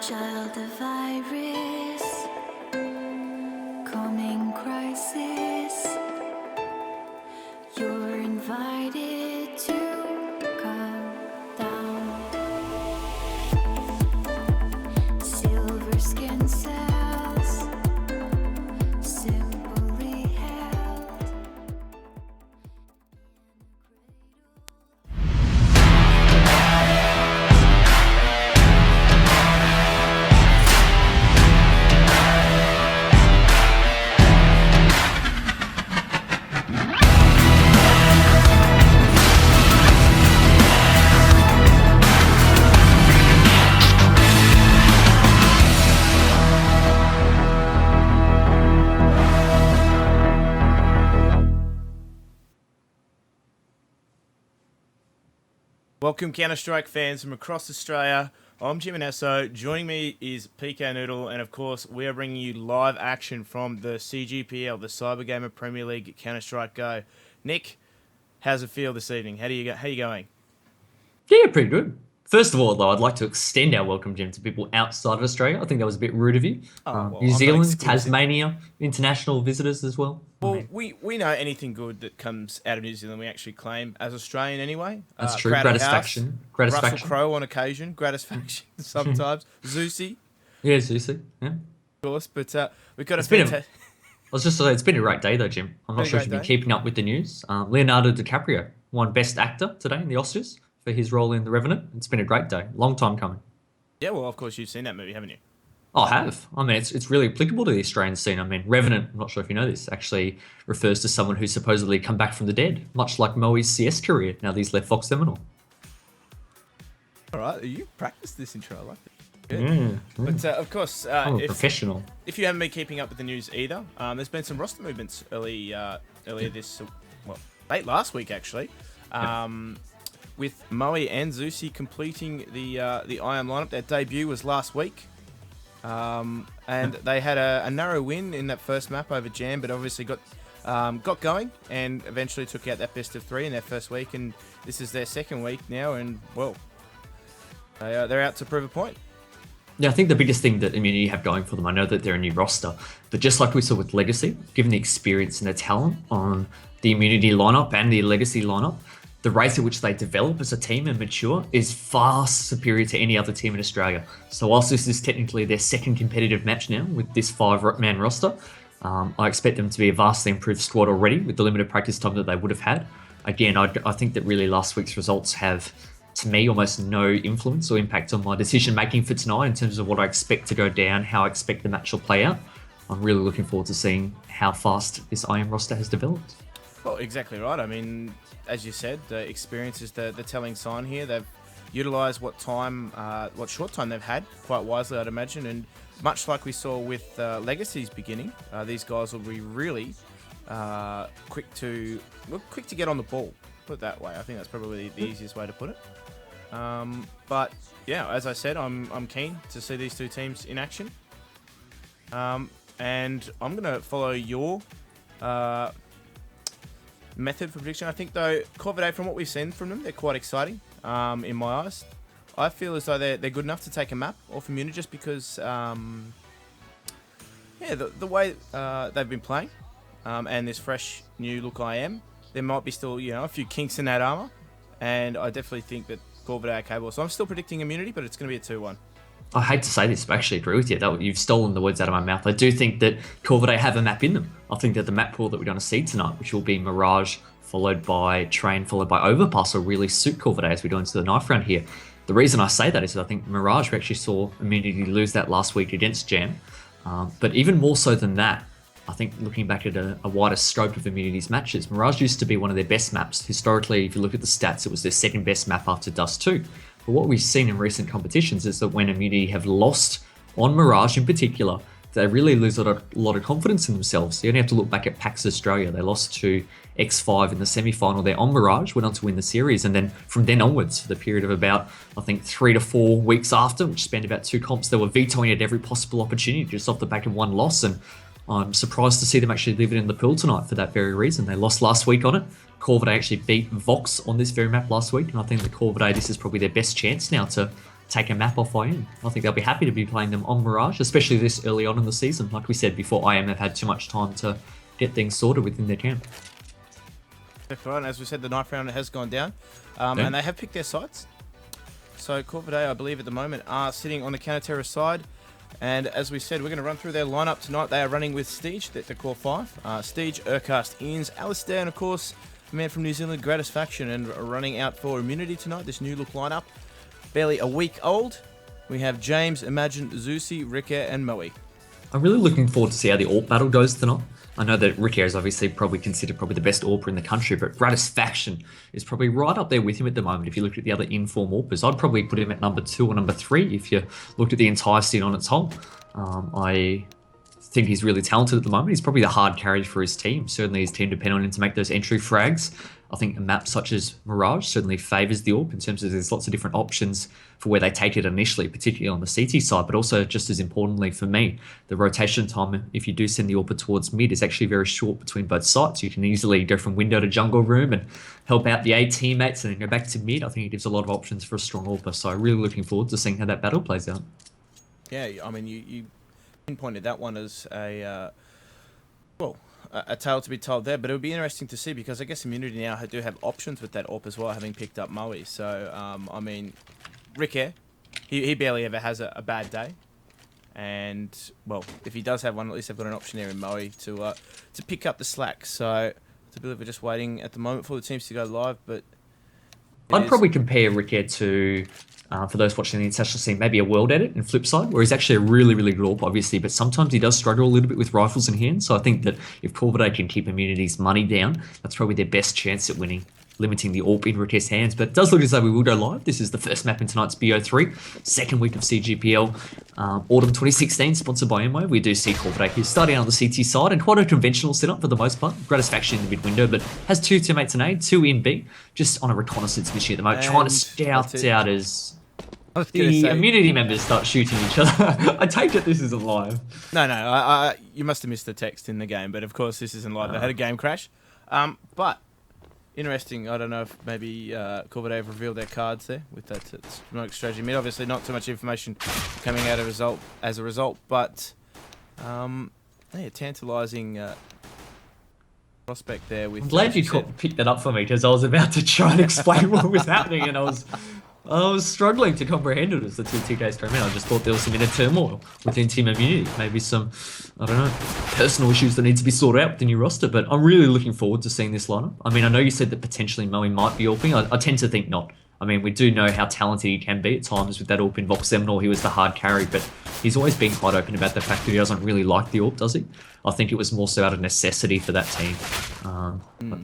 child of virus, coming crisis. You're invited to come down. Silver skin cells, simply held. Welcome Counter-Strike fans from across Australia. I'm Jim Anesso. Joining me is PK Noodle, and of course we are bringing you live action from the CGPL, the Cyber Gamer Premier League Counter-Strike Go. Nick, how's it feel this evening? How are you going? Yeah, pretty good. First of all, though, I'd like to extend our welcome, Jim, to people outside of Australia. I think that was a bit rude of you. New Zealand, Tasmania, international visitors as well. Well, we know anything good that comes out of New Zealand we actually claim as Australian anyway. That's true. Gratisfaction. Gratisfaction. Russell Crowe on occasion. Gratisfaction sometimes. Zeusy. Yeah, Zeusy. Yeah. Of course, but we've got I was just saying, it's been a great day, though, Jim. I'm not sure if you've been keeping up with the news. Leonardo DiCaprio won Best Actor today in the Oscars for his role in The Revenant. It's been a great day. Long time coming. Yeah, well, of course, you've seen that movie, haven't you? I have. I mean, it's really applicable to the Australian scene. I mean, Revenant, I'm not sure if you know this, actually refers to someone who's supposedly come back from the dead, much like Moe's CS career, now that he's left Fox Seminole. All right, you practiced this intro, I like it. Good. But of course, I'm a professional. If you haven't been keeping up with the news either, there's been some roster movements earlier late last week actually, with Moe and Zeusy completing the IM lineup. Their debut was last week, and they had a narrow win in that first map over Jam, but obviously got going and eventually took out that best of 3 in their first week, and this is their second week now, and well, they're out to prove a point. Yeah, I think the biggest thing that Immunity have going for them, I know that they're a new roster, but just like we saw with Legacy, given the experience and the talent on the Immunity lineup and the Legacy lineup, the rate at which they develop as a team and mature is far superior to any other team in Australia. So whilst this is technically their second competitive match now with this 5-man roster, I expect them to be a vastly improved squad already with the limited practice time that they would have had. Again, I think that really last week's results have, to me, almost no influence or impact on my decision making for tonight in terms of what I expect to go down, how I expect the match will play out. I'm really looking forward to seeing how fast this IM roster has developed. Well, exactly right. I mean, as you said, the experience is the telling sign here. They've utilised what short time they've had quite wisely, I'd imagine, and much like we saw with Legacy's beginning, these guys will be really quick to get on the ball. Put it that way. I think that's probably the easiest way to put it. But yeah, as I said, I'm keen to see these two teams in action, and I'm gonna follow your method for prediction. I think though Corvidae, from what we've seen from them, they're quite exciting in my eyes. I feel as though they're good enough to take a map off Immunity just because the way they've been playing and this fresh new look IM, there might be still a few kinks in that armor, and I definitely think that Corvidae are capable. So I'm still predicting Immunity, but it's going to be a 2-1. I hate to say this, but I actually agree with you. You've stolen the words out of my mouth. I do think that Corvidae have a map in them. I think that the map pool that we're going to see tonight, which will be Mirage, followed by Train, followed by Overpass, will really suit Corvidae as we go into the knife round here. The reason I say that is that I think Mirage, we actually saw Immunity lose that last week against Jam. But even more so than that, I think looking back at a wider scope of Immunity's matches, Mirage used to be one of their best maps. Historically, if you look at the stats, it was their second best map after Dust 2. But what we've seen in recent competitions is that when Immunity have lost on Mirage in particular, they really lose a lot of confidence in themselves. You only have to look back at PAX Australia. They lost to X5 in the semi-final there on Mirage, went on to win the series, and then from then onwards, for the period of about, I think, 3 to 4 weeks after, which spanned about 2 comps, they were vetoing at every possible opportunity just off the back of one loss, and I'm surprised to see them actually leave it in the pool tonight for that very reason. They lost last week on it. Corvidae actually beat Vox on this very map last week, and I think that Corvidae, this is probably their best chance now to take a map off IM. I think they'll be happy to be playing them on Mirage, especially this early on in the season. Like we said before, IM have had too much time to get things sorted within their camp. And as we said, the knife round has gone down, and they have picked their sides. So Corvidae, I believe at the moment, are sitting on the counter-terror side. And as we said, we're going to run through their lineup tonight. They are running with Steege, the core 5. Steege, Urcast, Inns, Alistair, and of course, the man from New Zealand, Gratisfaction, and running out for Immunity tonight, this new look lineup. Barely a week old. We have James, Imagine, Zeusy, Ricker, and Moe. I'm really looking forward to see how the AWP battle goes tonight. I know that Ricker is obviously probably considered the best AWPer in the country, but Gratisfaction is probably right up there with him at the moment. If you look at the other inform AWPers, I'd probably put him at number 2 or number 3 if you looked at the entire scene on its whole. I think he's really talented at the moment. He's probably the hard carry for his team. Certainly his team depend on him to make those entry frags. I think a map such as Mirage certainly favours the AWP in terms of there's lots of different options for where they take it initially, particularly on the CT side, but also just as importantly for me, the rotation time, if you do send the AWPer towards mid, is actually very short between both sites. You can easily go from window to jungle room and help out the A teammates and then go back to mid. I think it gives a lot of options for a strong AWPer, so I'm really looking forward to seeing how that battle plays out. Yeah, I mean, you pinpointed that one as a tale to be told there, but it would be interesting to see because I guess Immunity now do have options with that AWP as well, having picked up Moe. So, I mean, Ricker, he barely ever has a bad day. And, well, if he does have one, at least they've got an option there in Moe to pick up the slack. So, I believe we're just waiting at the moment for the teams to go live, but... I'd probably compare Ricker to... for those watching the international scene, maybe a world edit in Flipside, where he's actually a really, really good AWP, obviously, but sometimes he does struggle a little bit with rifles in hand. So I think that if Corvidae can keep Immunity's money down, that's probably their best chance at winning, limiting the AWP in Ricker's hands. But it does look as though we will go live. This is the first map in tonight's BO3, second week of CGPL Autumn 2016, sponsored by Mwave. We do see Corvidae here starting on the CT side, and quite a conventional setup for the most part. Gratisfaction in the mid window, but has 2 teammates in A, 2 in B, just on a reconnaissance mission at the moment, trying to scout out as... The Immunity members start shooting each other. I take it this isn't live. No, you must have missed the text in the game, but of course this isn't live. They had a game crash. But, interesting, I don't know if maybe Corvidae have revealed their cards there with that smoke strategy mid. Obviously not too much information coming out as a result, but tantalising prospect there. With I'm glad you picked that up for me because I was about to try and explain what was happening and I was struggling to comprehend it as the 2 TKs came in. I just thought there was some inner turmoil within Team Immunity. Maybe some, I don't know, personal issues that need to be sorted out with the new roster. But I'm really looking forward to seeing this lineup. I mean, I know you said that potentially Moe might be AWPing. I tend to think not. I mean, we do know how talented he can be at times with that AWP in Vox Seminole. He was the hard carry, but he's always been quite open about the fact that he doesn't really like the AWP, does he? I think it was more so out of necessity for that team.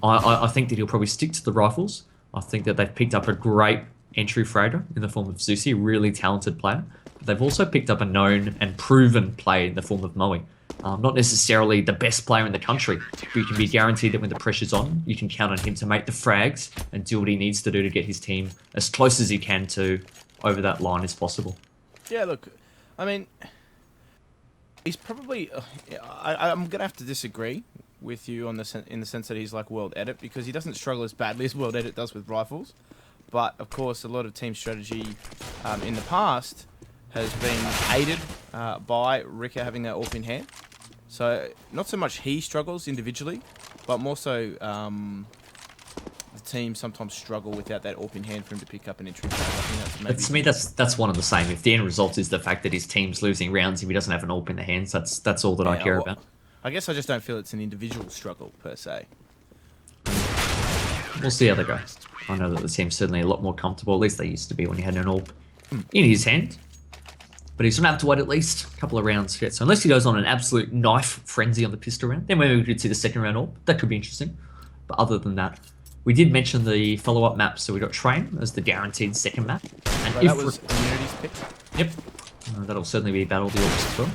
I think that he'll probably stick to the rifles. I think that they've picked up a great entry fragger in the form of Zeusy, a really talented player. But they've also picked up a known and proven player in the form of Moe. Not necessarily the best player in the country, but you can be guaranteed that when the pressure's on, you can count on him to make the frags and do what he needs to do to get his team as close as he can to over that line as possible. Yeah, look, I mean, he's probably... I'm going to have to disagree with you on in the sense that he's like World Edit, because he doesn't struggle as badly as World Edit does with rifles. But, of course, a lot of team strategy in the past has been aided by Ricker having that AWP in hand. So, not so much he struggles individually, but more so the team sometimes struggle without that AWP in hand for him to pick up an entry. To me, that's one of the same. If the end result is the fact that his team's losing rounds if he doesn't have an AWP in the hands, that's all that I care about. I guess I just don't feel it's an individual struggle, per se. We'll see how they go. I know that the team's certainly a lot more comfortable, at least they used to be when he had an AWP in his hand. But he's going to have to wait at least a couple of rounds yet. So unless he goes on an absolute knife frenzy on the pistol round, then maybe we could see the second round AWP. That could be interesting. But other than that, we did mention the follow-up map. So we got Train as the guaranteed second map. And so that was Immunity's pick? Yep. That'll certainly be Battle of the AWPs as well.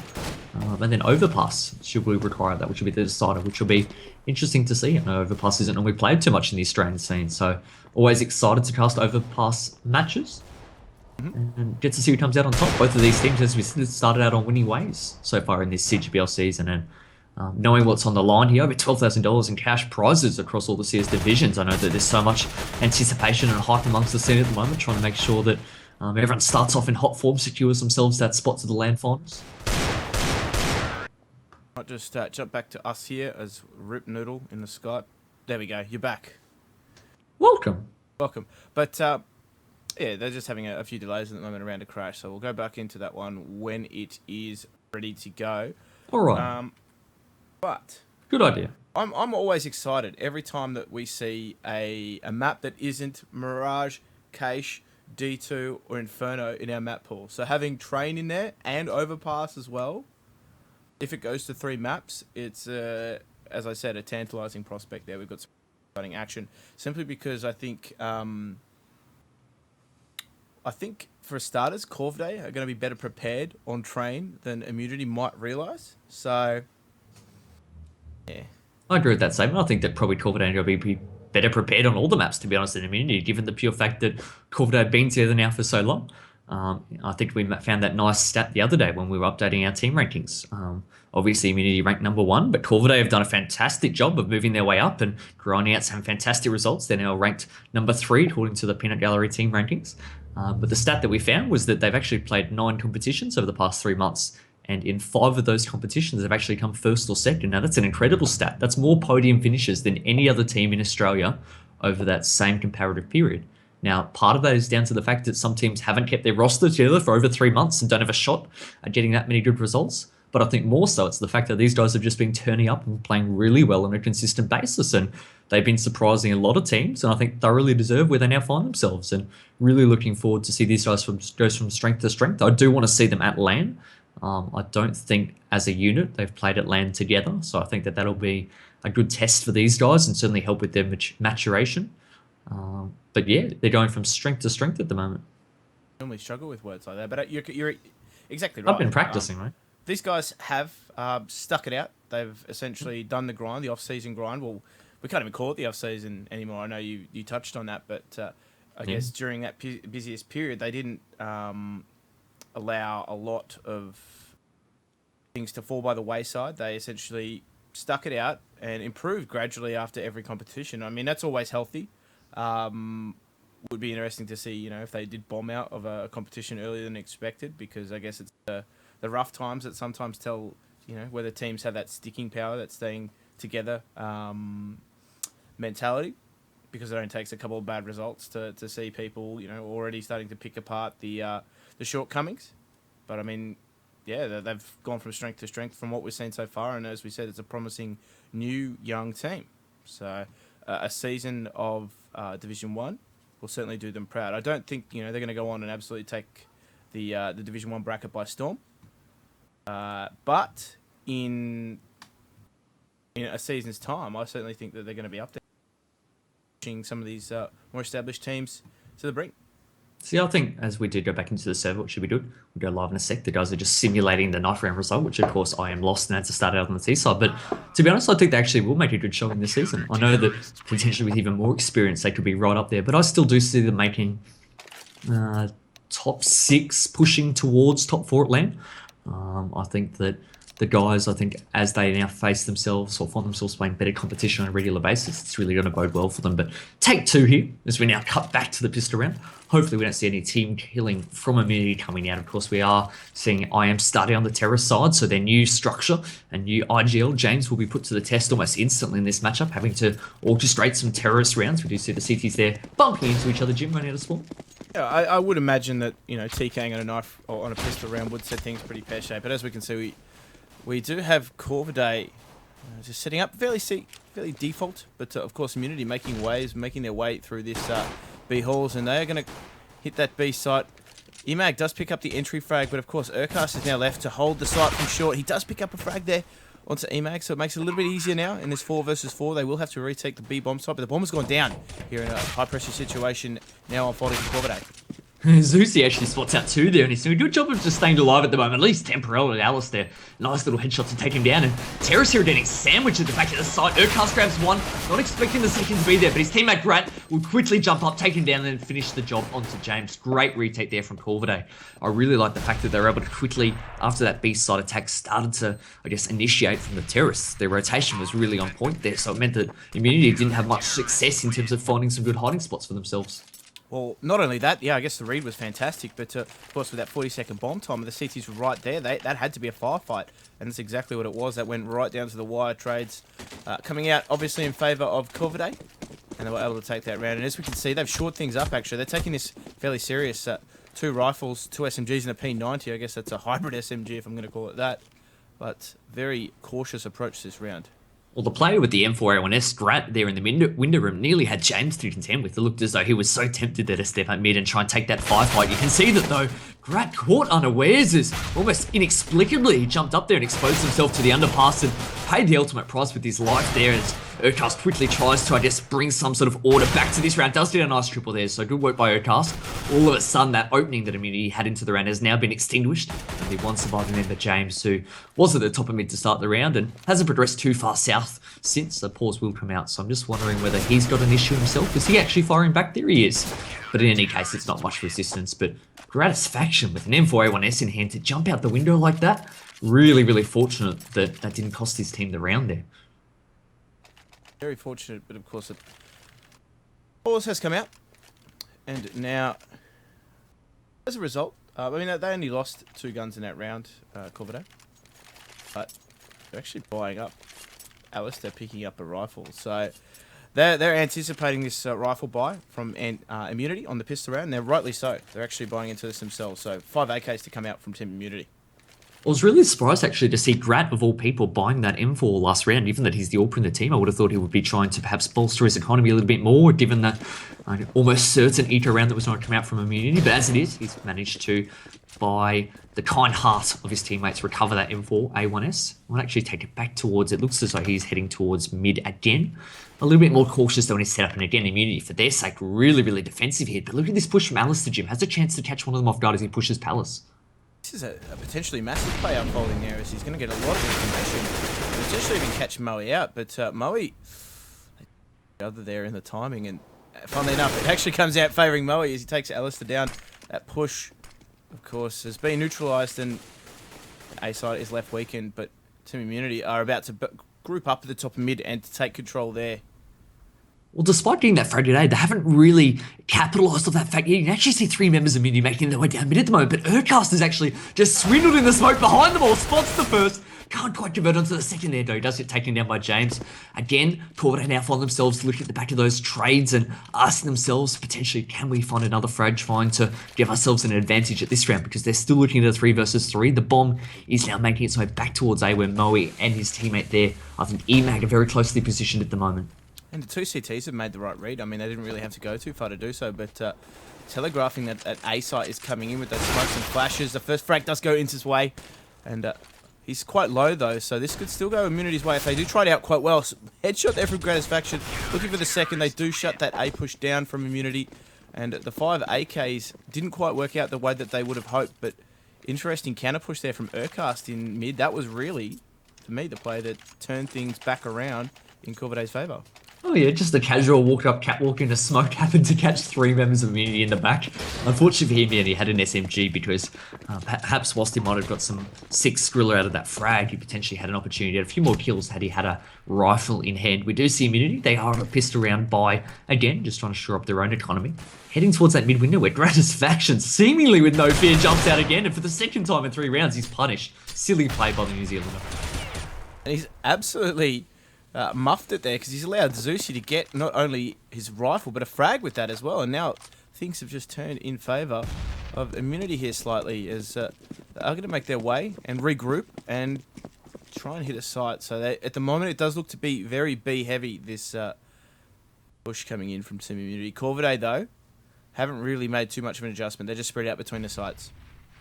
And then Overpass, should we require that, which will be the decider, which will be interesting to see. I know Overpass isn't normally played too much in the Australian scene, so always excited to cast Overpass matches. And get to see who comes out on top. Both of these teams, as we said, started out on winning ways so far in this CGPL season, and knowing what's on the line here, over $12,000 in cash prizes across all the CS divisions. I know that there's so much anticipation and hype amongst the scene at the moment, trying to make sure that Everyone starts off in hot form, secures themselves that spot to the LAN finals. Might just jump back to us here as Rip Noodle in the Skype. There we go. You're back. Welcome. Welcome. But yeah, they're just having a few delays at the moment around a crash, so we'll go back into that one when it is ready to go. All right. But Good idea. I'm always excited every time that we see a map that isn't Mirage, Cache, D2, or Inferno in our map pool. So having Train in there and Overpass as well, if it goes to 3 maps, it's, as I said, a tantalizing prospect there. We've got some exciting action. Simply because I think for starters, Corvidae are going to be better prepared on Train than Immunity might realise. So, yeah. I agree with that statement. I think that probably Corvidae are going to be better prepared on all the maps, to be honest, in Immunity, given the pure fact that Corvidae have been together now for so long. I think we found that nice stat the other day when we were updating our team rankings. Obviously, Immunity ranked #1, but Corvidae have done a fantastic job of moving their way up and grinding out some fantastic results. They're now ranked #3 according to the Peanut Gallery team rankings. But the stat that we found was that they've actually played 9 competitions over the past 3 months. And in 5 of those competitions, they've actually come first or second. Now, that's an incredible stat. That's more podium finishes than any other team in Australia over that same comparative period. Now, part of that is down to the fact that some teams haven't kept their roster together for over 3 months and don't have a shot at getting that many good results. But I think more so it's the fact that these guys have just been turning up and playing really well on a consistent basis. And they've been surprising a lot of teams, and I think thoroughly deserve where they now find themselves. And really looking forward to see these guys go from strength to strength. I do want to see them at LAN. I don't think as a unit they've played at LAN together, so I think that that'll be a good test for these guys and certainly help with their maturation. But yeah, they're going from strength to strength at the moment. I normally struggle with words like that, but you're exactly right. I've been practicing, right? These guys have stuck it out. They've essentially done the grind, the off-season grind. Well, we can't even call it the off-season anymore. I know you touched on that, but I guess during that busiest period, they didn't allow a lot of things to fall by the wayside. They essentially stuck it out and improved gradually after every competition. I mean, that's always healthy. Would be interesting to see, if they did bomb out of a competition earlier than expected, because I guess it's the rough times that sometimes tell, whether teams have that sticking power, that staying together mentality, because it only takes a couple of bad results to see people, already starting to pick apart the shortcomings. But I mean, yeah, they've gone from strength to strength from what we've seen so far, and as we said, it's a promising new young team. So a season of Division 1 will certainly do them proud. I don't think they're going to go on and absolutely take the Division 1 bracket by storm. But in a season's time, I certainly think that they're going to be up there, pushing some of these more established teams to the brink. See, I think as we did go back into the server, what should we do? We'll go live in a sec. The guys are just simulating the knife round result, which of course I am lost and had to start out on the T side. But to be honest, I think they actually will make a good showing this season. I know that potentially with even more experience, they could be right up there. But I still do see them making top 6, pushing towards top 4 at LAN. I think that the guys, as they now face themselves or find themselves playing better competition on a regular basis, it's really going to bode well for them. But take 2 here, as we now cut back to the pistol round. Hopefully we don't see any team killing from Immunity coming out. Of course, we are seeing IM starting on the terrorist side, so their new structure and new IGL, James, will be put to the test almost instantly in this matchup, having to orchestrate some terrorist rounds. We do see the CTs there bumping into each other, Jim, running out of spawn. Yeah, I would imagine that, TKing on a knife or on a pistol round would set things pretty pear-shaped. But as we can see, we do have Corvidae just setting up fairly default, but of course Immunity making their way through this B halls, and they are going to hit that B site. Emag does pick up the entry frag, but of course Urcast is now left to hold the site from short. He does pick up a frag there onto Emag, so it makes it a little bit easier now in this 4 versus 4. They will have to retake the B bomb site, but the bomb has gone down here in a high pressure situation now unfolding for Corvidae. Zusi actually spots out 2 there, and he's doing a good job of just staying alive at the moment, at least temporarily. Alice there, nice little headshot to take him down, and Terrace here getting sandwiched at the back of the site. Urcast grabs 1, not expecting the second to be there, but his teammate Grat will quickly jump up, take him down, and then finish the job onto James. Great retake there from Corvidae. I really like the fact that they were able to quickly, after that B side attack started to, initiate from the terrace. Their rotation was really on point there, so it meant that Immunity didn't have much success in terms of finding some good hiding spots for themselves. Well, not only that, yeah, I guess the read was fantastic, but of course with that 40-second bomb time, the CTs were right there. That had to be a firefight, and that's exactly what it was. That went right down to the wire. Trades coming out obviously in favour of Corvidae, and they were able to take that round. And as we can see, they've shored things up actually. They're taking this fairly serious. 2 rifles, 2 SMGs, and a P90. I guess that's a hybrid SMG if I'm going to call it that. But very cautious approach this round. Well, the player with the M4A1S Grat there in the window room nearly had James to contend with. It looked as though he was so tempted there to step up mid and try and take that firefight. You can see that though, Grat caught unawares as almost inexplicably he jumped up there and exposed himself to the underpass and paid the ultimate price with his life there as Urcast quickly tries to, I guess, bring some sort of order back to this round. Does get a nice triple there, so good work by Urcast. All of a sudden, that opening that Immunity had into the round has now been extinguished. Only one surviving member, James, who was at the top of mid to start the round and hasn't progressed too far south since. The pause will come out, so I'm just wondering whether he's got an issue himself. Is he actually firing back? There he is. But in any case, it's not much resistance. But Gratisfaction with an M4A1S in hand to jump out the window like that. Really, really fortunate that that didn't cost his team the round there. Very fortunate, but of course, pause has come out, and now, as a result, I mean they only lost 2 guns in that round, Corvidae, but they're actually buying up. Alistair picking up a rifle, so they're anticipating this rifle buy from Immunity on the pistol round. And they're rightly so. They're actually buying into this themselves. So 5 AKs to come out from Team Immunity. I was really surprised actually to see Grat, of all people, buying that M4 last round, given that he's the AWP in the team. I would have thought he would be trying to perhaps bolster his economy a little bit more, given that almost certain eco round that was going to come out from Immunity. But as it is, he's managed to, by the kind heart of his teammates, recover that M4 A1S. I might actually take it back towards, it looks as though he's heading towards mid again. A little bit more cautious though when he's set up, and again, Immunity, for their sake, really, really defensive here. But look at this push from Alistair, Jim. Has a chance to catch one of them off guard as he pushes Palace. This is a potentially massive play unfolding there, as he's going to get a lot of information. Potentially even catch Moe out, but Moe, the other there in the timing, and funnily enough, it actually comes out favouring Moe as he takes Alistair down. That push, of course, has been neutralised, and A side is left weakened, but Team Immunity are about to group up at the top of mid and to take control there. Well, despite getting that frag today, they haven't really capitalised off that fact yet. You can actually see 3 members of Immunity making their way down mid at the moment, but Urcast is actually just swindled in the smoke behind them all, spots the first. Can't quite convert onto the second there, though. He does get taken down by James. Again, Corvidae now find themselves looking at the back of those trades and asking themselves, potentially, can we find another frag, trying to give ourselves an advantage at this round, because they're still looking at a 3 versus 3. The bomb is now making its way back towards A, where Moe and his teammate there, I think EMAG, are very closely positioned at the moment. And the 2 CTs have made the right read. I mean, they didn't really have to go too far to do so, but telegraphing that A site is coming in with those smokes and flashes. The first frag does go into his way, and he's quite low though, so this could still go Immunity's way if they do try it out quite well. So, headshot there from Gratisfaction. Looking for the second, they do shut that A push down from Immunity, and the 5 AKs didn't quite work out the way that they would have hoped, but interesting counter push there from Urcast in mid. That was really, to me, the play that turned things back around in Corvidae's favour. Oh yeah, just a casual walk up catwalk in a smoke happened to catch 3 members of Immunity in the back. Unfortunately for him, he had an SMG because perhaps whilst he might have got some 6 Skriller out of that frag, he potentially had an opportunity to get a few more kills had he had a rifle in hand. We do see Immunity. They are a pistol round by, again, just trying to shore up their own economy. Heading towards that mid window where Gratisfaction, seemingly with no fear, jumps out again, and for the second time in 3 rounds, he's punished. Silly play by the New Zealander. And he's absolutely muffed it there, because he's allowed Zeusy to get not only his rifle but a frag with that as well, and now things have just turned in favour of Immunity here slightly, as they are going to make their way and regroup and try and hit a site. So at the moment it does look to be very B heavy, this push coming in from Team Immunity. Corvidae though haven't really made too much of an adjustment. They're just spread out between the sites.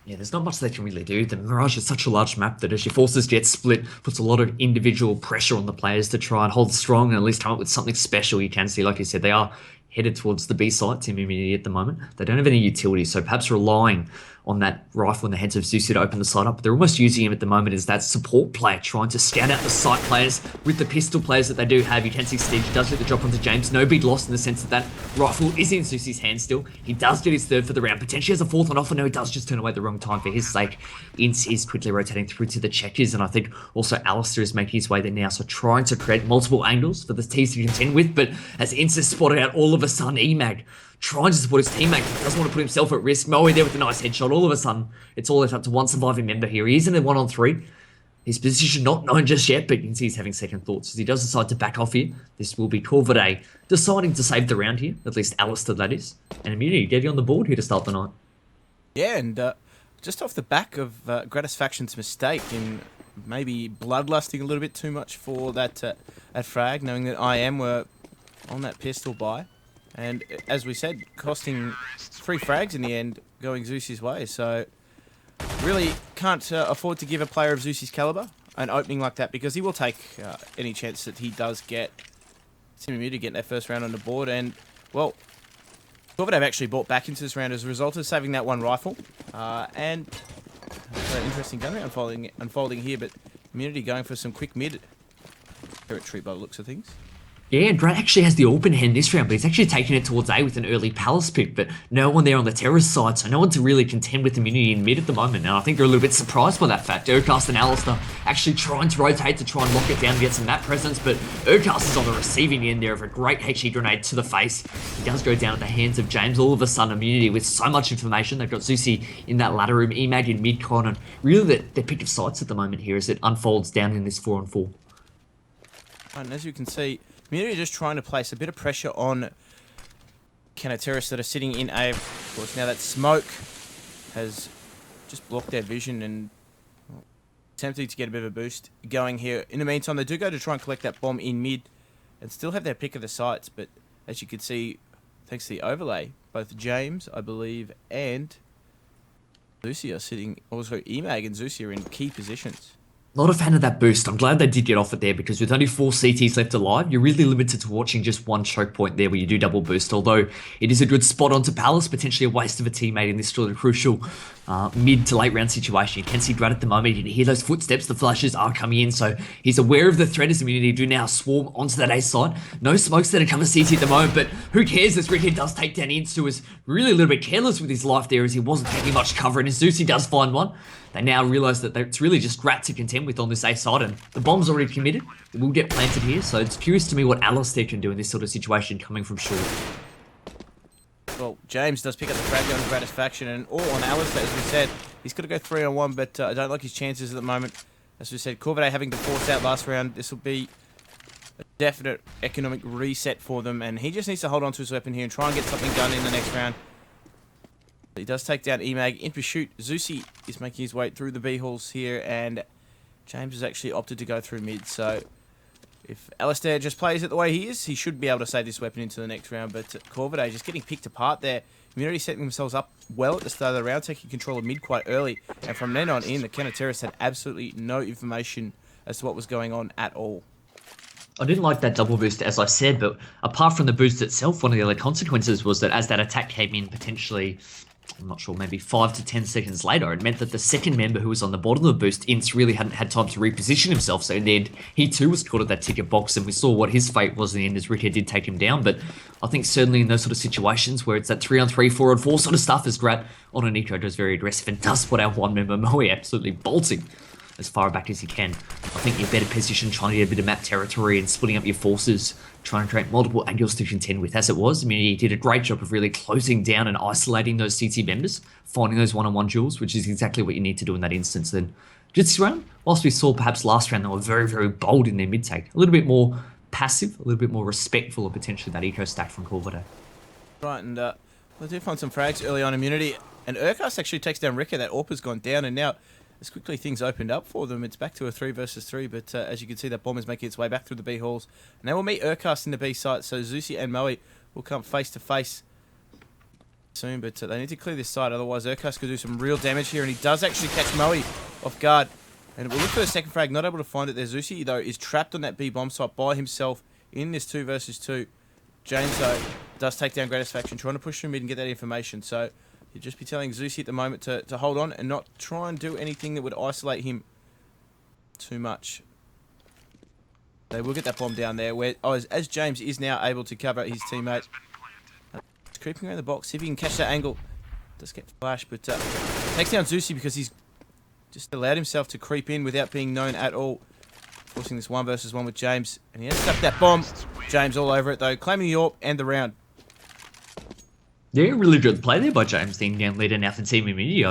Yeah, there's not much they can really do. The Mirage is such a large map that as your forces get split, puts a lot of individual pressure on the players to try and hold strong and at least come up with something special. You can see, like you said, they are headed towards the B site, Team Immunity at the moment. They don't have any utility, so perhaps relying on that rifle in the heads of Zeusy to open the site up. But they're almost using him at the moment as that support player, trying to scout out the site players with the pistol players that they do have. You can see Steve does get the drop onto James. No big loss in the sense that that rifle is in Zeusy's hand still. He does get his 3rd for the round. Potentially has a 4th on offer. No, he does just turn away at the wrong time for his sake. Ince is quickly rotating through to the checkers, and I think also Alistair is making his way there now, so trying to create multiple angles for the T's to contend with. But as Ince has spotted out all of of a sudden, Emag trying to support his teammate. He doesn't want to put himself at risk. Moe there with a nice headshot. All of a sudden, it's all left up to one surviving member here. He is in a 1-on-3. His position not known just yet, but you can see he's having second thoughts as he does decide to back off here. This will be Corvidae deciding to save the round here, at least Alistair that is. And Immunity get you on the board here to start the night. Yeah, and just off the back of Gratisfaction's mistake in maybe bloodlusting a little bit too much for that at frag, knowing that IM were on that pistol buy. And as we said, costing 3 frags in the end, going Zeus's way. So really can't afford to give a player of Zeus's caliber an opening like that, because he will take any chance that he does get Timu to get that first round on the board. And, well, Corvidae have actually bought back into this round as a result of saving that one rifle. And an interesting gun round unfolding here, but Immunity going for some quick mid territory by the looks of things. Yeah, and Brad actually has the open hand this round, but he's actually taking it towards A with an early Palace pick, but no one there on the terrorist side, so no one to really contend with Immunity in mid at the moment. And I think they're a little bit surprised by that fact. Urcast and Alistair actually trying to rotate to try and lock it down and get some map presence, but Urcast is on the receiving end there of a great HE grenade to the face. He does go down at the hands of James. All of a sudden, Immunity with so much information. They've got Zeusy in that ladder room, Emag in mid-con, and really their pick of sights at the moment here as it unfolds down in this 4-on-4. And as you can see, Immunity just trying to place a bit of pressure on Canateris that are sitting in A. Of course, now that smoke has just blocked their vision and attempting to get a bit of a boost going here. In the meantime, they do go to try and collect that bomb in mid and still have their pick of the sites. But as you can see, thanks to the overlay, both James, I believe, and Lucy are sitting, also Emag and Lucy are in key positions. Not a fan of that boost. I'm glad they did get off it there, because with only 4 CTs left alive, you're really limited to watching just one choke point there where you do double boost. Although it is a good spot onto Palace, potentially a waste of a teammate in this sort of crucial mid to late round situation. You can see Brad at the moment, you can hear those footsteps, the flashes are coming in, so he's aware of the threat as Immunity do now swarm onto that A side. No smokes that are coming CT at the moment, but who cares as Rickhead does take down Insu, is really a little bit careless with his life there as he wasn't taking much cover, and as Zeusy does find one. They now realise that it's really just Rat to contend with on this A side, and the bomb's already committed. It will get planted here, so it's curious to me what Alistair can do in this sort of situation coming from short. Well, James does pick up the frag on Gratisfaction, and all on Alistair, as we said. He's got to go 3-on-1, but I don't like his chances at the moment. As we said, Corvidae having to force out last round. This will be a definite economic reset for them, and he just needs to hold on to his weapon here and try and get something done in the next round. He does take down Emag in pursuit. Zeusy is making his way through the B halls here, and James has actually opted to go through mid. So if Alistair just plays it the way he is, he should be able to save this weapon into the next round. But Corvidae just getting picked apart there. Immunity setting themselves up well at the start of the round, taking control of mid quite early. And from then on in, the Canateris had absolutely no information as to what was going on at all. I didn't like that double boost, as I said, but apart from the boost itself, one of the other consequences was that as that attack came in potentially, I'm not sure, maybe 5 to 10 seconds later, it meant that the second member who was on the bottom of the boost, Ince, really hadn't had time to reposition himself. So in the end, he too was caught at that ticket box, and we saw what his fate was in the end as Rickhead did take him down. But I think certainly in those sort of situations where it's that 3-on-3, 4-on-4 sort of stuff, as Grat on an eco does very aggressive and does put our one member Moe absolutely bolting as far back as he can. I think you're better positioned trying to get a bit of map territory and splitting up your forces, trying to create multiple angles to contend with. As it was, Immunity did a great job of really closing down and isolating those CT members, finding those one-on-one duels, which is exactly what you need to do in that instance. Then this round, whilst we saw perhaps last round they were very, very bold in their mid-take, a little bit more passive, a little bit more respectful of potentially that eco stack from Corvidae. Right, and we do find some frags early on Immunity, and Urcast actually takes down Ricker. That AWP has gone down, and now as quickly things opened up for them, it's back to a 3 versus 3, but as you can see, that bomb is making its way back through the B halls. And they will meet Urcast in the B site, so Zeusy and Moe will come face to face soon, but they need to clear this side, otherwise Urcast could do some real damage here, and he does actually catch Moe off guard. And we'll look for the second frag, not able to find it there. Zeusy, though, is trapped on that B bomb site by himself in this 2 versus 2. James, though, does take down Gratisfaction, trying to push through mid and get that information, so you'd just be telling Zeusy at the moment to hold on and not try and do anything that would isolate him too much. They will get that bomb down there, where as James is now able to cover his teammate. He's creeping around the box, see if he can catch that angle. Does get flash, but takes down Zeusy because he's just allowed himself to creep in without being known at all. Forcing this 1 versus 1 with James, and he has stuck that bomb. James all over it though, claiming the AWP and the round. Yeah, really good play there by James, the in-game leader now for Team Immunity.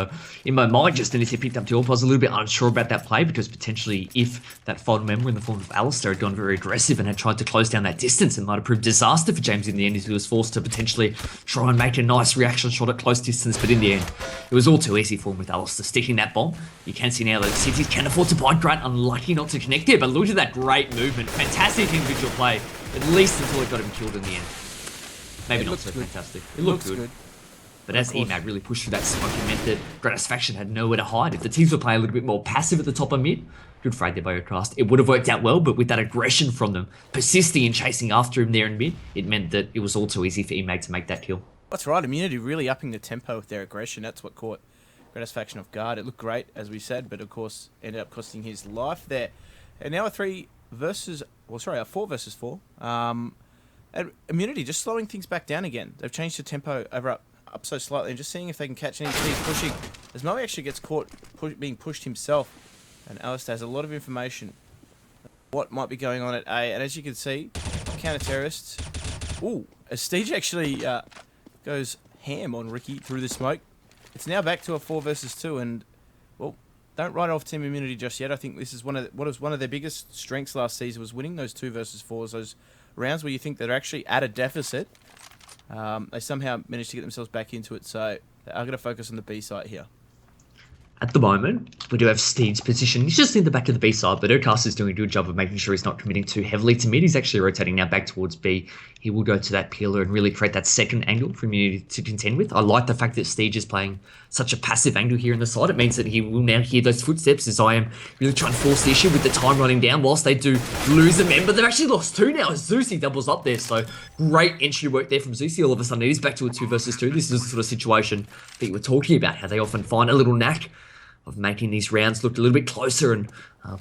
In my mind, just as he picked up 2 up, I was a little bit unsure about that play because potentially if that final member in the form of Alistair had gone very aggressive and had tried to close down that distance, it might have proved disaster for James in the end as he was forced to potentially try and make a nice reaction shot at close distance. But in the end, it was all too easy for him with Alistair sticking that bomb. You can see now that Cities can afford to bite Grant, unlucky not to connect there, but look at that great movement. Fantastic individual play, at least until it got him killed in the end. Maybe not so fantastic. It looked good. But as EMAG really pushed through that smoke, it meant that Gratisfaction had nowhere to hide. If the teams were playing a little bit more passive at the top of mid, good freight there by Yocast, it would have worked out well, but with that aggression from them, persisting and chasing after him there in mid, it meant that it was all too easy for EMAG to make that kill. That's right, Immunity really upping the tempo with their aggression. That's what caught Gratisfaction off guard. It looked great, as we said, but of course ended up costing his life there. And now a 4 versus 4. And Immunity just slowing things back down again. They've changed the tempo up so slightly and just seeing if they can catch any of these pushing. As Moe actually gets caught being pushed himself, and Alistair has a lot of information what might be going on at A. And as you can see, counter-terrorists. Ooh, as Steege actually goes ham on Ricky through the smoke. It's now back to a 4 versus 2, and well, don't write off Team Immunity just yet. I think this is what was one of their biggest strengths last season, was winning those 2 versus 4s, those rounds where you think they're actually at a deficit. They somehow managed to get themselves back into it, so they are going to focus on the B side here. At the moment, we do have Steve's position. He's just in the back of the B side, but Urcast is doing a good job of making sure he's not committing too heavily to mid. He's actually rotating now back towards B. He will go to that pillar and really create that second angle for Immunity to contend with. I like the fact that Steve is playing such a passive angle here in the side. It means that he will now hear those footsteps as I am really trying to force the issue with the time running down whilst they do lose a member. They've actually lost 2 now as Zeusy doubles up there, so great entry work there from Zeusy. All of a sudden it is back to a 2 versus 2. This is the sort of situation that you were talking about, how they often find a little knack of making these rounds look a little bit closer and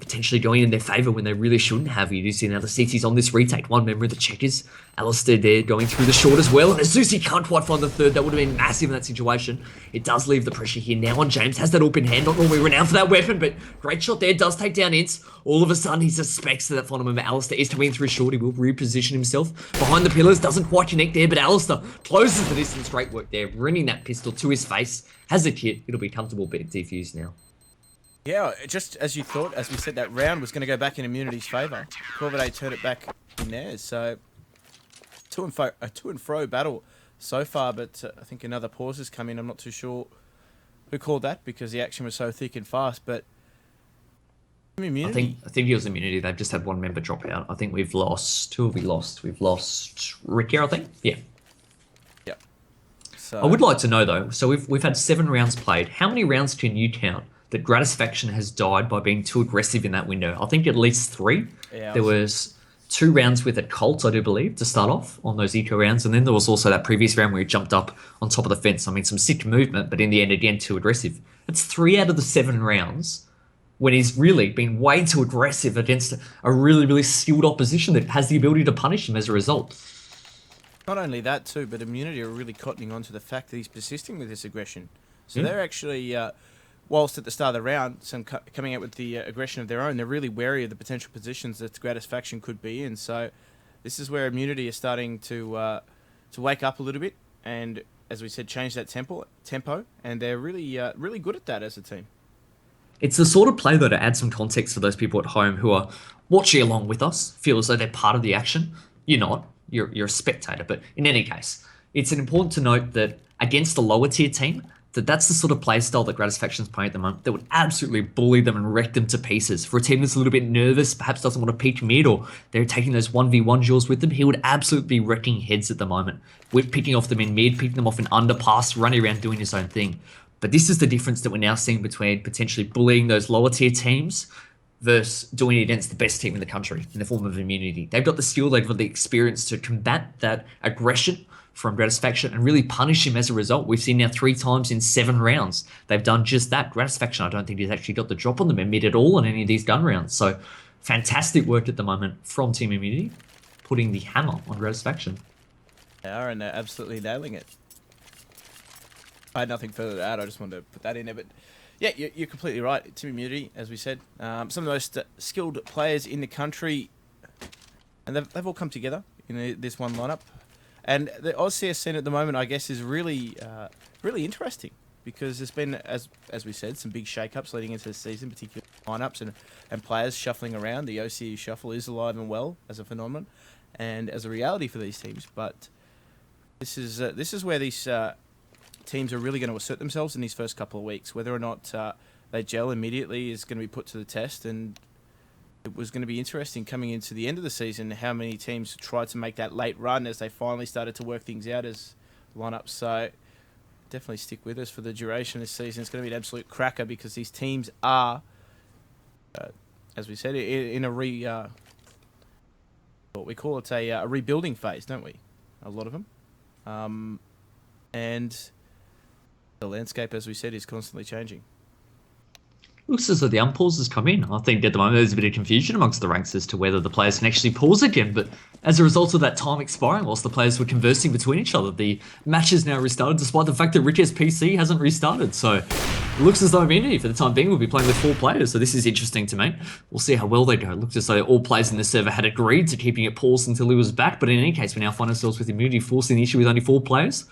potentially going in their favour when they really shouldn't have. You do see now the CTs on this retake. One member of the Checkers, Alistair there going through the short as well. And Azusi can't quite find the third. That would have been massive in that situation. It does leave the pressure here now on James. Has that open hand. Not normally renowned for that weapon, but great shot there. Does take down Ince. All of a sudden he suspects that final member Alistair is coming through short. He will reposition himself behind the pillars. Doesn't quite connect there, but Alistair closes the distance. Great work there. Bringing that pistol to his face. Has a kit. It'll be comfortable, but it's defused now. Yeah, just as you thought, as we said, that round was going to go back in Immunity's favour. Corvidae turned it back in theirs, so a to and fro battle so far, but I think another pause has come in. I'm not too sure who called that because the action was so thick and fast, but Immunity. I think it was Immunity. They've just had one member drop out. I think we've lost. Who have we lost? We've lost Ricky, I think. Yeah. Yeah. So I would like to know though. So we've had 7 rounds played. How many rounds can you count that Gratisfaction has died by being too aggressive in that window? I think at least 3. Yeah, there was 2 rounds with a Colt, I do believe, to start off on those eco rounds, and then there was also that previous round where he jumped up on top of the fence. I mean, some sick movement, but in the end, again, too aggressive. That's 3 out of the 7 rounds when he's really been way too aggressive against a really, really skilled opposition that has the ability to punish him as a result. Not only that too, but Immunity are really cottoning on to the fact that he's persisting with this aggression. So they're actually... whilst at the start of the round, some coming out with the aggression of their own, they're really wary of the potential positions that Gratisfaction could be in. So this is where Immunity is starting to wake up a little bit, and as we said, change that tempo, and they're really really good at that as a team. It's the sort of play, though, to add some context for those people at home who are watching along with us, feel as though they're part of the action. You're not. You're a spectator. But in any case, it's important to note that against a lower tier team, that's the sort of play style that Gratisfaction's playing at the moment that would absolutely bully them and wreck them to pieces. For a team that's a little bit nervous, perhaps doesn't want to peek mid, or they're taking those 1v1 duels with them, he would absolutely be wrecking heads at the moment. With picking off them in mid, picking them off in underpass, running around doing his own thing. But this is the difference that we're now seeing between potentially bullying those lower tier teams versus doing it against the best team in the country in the form of Immunity. They've got the skill, they've got the experience to combat that aggression from Gratisfaction and really punish him as a result. We've seen now 3 times in 7 rounds. They've done just that. Gratisfaction, I don't think he's actually got the drop on them in mid at all in any of these gun rounds. So fantastic work at the moment from Team Immunity, putting the hammer on Gratisfaction. They are, and they're absolutely nailing it. I had nothing further to add. I just wanted to put that in there. But yeah, you're completely right. Team Immunity, as we said, some of the most skilled players in the country, and they've all come together in this one lineup. And the OzCS scene at the moment, I guess, is really, really interesting because there's been, as we said, some big shake-ups leading into the season, particularly lineups and players shuffling around. The OCE shuffle is alive and well as a phenomenon and as a reality for these teams. But this is where these teams are really going to assert themselves in these first couple of weeks. Whether or not they gel immediately is going to be put to the test, and it was going to be interesting coming into the end of the season how many teams tried to make that late run as they finally started to work things out as lineups. So definitely stick with us for the duration of this season. It's going to be an absolute cracker because these teams are, as we said, in a what we call it a rebuilding phase, don't we? A lot of them, and the landscape, as we said, is constantly changing. Looks as though the unpause has come in. I think at the moment there's a bit of confusion amongst the ranks as to whether the players can actually pause again, but as a result of that time expiring whilst the players were conversing between each other, the match has now restarted despite the fact that Rich's PC hasn't restarted. So it looks as though Immunity for the time being will be playing with 4 players, so this is interesting to me. We'll see how well they go. It looks as though all players in the server had agreed to keeping it paused until he was back, but in any case we now find ourselves with Immunity forcing the issue with only 4 players.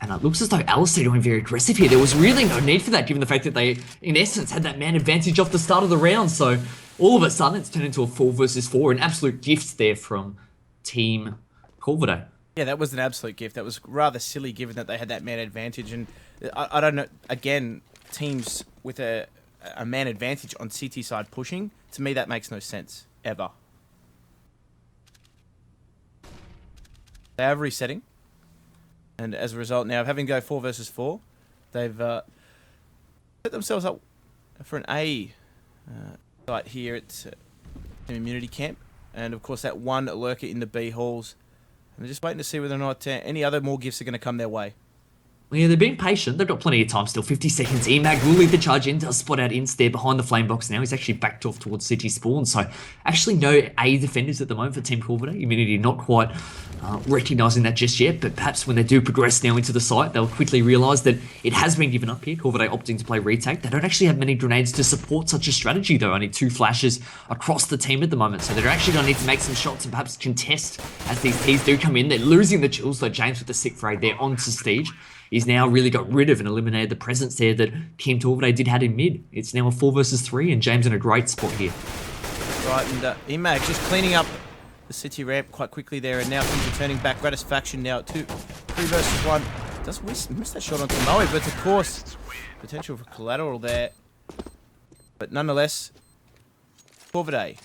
And it looks as though Alistair going very aggressive here. There was really no need for that, given the fact that they, in essence, had that man advantage off the start of the round. So all of a sudden, it's turned into a 4 versus 4. An absolute gift there from Team Corvidae. Yeah, that was an absolute gift. That was rather silly, given that they had that man advantage. And I don't know, again, teams with a man advantage on CT side pushing, to me, that makes no sense, ever. They are resetting. And as a result now of having to go 4 versus 4, they've set themselves up for an A site here at Team Immunity Camp. And of course that one lurker in the B halls. And they're just waiting to see whether or not any other more gifts are going to come their way. Well, yeah, they're being patient. They've got plenty of time still. 50 seconds. Emag will lead the charge in. Does spot out Inst there behind the flame box now. He's actually backed off towards City Spawn. So actually no A defenders at the moment for Team Corvidae. Immunity not quite recognising that just yet. But perhaps when they do progress now into the site, they'll quickly realise that it has been given up here. Corvidae opting to play retake. They don't actually have many grenades to support such a strategy though. Only 2 flashes across the team at the moment. So they're actually going to need to make some shots and perhaps contest as these T's do come in. They're losing the chills though. James with the sick frag there on Prestige. He's now really got rid of and eliminated the presence there that Team Corvidae did had in mid. It's now a 4 versus 3 and James in a great spot here. Right, and Emag just cleaning up the city ramp quite quickly there, and now things are turning back. Gratisfaction now at 3 versus 1. Does miss that shot onto Moe, but of course, potential for collateral there. But nonetheless, Corvidae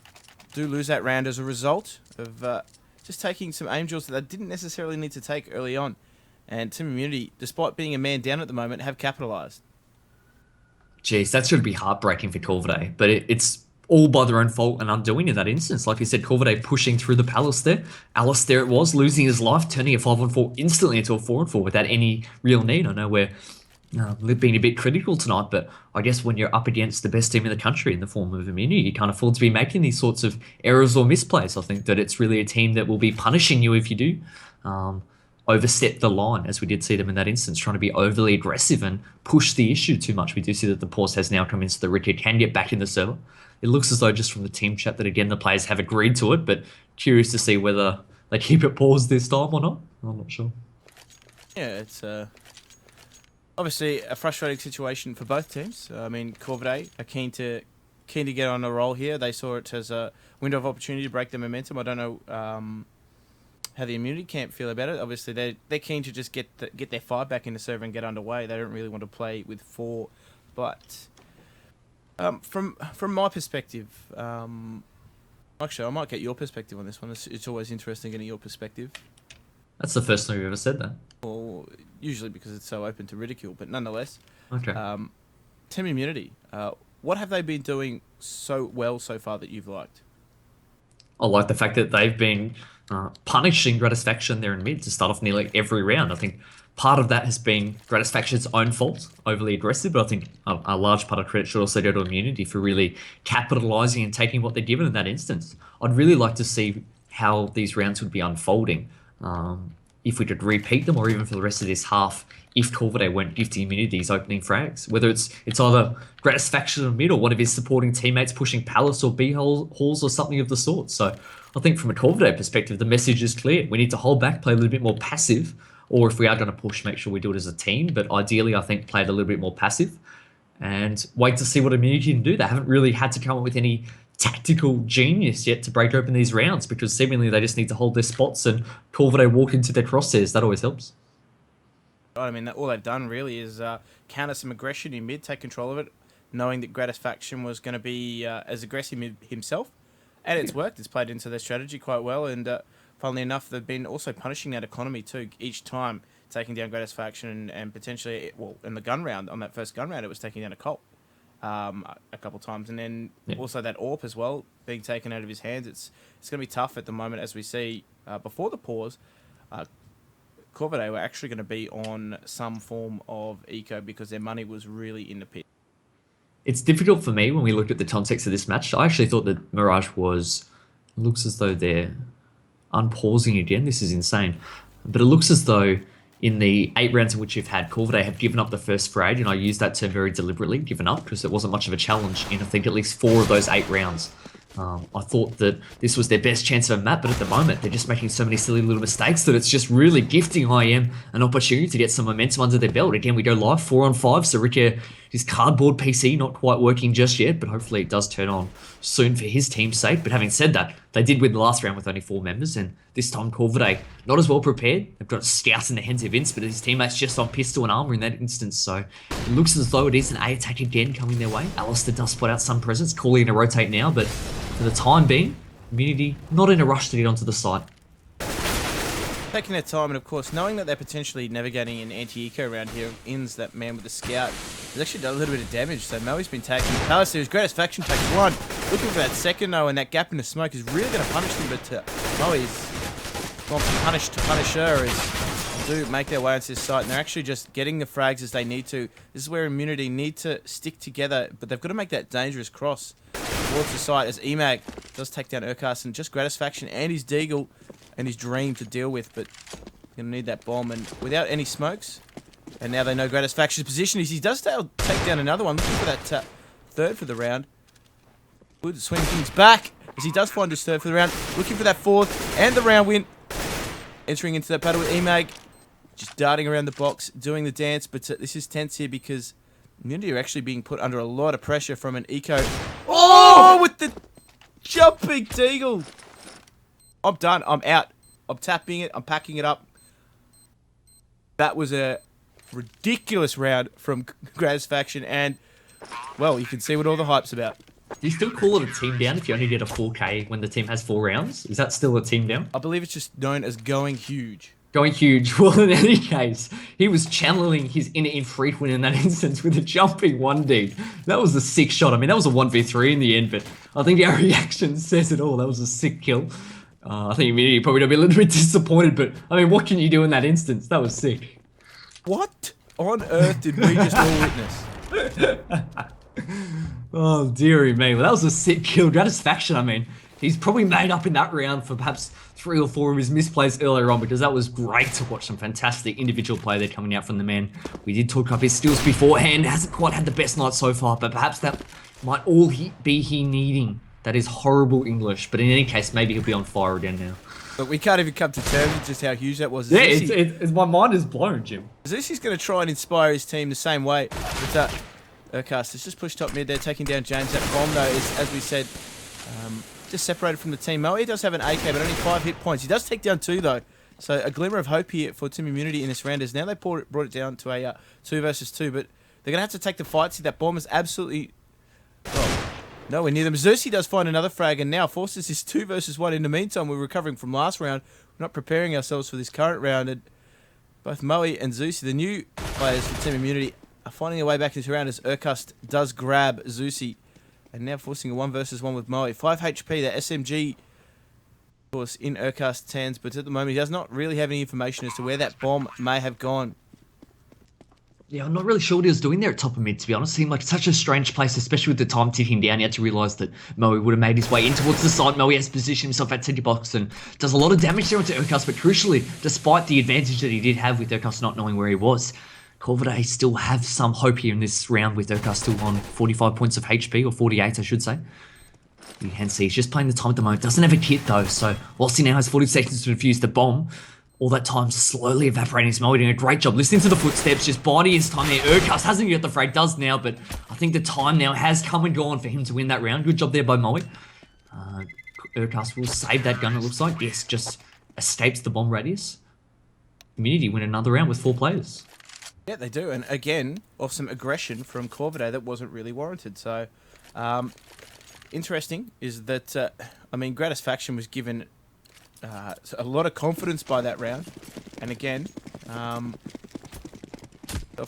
do lose that round as a result of just taking some aim drills that they didn't necessarily need to take early on. And Team Immunity, despite being a man down at the moment, have capitalised. Jeez, that's going to be heartbreaking for Corvidae, but it's all by their own fault and undoing in that instance. Like you said, Corvidae pushing through the palace there. Alice there it was, losing his life, turning a 5-on-4 instantly into a 4-on-4 without any real need. I know we're being a bit critical tonight, but I guess when you're up against the best team in the country in the form of Immunity, you can't afford to be making these sorts of errors or misplays. I think that it's really a team that will be punishing you if you do. Overstep the line, as we did see them in that instance, trying to be overly aggressive and push the issue too much. We do see that the pause has now come in, so the Richard can get back in the server. It looks as though just from the team chat that, again, the players have agreed to it, but curious to see whether they keep it paused this time or not. I'm not sure. Yeah, it's obviously a frustrating situation for both teams. I mean, Corvidae are keen to get on a roll here. They saw it as a window of opportunity to break the momentum. I don't know how the Immunity Camp feel about it. Obviously, they're keen to just get their 5 back in the server and get underway. They don't really want to play with 4. But from my perspective, actually, I might get your perspective on this one. It's always interesting getting your perspective. That's the first time you've ever said that. Well, usually because it's so open to ridicule, but nonetheless. Okay. Team Immunity, what have they been doing so well so far that you've liked? I like the fact that they've been punishing Gratisfaction there in mid to start off nearly every round. I think part of that has been Gratisfaction's own fault, overly aggressive, but I think a large part of credit should also go to Immunity for really capitalising and taking what they're given in that instance. I'd really like to see how these rounds would be unfolding if we could repeat them or even for the rest of this half if Corvidae weren't gifting Immunity these opening frags. Whether it's either Gratisfaction in mid or one of his supporting teammates pushing Palace or B-halls or something of the sort. So I think from a Corvidae perspective, the message is clear. We need to hold back, play a little bit more passive, or if we are going to push, make sure we do it as a team. But ideally, I think play it a little bit more passive and wait to see what Immunity can do. They haven't really had to come up with any tactical genius yet to break open these rounds because seemingly they just need to hold their spots and Corvidae walk into their crosshairs. That always helps. I mean, all they've done really is counter some aggression in mid, take control of it, knowing that Gratisfaction was going to be as aggressive himself. And it's worked. It's played into their strategy quite well. And funnily enough, they've been also punishing that economy too, each time taking down Gratisfaction and potentially, well, in the gun round, on that first gun round, it was taking down a Colt a couple times. And then also that AWP as well, being taken out of his hands. It's going to be tough at the moment, as we see before the pause. Corvidae were actually going to be on some form of eco because their money was really in the pit. It's difficult for me when we looked at the context of this match. I actually thought that Mirage looks as though they're unpausing again. This is insane. But it looks as though in the 8 rounds in which you've had, Corvidae have given up the first frag, and I use that term very deliberately, given up, because it wasn't much of a challenge in, I think, at least 4 of those 8 rounds. I thought that this was their best chance of a map, but at the moment, they're just making so many silly little mistakes that it's just really gifting IM an opportunity to get some momentum under their belt. Again, we go live 4-on-5, so Ricky, his cardboard PC not quite working just yet, but hopefully it does turn on soon for his team's sake. But having said that, they did win the last round with only 4 members, and this time Corvidae not as well prepared. They've got scouts in the hands of Vince, but his teammates just on pistol and armor in that instance, so it looks as though it is an A attack again coming their way. Alistair does spot out some presence, calling to rotate now, but for the time being, Immunity not in a rush to get onto the site. Taking their time, and of course, knowing that they're potentially navigating an anti-eco around here, Ins, that man with the scout, has actually done a little bit of damage. So Moe's been taking Palace. His Gratisfaction takes 1. Looking for that second, though, and that gap in the smoke is really going to punish them. But Moe's gone from punish to punisher as do make their way onto this site, and they're actually just getting the frags as they need to. This is where Immunity need to stick together, but they've got to make that dangerous cross towards the site as Emag does take down Urcast, and just Gratisfaction and his Deagle and his Dream to deal with, but going to need that bomb, and without any smokes, and now they know Gratisfaction's position is he does take down another one, looking for that third for the round. Good swing things back as he does find his third for the round, looking for that fourth and the round win. Entering into that battle with Emag, just darting around the box, doing the dance, but this is tense here because Immunity are actually being put under a lot of pressure from an eco. Oh, with the jumping Deagle. I'm done. I'm out. I'm tapping it. I'm packing it up. That was a ridiculous round from Gratisfaction, and, well, you can see what all the hype's about. Do you still call it a team down if you only get a 4K when the team has 4 rounds? Is that still a team down? I believe it's just known as going huge. Going huge. Well, in any case, he was channeling his inner infrequent in that instance with a jumping 1D. That was a sick shot. I mean, that was a 1v3 in the end, but I think our reaction says it all. That was a sick kill. I think Immunity probably going to be a little bit disappointed, but I mean, what can you do in that instance? That was sick. What on earth did we just all witness? Oh, dearie me. Well, that was a sick kill. Gratisfaction, I mean, he's probably made up in that round for perhaps 3 or 4 of his misplays earlier on, because that was great to watch some fantastic individual play there coming out from the man. We did talk up his skills beforehand. Hasn't quite had the best night so far, but perhaps that might all be he needing. That is horrible English, but in any case, maybe he'll be on fire again now. But we can't even come to terms with just how huge that was. Yeah, my mind is blown, Jim. Zushi's going to try and inspire his team the same way. But Urcast has just pushed top mid there, taking down James. That bomb, though, is, as we said, just separated from the team. Moe does have an AK, but only 5 hit points. He does take down 2, though. So a glimmer of hope here for Team Immunity in this round is now they brought it down to a 2 versus 2, but they're going to have to take the fight. See, that bomb is absolutely... well, nowhere near them. Zusi does find another frag and now forces this 2 versus 1. In the meantime, we're recovering from last round. We're not preparing ourselves for this current round. And both Moe and Zusi, the new players for Team Immunity, are finding their way back into the round as Urcast does grab Zusi. And now forcing a 1 versus 1 with Moe. 5 HP, that SMG, of course, in Urcast's hands. But at the moment, he does not really have any information as to where that bomb may have gone. Yeah, I'm not really sure what he was doing there at top of mid, to be honest. Seemed like such a strange place, especially with the time ticking down. You had to realise that Moe would have made his way in towards the side. Moe has positioned himself at centre box and does a lot of damage there onto Urkas, but crucially, despite the advantage that he did have with Urkas not knowing where he was, Corvidae still have some hope here in this round with Urkas still on 45 points of HP, or 48, I should say. You can see he's just playing the time at the moment. Doesn't have a kit though, so whilst he now has 40 seconds to defuse the bomb, all that time slowly evaporating. He's doing a great job listening to the footsteps, just biding his time there. Urkas hasn't got the frag, does now, but I think the time now has come and gone for him to win that round. Good job there by Moe. Urkas will save that gun, it looks like. Yes, just escapes the bomb radius. Immunity win another round with 4 players. Yeah, they do. And again, off some aggression from Corvidae that wasn't really warranted. So, interesting is that, Gratisfaction was given a lot of confidence by that round. And again, off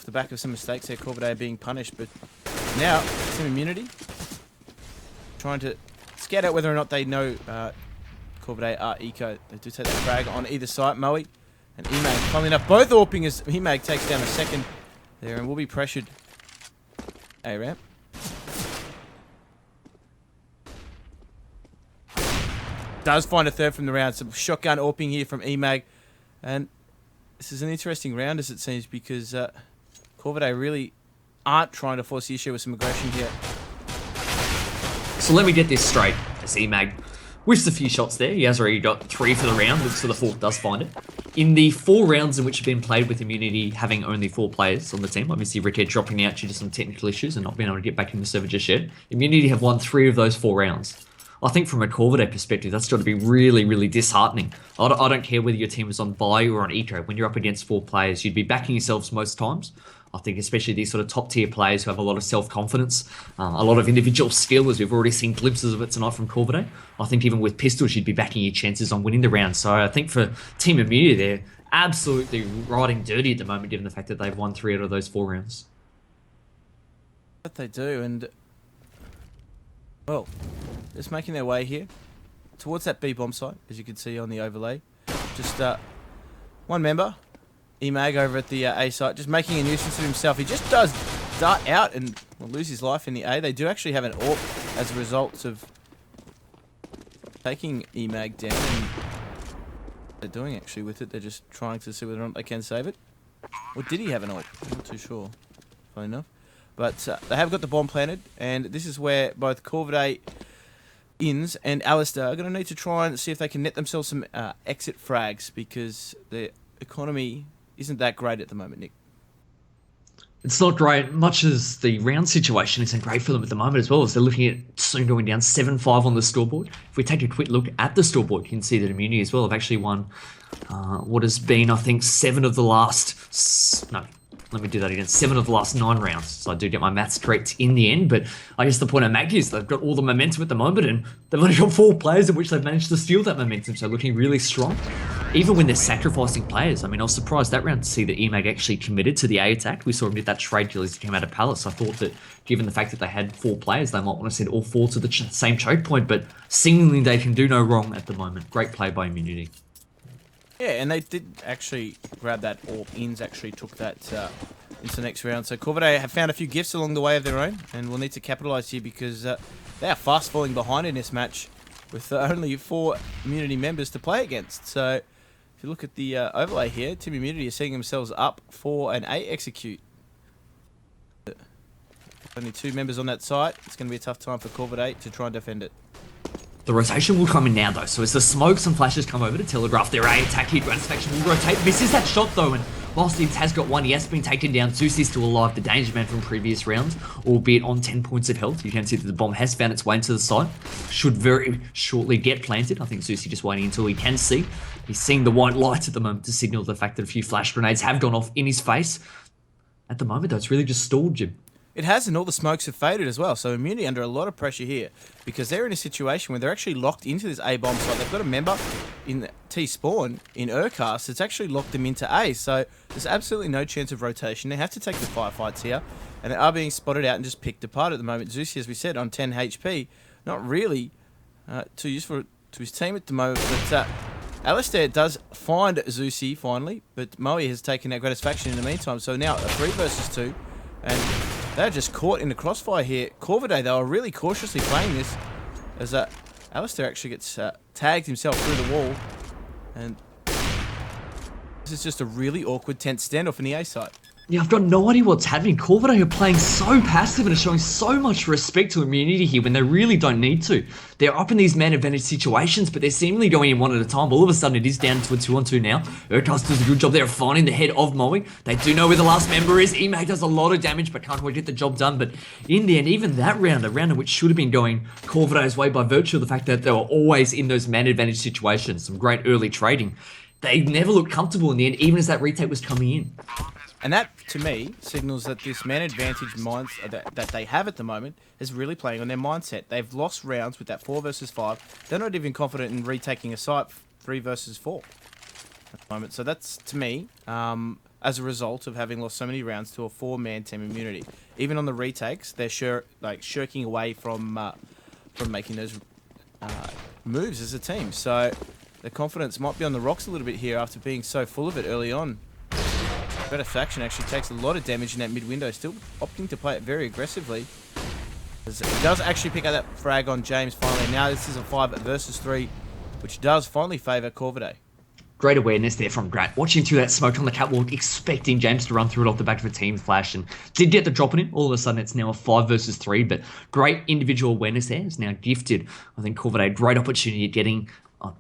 the back of some mistakes there, Corvidae being punished. But now, some immunity. Trying to scout out whether or not they know Corvidae are eco. They do take the frag on either side. Moe and Emag funnily enough, both AWPing as Emag takes down a second there and will be pressured. A-ramp. Does find a third from the round. Some shotgun AWPing here from Emag. And this is an interesting round as it seems because Corvidae really aren't trying to force the issue with some aggression here. So let me get this straight. As Emag whiffs a few shots there. He has already got 3 for the round. Looks for the 4th, does find it. In the 4 rounds in which have been played with Immunity having only 4 players on the team, obviously Rickhead dropping out due to some technical issues and not being able to get back in the server just yet, Immunity have won 3 of those 4 rounds. I think from a Corvidae perspective, that's got to be really, really disheartening. I don't care whether your team is on buy or on eco. When you're up against 4 players, you'd be backing yourselves most times. I think especially these sort of top tier players who have a lot of self-confidence, a lot of individual skill, as we've already seen glimpses of it tonight from Corvidae. I think even with pistols, you'd be backing your chances on winning the round. So I think for Team Immunity, they're absolutely riding dirty at the moment, given the fact that they've won 3 out of those 4 rounds. But they do, and well, just making their way here towards that B bomb site, as you can see on the overlay. Just one member, Emag over at the A site, just making a nuisance of himself. He just does dart out and will lose his life in the A. They do actually have an AWP as a result of taking Emag down. And they're doing actually with it. They're just trying to see whether or not they can save it. Or did he have an AWP? I'm not too sure, funny enough. But they have got the bomb planted, and this is where both Corvidae, Inns, and Alistair are going to need to try and see if they can net themselves some exit frags, because the economy isn't that great at the moment, Nick. It's not great, much as the round situation isn't great for them at the moment as well, as they're looking at soon going down 7-5 on the scoreboard. If we take a quick look at the scoreboard, you can see that Immunity as well have actually won what has been, I think, 7 of the last... No. Let me do that again. 7 of the last 9 rounds. So I do get my maths correct in the end. But I guess the point of Mag is they've got all the momentum at the moment, and they've only got 4 players in which they've managed to steal that momentum. So looking really strong. Even when they're sacrificing players. I mean, I was surprised that round to see that Emag actually committed to the A attack. We saw him get that trade deal as he came out of Palace. I thought that given the fact that they had 4 players, they might want to send all 4 to the same choke point. But seemingly they can do no wrong at the moment. Great play by Immunity. Yeah, and they did actually grab that AWP. Inns actually took that into the next round. So Corvidae have found a few gifts along the way of their own, and will need to capitalise here because they are fast falling behind in this match with only 4 Immunity members to play against. So if you look at the overlay here, Team Immunity are setting themselves up for an A execute. Only 2 members on that site. It's going to be a tough time for Corvidae to try and defend it. The rotation will come in now, though. So as the smokes and flashes come over to telegraph their A attack here, Gratisfaction will rotate. Misses that shot, though, and whilst Inns has got 1, he has been taken down. Zeus is still alive, the danger man from previous rounds, albeit on 10 points of health. You can see that the bomb has found its way into the site. Should very shortly get planted. I think Zeus is just waiting until he can see. He's seeing the white light at the moment to signal the fact that a few flash grenades have gone off in his face. At the moment, though, it's really just stalled, Jim. It has, and all the smokes have faded as well. So Immunity under a lot of pressure here because they're in a situation where they're actually locked into this A bomb site. They've got a member in T spawn in Urkas that's actually locked them into A. So there's absolutely no chance of rotation. They have to take the firefights here, and they are being spotted out and just picked apart at the moment. Zeus, as we said, on 10 HP, not really too useful to his team at the moment, but Alistair does find Zeusy finally, but Moe has taken that Gratisfaction in the meantime. So now a 3 versus 2, and they're just caught in the crossfire here. Corvidae, they were really cautiously playing this, as Alistair actually gets tagged himself through the wall, and this is just a really awkward, tense standoff in the A site. Yeah, I've got no idea what's happening. Corvidae are playing so passive and are showing so much respect to immunity here when they really don't need to. They're up in these man advantage situations, but they're seemingly going in one at a time. All of a sudden, it is down to a 2-on-2 now. Urcast does a good job there of finding the head of Moe. They do know where the last member is. Emag does a lot of damage, but can't quite get the job done. But in the end, even that round, a round which should have been going Corvidae's way by virtue of the fact that they were always in those man advantage situations, some great early trading, they never looked comfortable in the end, even as that retake was coming in. And that, to me, signals that this man advantage that they have at the moment is really playing on their mindset. They've lost rounds with that 4 versus 5. They're not even confident in retaking a site 3 versus 4 at the moment. So that's, to me, as a result of having lost so many rounds to a 4-man team immunity. Even on the retakes, they're shirking away from making those moves as a team. So the confidence might be on the rocks a little bit here after being so full of it early on. Gratisfaction actually takes a lot of damage in that mid window, still opting to play it very aggressively. He does actually pick up that frag on James finally. Now this is a 5 versus 3, which does finally favour Corvidae. Great awareness there from Grat, watching through that smoke on the catwalk, expecting James to run through it off the back of a team flash, and did get the drop on it. All of a sudden, it's now a 5 versus 3, but great individual awareness there. It's now gifted, I think, Corvidae, great opportunity at getting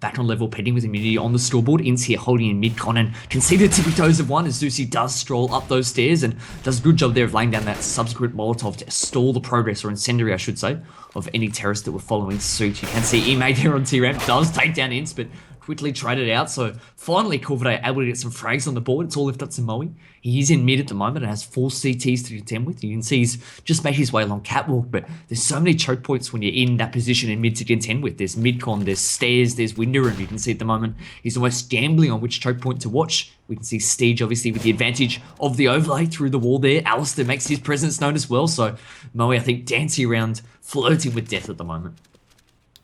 back on level, petting with immunity on the scoreboard. Ince here holding in mid-con and can see the tippy toes of one as Zeusy does stroll up those stairs and does a good job there of laying down that subsequent Molotov to stall the progress, or incendiary I should say, of any terrorists that were following suit. You can see Emag there on T-Ramp does take down Ince, but quickly traded out. So finally Corvidae able to get some frags on the board. It's all left up to Moe. He is in mid at the moment and has 4 CTs to contend with. You can see he's just made his way along catwalk, but there's so many choke points when you're in that position in mid to contend with. There's mid-con, there's stairs, there's window room. You can see at the moment he's almost gambling on which choke point to watch. We can see Steege obviously with the advantage of the overlay through the wall there. Alistair makes his presence known as well. So Moe, I think, dancing around, flirting with death at the moment.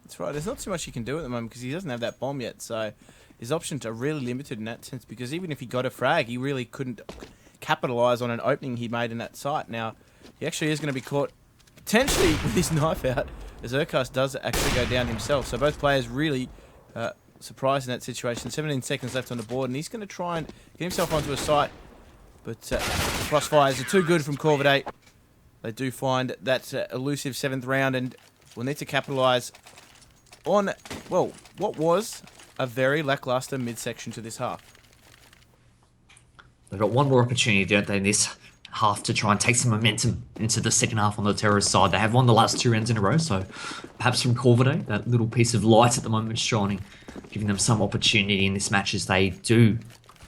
That's right. There's not too much he can do at the moment because he doesn't have that bomb yet. So his options are really limited in that sense, because even if he got a frag, he really couldn't capitalise on an opening he made in that site. Now, he actually is going to be caught potentially with his knife out, as Urcast does actually go down himself. So both players really surprised in that situation. 17 seconds left on the board, and he's going to try and get himself onto a site. But crossfires are too good from Corvidae. They do find that elusive 7th round, and will need to capitalise on, well, what was a very lackluster midsection to this half. They've got one more opportunity, don't they, in this half to try and take some momentum into the second half on the terrorist side. They have won the last 2 rounds in a row, so perhaps from Corvidae, that little piece of light at the moment shining, giving them some opportunity in this match as they do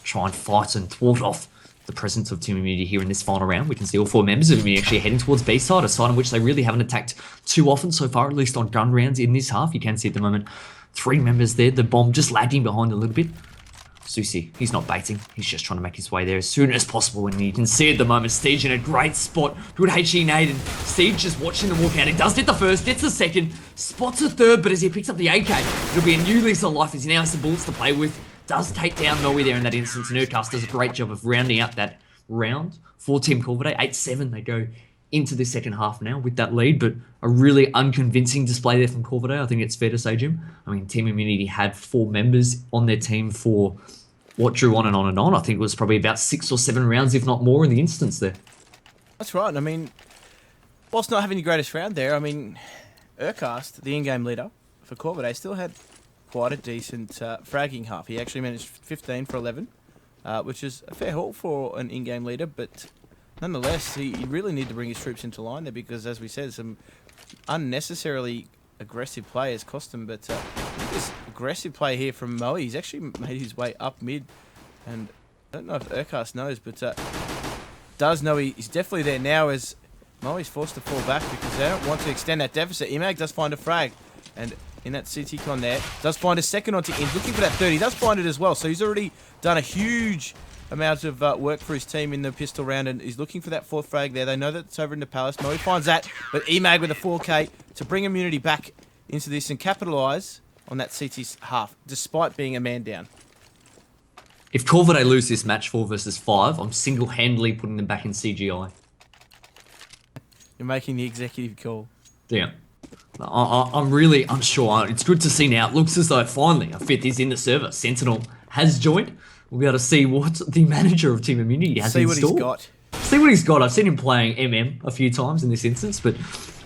try and fight and thwart off the presence of Team Immunity here in this final round. We can see all 4 members of Immunity actually heading towards B side, a side on which they really haven't attacked too often so far, at least on gun rounds in this half. You can see at the moment 3 members there, the bomb just lagging behind a little bit. Zeusy, he's not baiting, he's just trying to make his way there as soon as possible, and you can see at the moment Steege in a great spot. Good HE nade, and Steege just watching them walk out. He does get the first, gets the second, spots a third, but as he picks up the AK, it'll be a new lease of life as he now has the bullets to play with. Does take down Moe there in that instance, and Urcast does a great job of rounding out that round for Team Corvidae. 8-7, they go into the second half now with that lead, but a really unconvincing display there from Corvidae, I think it's fair to say, Jim. I mean, Team Immunity had 4 members on their team for what drew on and on and on. I think it was probably about 6 or 7 rounds, if not more, in the instance there. That's right. I mean, whilst not having the greatest round there, I mean, Urcast, the in-game leader for Corvidae, still had quite a decent fragging half. He actually managed 15 for 11, which is a fair haul for an in-game leader, but nonetheless, he really needed to bring his troops into line there because, as we said, some unnecessarily aggressive players cost him. But this aggressive play here from Moe, he's actually made his way up mid, and I don't know if Urcast knows, but does know he's definitely there now as Moe's forced to fall back because they don't want to extend that deficit. Emag does find a frag, and in that CT con there, does find a second onto Ince, looking for that third. He does find it as well, so he's already done a huge amount of work for his team in the pistol round, and he's looking for that 4th frag there. They know that it's over in the Palace. Moe finds that, but Emag with a 4K to bring immunity back into this and capitalise on that CT's half, despite being a man down. If Corvidae lose this match 4 versus 5, I'm single-handedly putting them back in CGI. You're making the executive call. Yeah. I'm really unsure. It's good to see now. It looks as though finally a fifth is in the server. Sentinel has joined. We'll be able to see what the manager of Team Immunity has installed. See what he's got. See what he's got. I've seen him playing MM a few times in this instance, but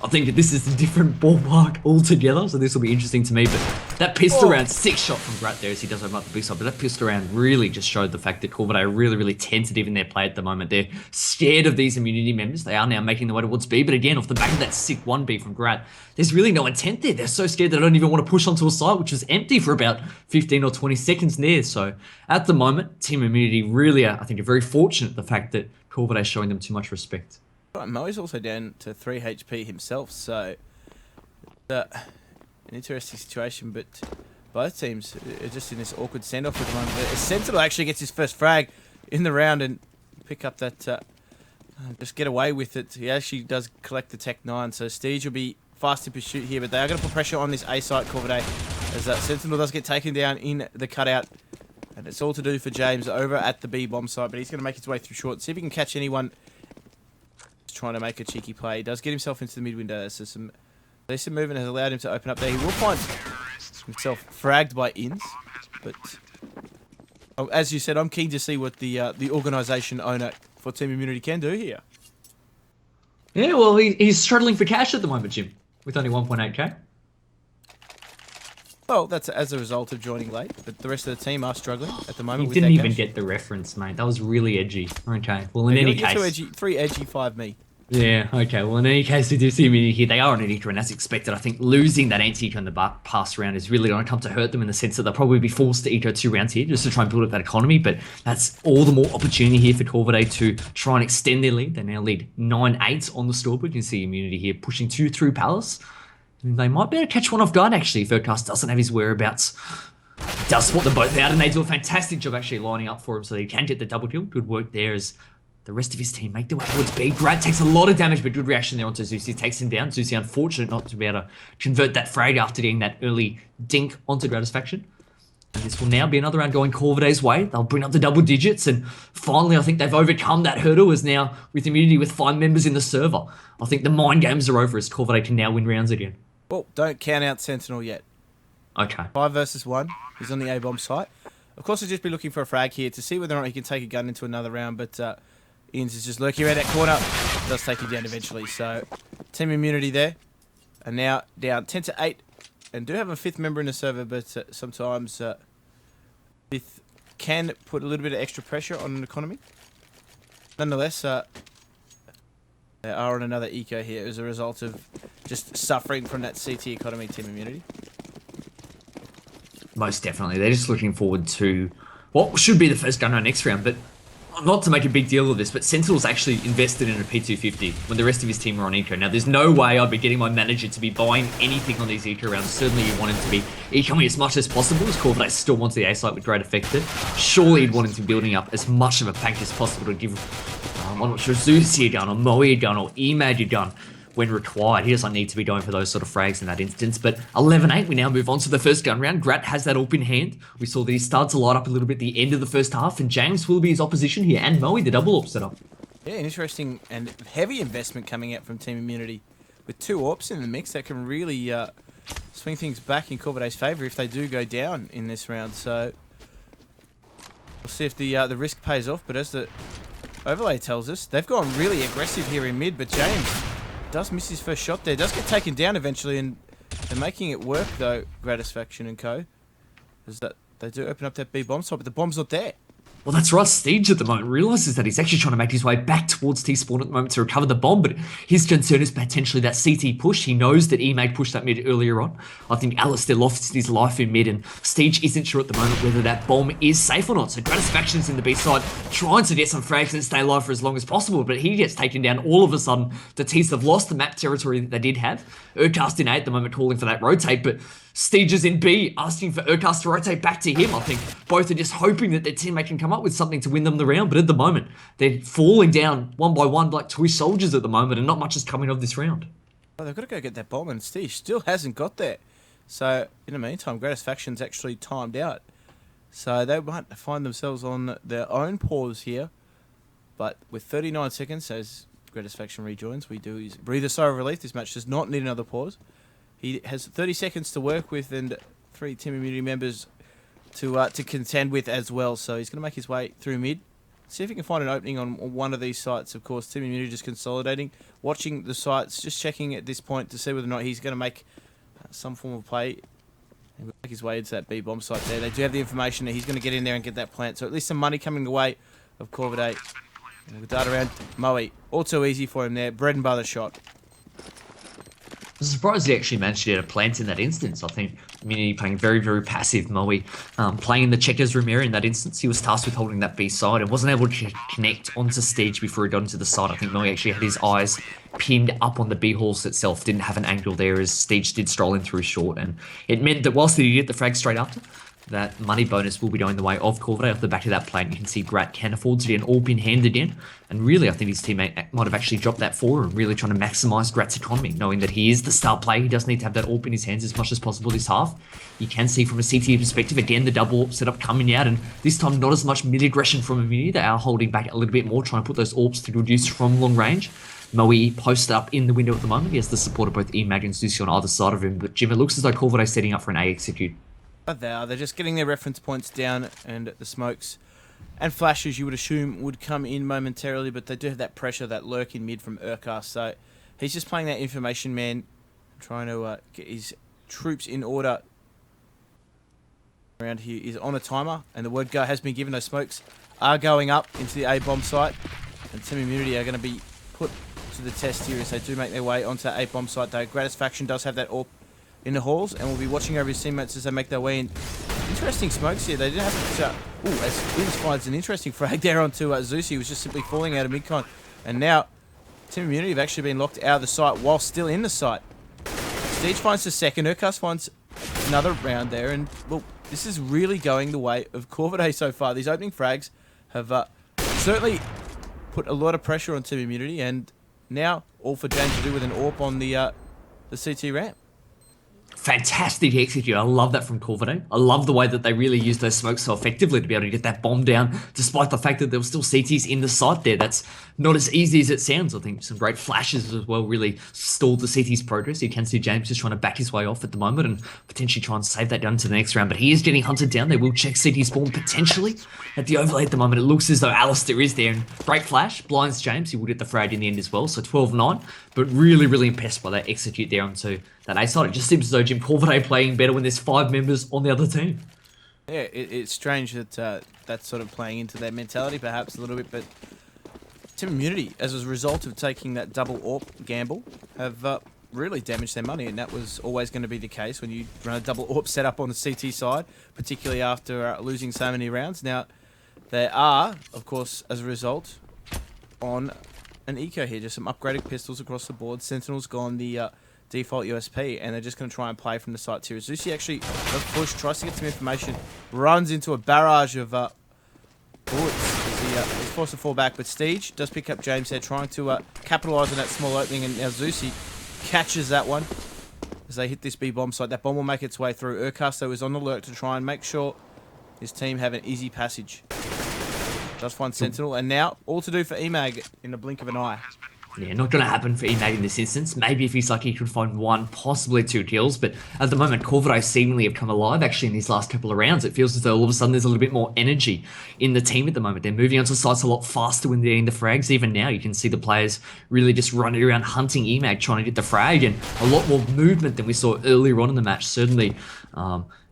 I think that this is a different ballpark altogether, so this will be interesting to me. But that pistol round 6 shot from Grat there as he does open up the big side, but that pistol round really just showed the fact that Corvidae are really, really tentative in their play at the moment. They're scared of these Immunity members. They are now making their way towards B, but again, off the back of that sick 1B from Grat, there's really no intent there. They're so scared they don't even want to push onto a site, which is empty for about 15 or 20 seconds there. So at the moment, Team Immunity really, I think, are very fortunate the fact that Corvidae is showing them too much respect. Right, Mo's also down to 3 HP himself, so an interesting situation, but both teams are just in this awkward send-off at the moment. Sentinel actually gets his first frag in the round and pick up that, just get away with it. He actually does collect the Tech 9, so Steege will be fast in pursuit here, but they are going to put pressure on this A site, Corvidae, as Sentinel does get taken down in the cutout. And it's all to do for James over at the B bomb site, but he's going to make his way through short, see if he can catch anyone trying to make a cheeky play. He does get himself into the mid window, so some decent movement has allowed him to open up there. He will find himself fragged by Inns, but as you said, I'm keen to see what the organisation owner for Team Immunity can do here. Yeah, well, he's struggling for cash at the moment, Jim, with only 1.8k. Well, that's as a result of joining late, but the rest of the team are struggling at the moment. You with didn't their even cash. get the reference, mate. That was really edgy. Okay, well, in any case... 3 edgy, 5 me. Yeah, okay, well, in any case, we do see Immunity here. They are on an eco, and as expected, I think losing that anti-eco in the past round is really going to come to hurt them in the sense that they'll probably be forced to eco 2 rounds here just to try and build up that economy, but that's all the more opportunity here for Corvidae to try and extend their lead. They now lead 9-8 on the scoreboard. You can see Immunity here pushing 2 through Palace. They might be able to catch one off guard, actually, if Urcast doesn't have his whereabouts. Does spot them both out, and they do a fantastic job actually lining up for him so he can get the double kill. Good work there as the rest of his team make their way towards B. Grad takes a lot of damage, but good reaction there onto Zeusy. Takes him down. Zeusy unfortunate not to be able to convert that frag after getting that early dink onto Gratisfaction. And this will now be another round going Corvidae's way. They'll bring up the double digits, and finally I think they've overcome that hurdle as now with Immunity with 5 members in the server. I think the mind games are over as Corvidae can now win rounds again. Well, don't count out Sentinel yet. Okay. 5 versus 1. He's on the A-bomb site. Of course, he'll just be looking for a frag here to see whether or not he can take a gun into another round, but Ian's is just lurking around that corner. Does take him down eventually, so Team Immunity there are now down 10-8 and do have a 5th member in the server, but sometimes 5th can put a little bit of extra pressure on an economy. Nonetheless, they are on another eco here as a result of just suffering from that CT economy, Team Immunity. Most definitely. They're just looking forward to what should be the first gun round next round, but not to make a big deal of this, but Sentinel's actually invested in a P250 when the rest of his team are on eco. Now, there's no way I'd be getting my manager to be buying anything on these eco rounds. Certainly you want him to be ecoing as much as possible, as Corvidae still wants the A site with great effect there. Surely you'd want him to be building up as much of a bank as possible to give, I'm not sure, Zeusy a gun, or Moe a gun, or Emad a gun when required. He doesn't need to be going for those sort of frags in that instance. But 11-8, we now move on to the first gun round. Grat has that AWP in hand. We saw that he started to light up a little bit at the end of the first half, and James will be his opposition here, and Moe, the double AWP setup. Yeah, an interesting and heavy investment coming out from Team Immunity with 2 AWPs in the mix that can really swing things back in Corvidae's favour if they do go down in this round. So we'll see if the risk pays off, but as the overlay tells us, they've gone really aggressive here in mid, but James does miss his first shot there. Does get taken down eventually, and they're making it work though, Gratisfaction and co. Is that they do open up that B bomb site, but the bomb's not there. Well, that's right. Steege at the moment realises that he's actually trying to make his way back towards T-spawn at the moment to recover the bomb, but his concern is potentially that CT push. He knows that Emad pushed that mid earlier on. I think Alistair lost his life in mid, and Steege isn't sure at the moment whether that bomb is safe or not. So Gratisfaction's in the B side, trying to get some frags and stay alive for as long as possible, but he gets taken down all of a sudden. The T's have lost the map territory that they did have. Urcast in A at the moment calling for that rotate, but Steege is in B, asking for Urcast to rotate back to him. I think both are just hoping that their teammate can come up with something to win them the round, but at the moment, they're falling down one by one like toy soldiers at the moment, and not much is coming of this round. Oh, they've got to go get that bomb, and Steege still hasn't got there. So in the meantime, Greatest Faction's actually timed out. So they might find themselves on their own pause here. But with 39 seconds, as Greatest Faction rejoins, we do breathe a sigh of relief. This match does not need another pause. He has 30 seconds to work with and 3 team immunity members to contend with as well. So he's going to make his way through mid. See if he can find an opening on one of these sites. Of course, team immunity just consolidating, watching the sites, just checking at this point to see whether or not he's going to make some form of play. He'll make his way into that B bomb site there. They do have the information that he's going to get in there and get that plant. So at least some money coming away of Corvidae. With data around Mwave, all too easy for him there. Bread and butter shot. I'm surprised he actually managed to get a plant in that instance. I think Immunity playing very, very passive. Mwave playing in the checkers room area in that instance. He was tasked with holding that B side and wasn't able to connect onto stage before he got into the side. I think Mwave actually had his eyes pinned up on the B halls itself. Didn't have an angle there as Stage did stroll in through short. And it meant that whilst he did get the frag straight after, that money bonus will be going the way of Corvidae off the back of that plant. You can see Grat can afford to get an AWP in hand again. And really, I think his teammate might have actually dropped that forward, really trying to maximise Grat's economy, knowing that he is the star player. He does need to have that AWP in his hands as much as possible this half. You can see from a CT perspective, again, the double AWP setup coming out. And this time, not as much mid-aggression from Immunity. They are holding back a little bit more, trying to put those AWPs to good use from long range. Mwave posted up in the window at the moment. He has the support of both Emag and Zusi on either side of him. But Jim, it looks as though Corvidae is setting up for an A execute. They're just getting their reference points down, and the smokes and flashes you would assume would come in momentarily, but they do have that pressure, that lurk in mid from Urkar. So he's just playing that information man, trying to get his troops in order. Around here is on a timer, and the word go has been given. Those smokes are going up into the A bomb site, and Team Immunity are going to be put to the test here as they do make their way onto that A bomb site. Though Greatest Faction does have that AWP in the halls, and we'll be watching over his teammates as they make their way in. Interesting smokes here. They didn't have to... as Wims finds an interesting frag there onto Zusi, who was just simply falling out of mid-con. And now, Team Immunity have actually been locked out of the site while still in the site. Stage finds the second. Urkas finds another round there. And, well, this is really going the way of Corvidae so far. These opening frags have certainly put a lot of pressure on Team Immunity. And now, all for James to do with an AWP on the CT ramp. Fantastic execute. I love that from Corvidae. I love the way that they really used those smokes so effectively to be able to get that bomb down, despite the fact that there were still CTs in the site there. That's not as easy as it sounds. I think some great flashes as well really stalled the CT's progress. You can see James just trying to back his way off at the moment and potentially try and save that down to the next round. But he is getting hunted down. They will check CT spawn potentially. At the overlay at the moment, it looks as though Alistair is there. And great flash. Blinds James. He will get the frag in the end as well. So 12-9. But really, really impressed by that execute there onto that A side. It just seems as though Jim Corvidae playing better when there's 5 members on the other team. Yeah, it's strange that that's sort of playing into their mentality perhaps a little bit, but Team Immunity, as a result of taking that double AWP gamble, have really damaged their money, and that was always going to be the case when you run a double AWP setup on the CT side, particularly after losing so many rounds. Now, they are, of course, as a result, on an eco here, just some upgraded pistols across the board. Sentinel's gone the default USP, and they're just going to try and play from the site tier. Zusi actually does push, tries to get some information, runs into a barrage of bullets as he's forced to fall back, but Stige does pick up James there, trying to capitalise on that small opening, and now Zusi catches that one as they hit this B bomb site. That bomb will make its way through. Urkasto is on the alert to try and make sure his team have an easy passage. Does find Sentinel, and now all to do for Emag in the blink of an eye. Yeah, not going to happen for Emag in this instance. Maybe if he's lucky, he could find 1, possibly 2 kills. But at the moment, Corvidae seemingly have come alive actually in these last couple of rounds. It feels as though all of a sudden there's a little bit more energy in the team at the moment. They're moving onto sites a lot faster when they're getting the frags. Even now, you can see the players really just running around hunting Emag, trying to get the frag, and a lot more movement than we saw earlier on in the match. Certainly,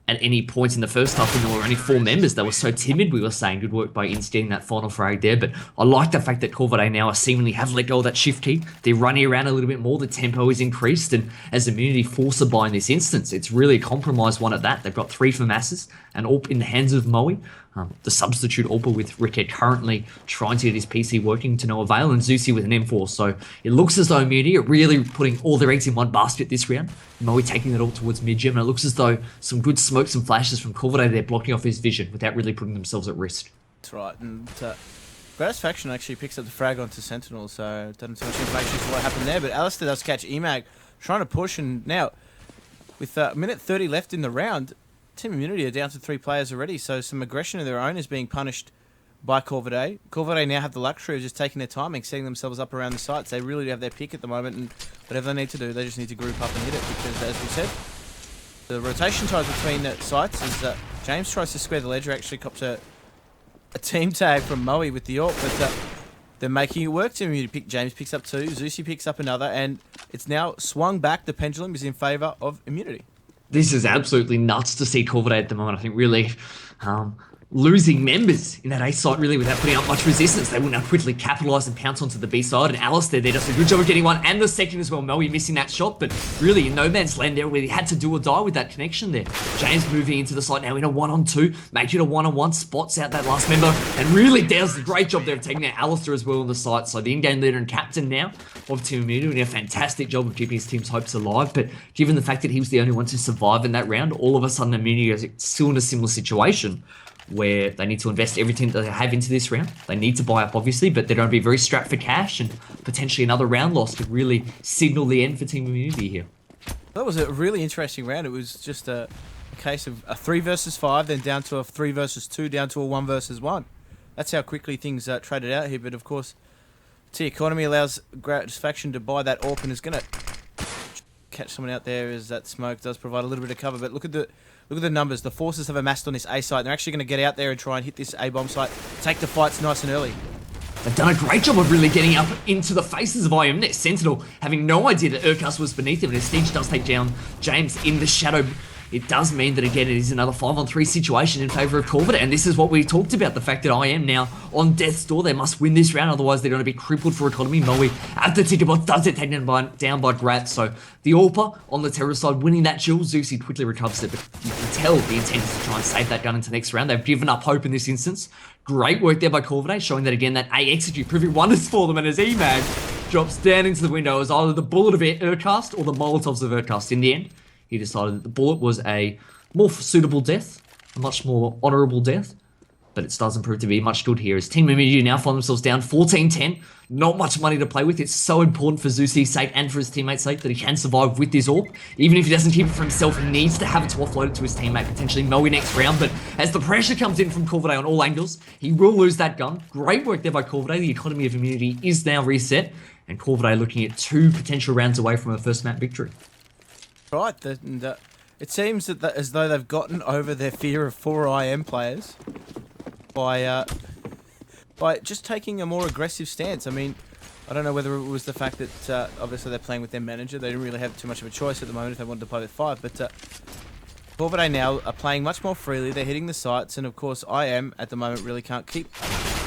at any point in the first half when there were only 4 members. They were so timid, we were saying. Good work by Ince getting that final frag there. But I like the fact that Corvidae now seemingly have let go of that shift key. They're running around a little bit more. The tempo is increased. And as Immunity force a buy in this instance, it's really a compromised one at that. They've got 3 for masses and AWP in the hands of Mwave. The substitute AWPer with Rickhead currently trying to get his PC working to no avail, and Zusi with an M4. So it looks as though Immunity are really putting all their eggs in one basket this round. Mwave taking it all towards mid-gym, and it looks as though some good smokes and flashes from Corvidae there blocking off his vision without really putting themselves at risk. That's right, and Greatest Faction actually picks up the frag onto Sentinel, so doesn't too much information as to what happened there, but Alistair does catch Emag trying to push, and now with a minute 30 left in the round, Team Immunity are down to 3 players already, so some aggression of their own is being punished by Corvidae. Corvidae now have the luxury of just taking their timing, setting themselves up around the sites. They really do have their pick at the moment, and whatever they need to do, they just need to group up and hit it, because as we said, the rotation times between sites is James tries to square the ledger, actually cops a team tag from Moe with the AWP, but they're making it work. Team Immunity James picks up 2, Zeusy picks up another, and it's now swung back. The pendulum is in favour of Immunity. This is absolutely nuts to see Corvidae at the moment. I think really losing members in that A site really without putting up much resistance. They will now quickly capitalise and pounce onto the B side. And Alistair there does a good job of getting one and the second as well. Moe missing that shot, but really in no man's land there where he had to do or die with that connection there. James moving into the site now in a 1-on-2, making it a 1-on-1, spots out that last member, and really does a great job there of taking out Alistair as well on the site. So the in-game leader and captain now of Team Immunity doing a fantastic job of keeping his team's hopes alive. But given the fact that he was the only one to survive in that round, all of a sudden Immunity is still in a similar situation, where they need to invest everything that they have into this round. They need to buy up, obviously, but they're going to be very strapped for cash, and potentially another round loss could really signal the end for Team Immunity here. That was a really interesting round. It was just a case of a 3 versus 5, then down to a 3 versus 2, down to a 1 versus 1. That's how quickly things traded out here, but of course, T Economy allows Gratisfaction to buy that AWP and is going to catch someone out there as that smoke does provide a little bit of cover, but look at the numbers. The forces have amassed on this A site. They're actually going to get out there and try and hit this A bomb site, take the fights nice and early. They've done a great job of really getting up into the faces of IM there. Sentinel having no idea that Urkas was beneath him, and Stige does take down James in the shadow. It does mean that, again, it is another 5-on-3 situation in favour of Corvidae, and this is what we talked about, the fact that IM now on death's door. They must win this round, otherwise they're going to be crippled for economy. Moe at the ticket box does it, taken down by Grat, so the AWPer on the terror side winning that kill. Zeusy quickly recovers it, but you can tell the intent is to try and save that gun into the next round. They've given up hope in this instance. Great work there by Corvidae, showing that, again, that A execute proving wonders for them, and as Emag drops down into the window, it was either the bullet of Urcast or the Molotovs of Urcast. In the end, he decided that the bullet was a more suitable death, a much more honourable death, but it doesn't prove to be much good here as Team Immunity now find themselves down 14-10. Not much money to play with. It's so important for Zeusy's sake and for his teammates' sake that he can survive with this AWP. Even if he doesn't keep it for himself, he needs to have it to offload it to his teammate, potentially Moe next round. But as the pressure comes in from Corvidae on all angles, he will lose that gun. Great work there by Corvidae. The economy of Immunity is now reset, and Corvidae looking at 2 potential rounds away from a first map victory. Right, it seems that as though they've gotten over their fear of 4 IM players by just taking a more aggressive stance. I mean, I don't know whether it was the fact that obviously they're playing with their manager. They didn't really have too much of a choice at the moment if they wanted to play with 5, but Corvidae now are playing much more freely. They're hitting the sites, and of course IM at the moment really can't keep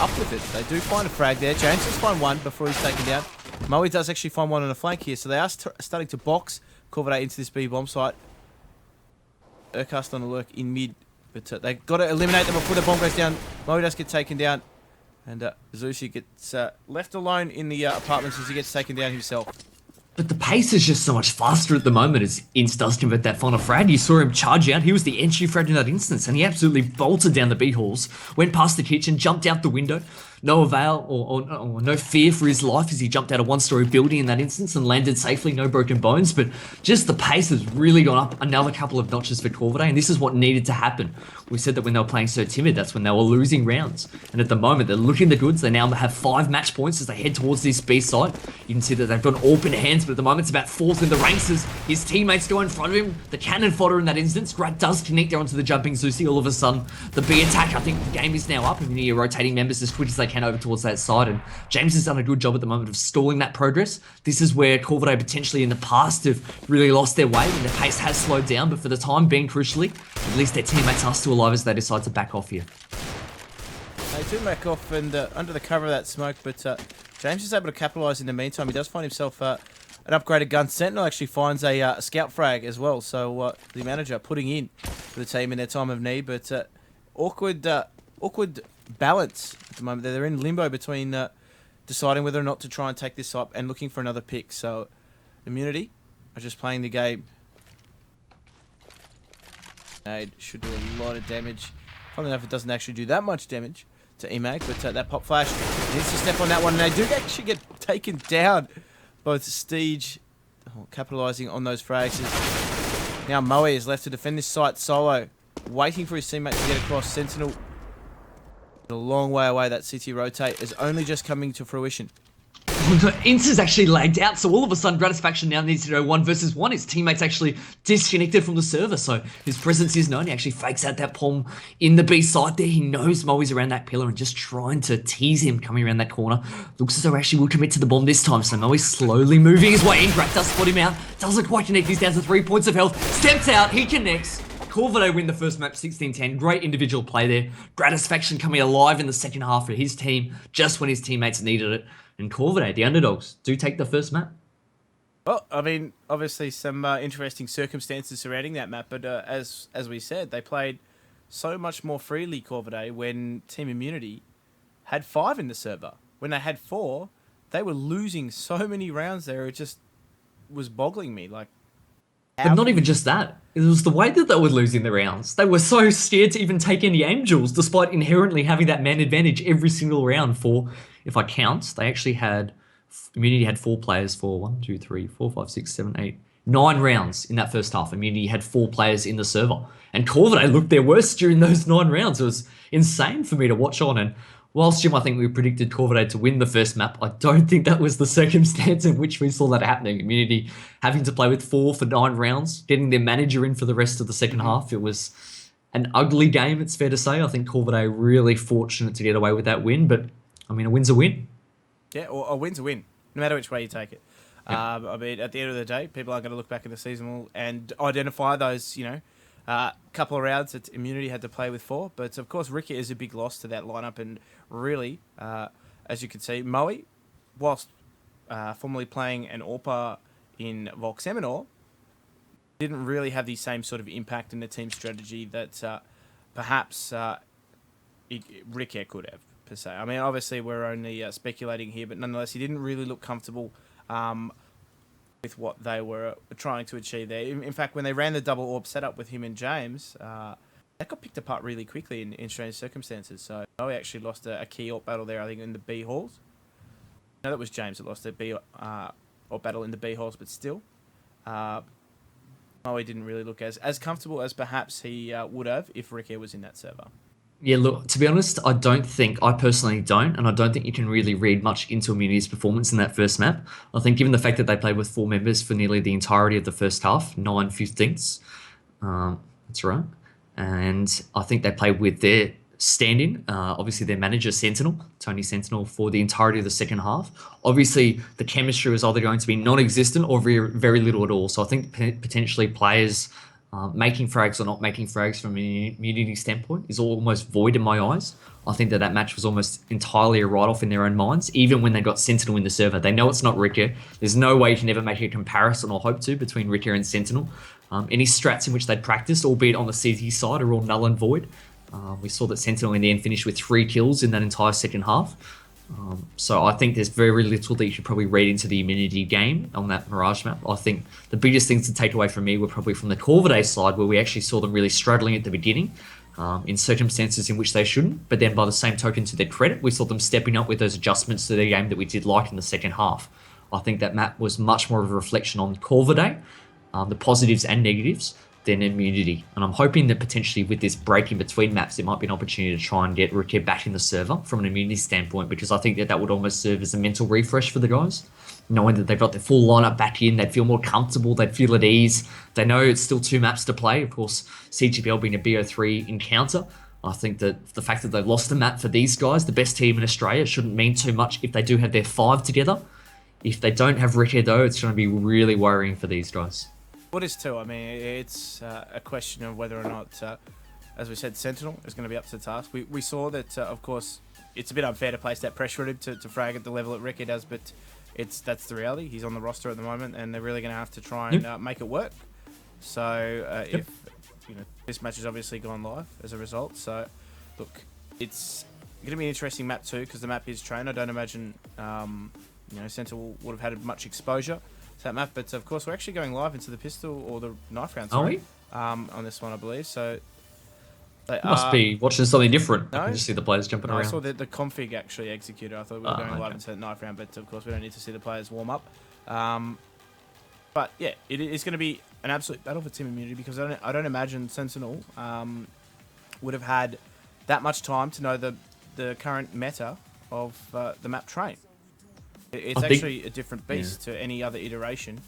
up with it. They do find a frag there. James does find one before he's taken down. Moe does actually find one on a flank here, so they are starting to box Corvidae into this B bomb site. Urcast on a lurk in mid, but they've got to eliminate them before the bomb goes down. Moe does get taken down, and Zeusy gets left alone in the apartments as he gets taken down himself. But the pace is just so much faster at the moment as Ince does convert that final frag. You saw him charge out. He was the entry frag in that instance, and he absolutely bolted down the B halls, went past the kitchen, jumped out the window. No avail or no fear for his life as he jumped out a 1-story building in that instance and landed safely, no broken bones. But just the pace has really gone up another couple of notches for Corvidae, and this is what needed to happen. We said that when they were playing so timid, that's when they were losing rounds. And at the moment, they're looking the goods. They now have 5 match points as they head towards this B side. You can see that they've got an AWP in hands, but at the moment it's about 4th in the ranks as his teammates go in front of him. The cannon fodder in that instance. Grat does connect there onto the jumping Zeusy. All of a sudden, the B attack, I think the game is now up, and you're rotating members as quick as they can over towards that side. And James has done a good job at the moment of stalling that progress. This is where Corvidae potentially in the past have really lost their way and the pace has slowed down, but for the time being, crucially, at least their teammates are still alive as they decide to back off here. They do back off and under the cover of that smoke, but James is able to capitalise in the meantime. He does find himself an upgraded gun. Sentinel actually finds a scout frag as well, so the manager putting in for the team in their time of need, but awkward balance at the moment. They're in limbo between deciding whether or not to try and take this up and looking for another pick. So Immunity are just playing the game. It should do a lot of damage. Funnily enough, it doesn't actually do that much damage to Emag, but that pop flash needs to step on that one, and they do actually get taken down. Both Stige capitalising on those frags. Now Mwave is left to defend this site solo, waiting for his teammate to get across. Sentinel a long way away. That CT rotate is only just coming to fruition. Inta's actually lagged out, so all of a sudden Gratisfaction now needs to go 1 versus 1. His teammate's actually disconnected from the server, so his presence is known. He actually fakes out that palm in the B side there. He knows Moe's around that pillar and just trying to tease him coming around that corner. Looks as though actually will commit to the bomb this time, so Moe's slowly moving his way in. Grat does spot him out, doesn't quite connect. He's down to 3 points of health, steps out, he connects. Corvidae win the first map 16-10. Great individual play there. Gratisfaction coming alive in the second half for his team just when his teammates needed it. And Corvidae, the underdogs, do take the first map. Well, I mean, obviously some interesting circumstances surrounding that map, but as we said, they played so much more freely, Corvidae, when Team Immunity had 5 in the server. When they had 4, they were losing so many rounds there, it just was boggling me. Like, But not even just that. It was the way that they were losing the rounds. They were so scared to even take any angels, despite inherently having that man advantage every single round for, if I count, they actually had, Immunity had 4 players for 1, 2, 3, 4, 5, 6, 7, 8, 9 rounds in that first half. Immunity had 4 players in the server. And Corvidae looked their worst during those 9 rounds. It was insane for me to watch on. And whilst, Jim, I think we predicted Corvidae to win the first map, I don't think that was the circumstance in which we saw that happening. Immunity having to play with 4 for 9 rounds, getting their manager in for the rest of the second half. It was an ugly game, it's fair to say. I think Corvidae really fortunate to get away with that win, but I mean, a win's a win. Yeah, or a win's a win, no matter which way you take it. Yep. I mean, at the end of the day, people are going to look back in the season and identify those, couple of rounds that Immunity had to play with 4. But, of course, Ricky is a big loss to that lineup. And really, as you can see, Mwave, whilst formerly playing an AWPer in Volk Seminole, didn't really have the same sort of impact in the team strategy that perhaps Ricky could have, per se. I mean, obviously, we're only speculating here, but nonetheless, he didn't really look comfortable with what they were trying to achieve there. In fact, when they ran the double orb setup with him and James, that got picked apart really quickly in strange circumstances. So we actually lost a key orb battle there, I think, in the B halls. No, that was James that lost a B orb battle in the B halls, but still, he didn't really look as comfortable as perhaps he would have if Ricky was in that server. Yeah, look, to be honest, I personally don't, and I don't think you can really read much into Immunity's performance in that first map. I think given the fact that they played with 4 members for nearly the entirety of the first half, 9/15ths, that's right, and I think they played with their stand-in, obviously their manager, Sentinel, Tony Sentinel, for the entirety of the second half. Obviously, the chemistry was either going to be non-existent or very, very little at all, so I think potentially players making frags or not making frags from an Immunity standpoint is almost void in my eyes. I think that match was almost entirely a write-off in their own minds, even when they got Sentinel in the server. They know it's not Ricky. There's no way you can ever make a comparison or hope to between Ricky and Sentinel. Any strats in which they'd practiced, albeit on the CT side, are all null and void. We saw that Sentinel in the end finished with 3 kills in that entire second half. So I think there's very little that you should probably read into the Immunity game on that Mirage map. I think the biggest things to take away from me were probably from the Corvidae side, where we actually saw them really struggling at the beginning in circumstances in which they shouldn't. But then by the same token, to their credit, we saw them stepping up with those adjustments to their game that we did like in the second half. I think that map was much more of a reflection on Corvidae, the positives and negatives, than Immunity. And I'm hoping that potentially with this break in between maps, it might be an opportunity to try and get Ricky back in the server from an Immunity standpoint, because I think that would almost serve as a mental refresh for the guys. Knowing that they've got their full lineup back in, they'd feel more comfortable, they'd feel at ease. They know it's still 2 maps to play. Of course, CGPL being a BO3 encounter. I think that the fact that they've lost the map for these guys, the best team in Australia, shouldn't mean too much if they do have their 5 together. If they don't have Ricky though, it's going to be really worrying for these guys. What is too? I mean, it's a question of whether or not, as we said, Sentinel is going to be up to the task. We saw that, of course, it's a bit unfair to place that pressure on him to frag at the level that Ricky does, but that's the reality. He's on the roster at the moment, and they're really going to have to try and make it work. So if this match has obviously gone live as a result, so look, it's going to be an interesting map too, because the map is trained. I don't imagine Sentinel would have had much exposure that map, but of course we're actually going live into the pistol or the knife round. Are we? On this one, I believe. So they must be watching something different. No? I can just see the players jumping around. I saw the config actually executed. I thought we were going live into the knife round, but of course we don't need to see the players warm up. But yeah, it is going to be an absolute battle for team immunity because I don't imagine Sentinel would have had that much time to know the current meta of the map train. It's actually a different beast to any other iteration,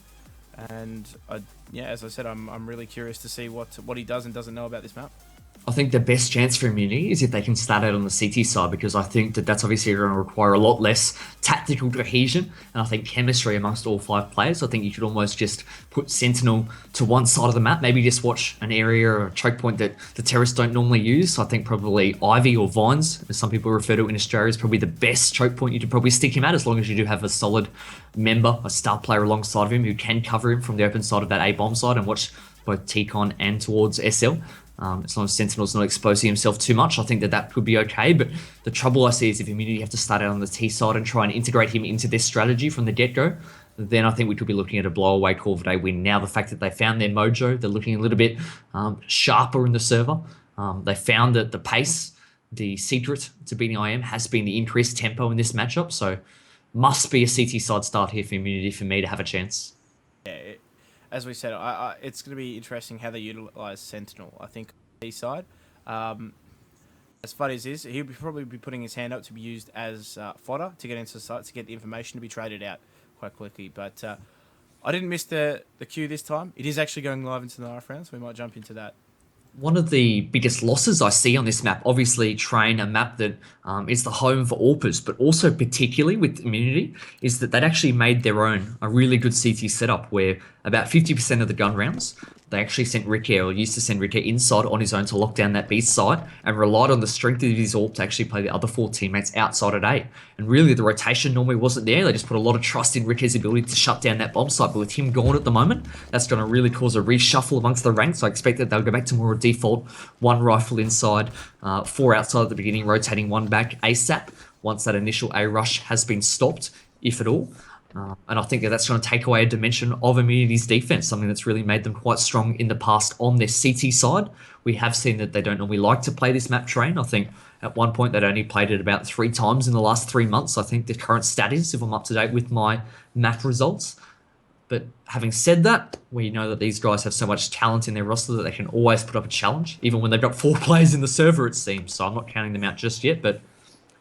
and as I said, I'm really curious to see what he does and doesn't know about this map. I think the best chance for immunity is if they can start out on the CT side, because I think that that's obviously going to require a lot less tactical cohesion and I think chemistry amongst all 5 players. I think you could almost just put Sentinel to one side of the map, maybe just watch an area or a choke point that the terrorists don't normally use. So I think probably Ivy or Vines, as some people refer to it in Australia, is probably the best choke point you could probably stick him at, as long as you do have a solid member, a star player alongside of him who can cover him from the open side of that A bomb side and watch both T-Con and towards SL. As long as Sentinel's not exposing himself too much, I think that could be okay. But the trouble I see is if Immunity have to start out on the T side and try and integrate him into this strategy from the get-go, then I think we could be looking at a blow-away Corvidae win. Now, the fact that they found their mojo, they're looking a little bit sharper in the server. They found that the pace, the secret to beating IM has been the increased tempo in this matchup. So must be a CT side start here for Immunity for me to have a chance. Yeah, as we said, it's going to be interesting how they utilize Sentinel. I think T side, as funny as is, he'll probably be putting his hand up to be used as fodder to get into the site to get the information to be traded out quite quickly. But I didn't miss the queue this time. It is actually going live into the RF round, so we might jump into that. One of the biggest losses I see on this map, obviously Train, a map that is the home for AWPers, but also particularly with Immunity, is that they'd actually made their own, a really good CT setup where about 50% of the gun rounds, they actually sent Ricky, or used to send Ricky inside on his own to lock down that B side and relied on the strength of his AWP to actually play the other 4 teammates outside at A. And really the rotation normally wasn't there. They just put a lot of trust in Ricky's ability to shut down that bomb site. But with him gone at the moment, that's going to really cause a reshuffle amongst the ranks. I expect that they'll go back to more a default 1 rifle inside, 4 outside at the beginning, rotating 1 back ASAP once that initial A rush has been stopped, if at all. And I think that's going to take away a dimension of Immunity's defense, something that's really made them quite strong in the past on their CT side. We have seen that they don't normally like to play this map Train. I think at one point they'd only played it about 3 times in the last 3 months. I think the current stat is, if I'm up to date with my map results. But having said that, we know that these guys have so much talent in their roster that they can always put up a challenge, even when they've got 4 players in the server, it seems. So I'm not counting them out just yet, but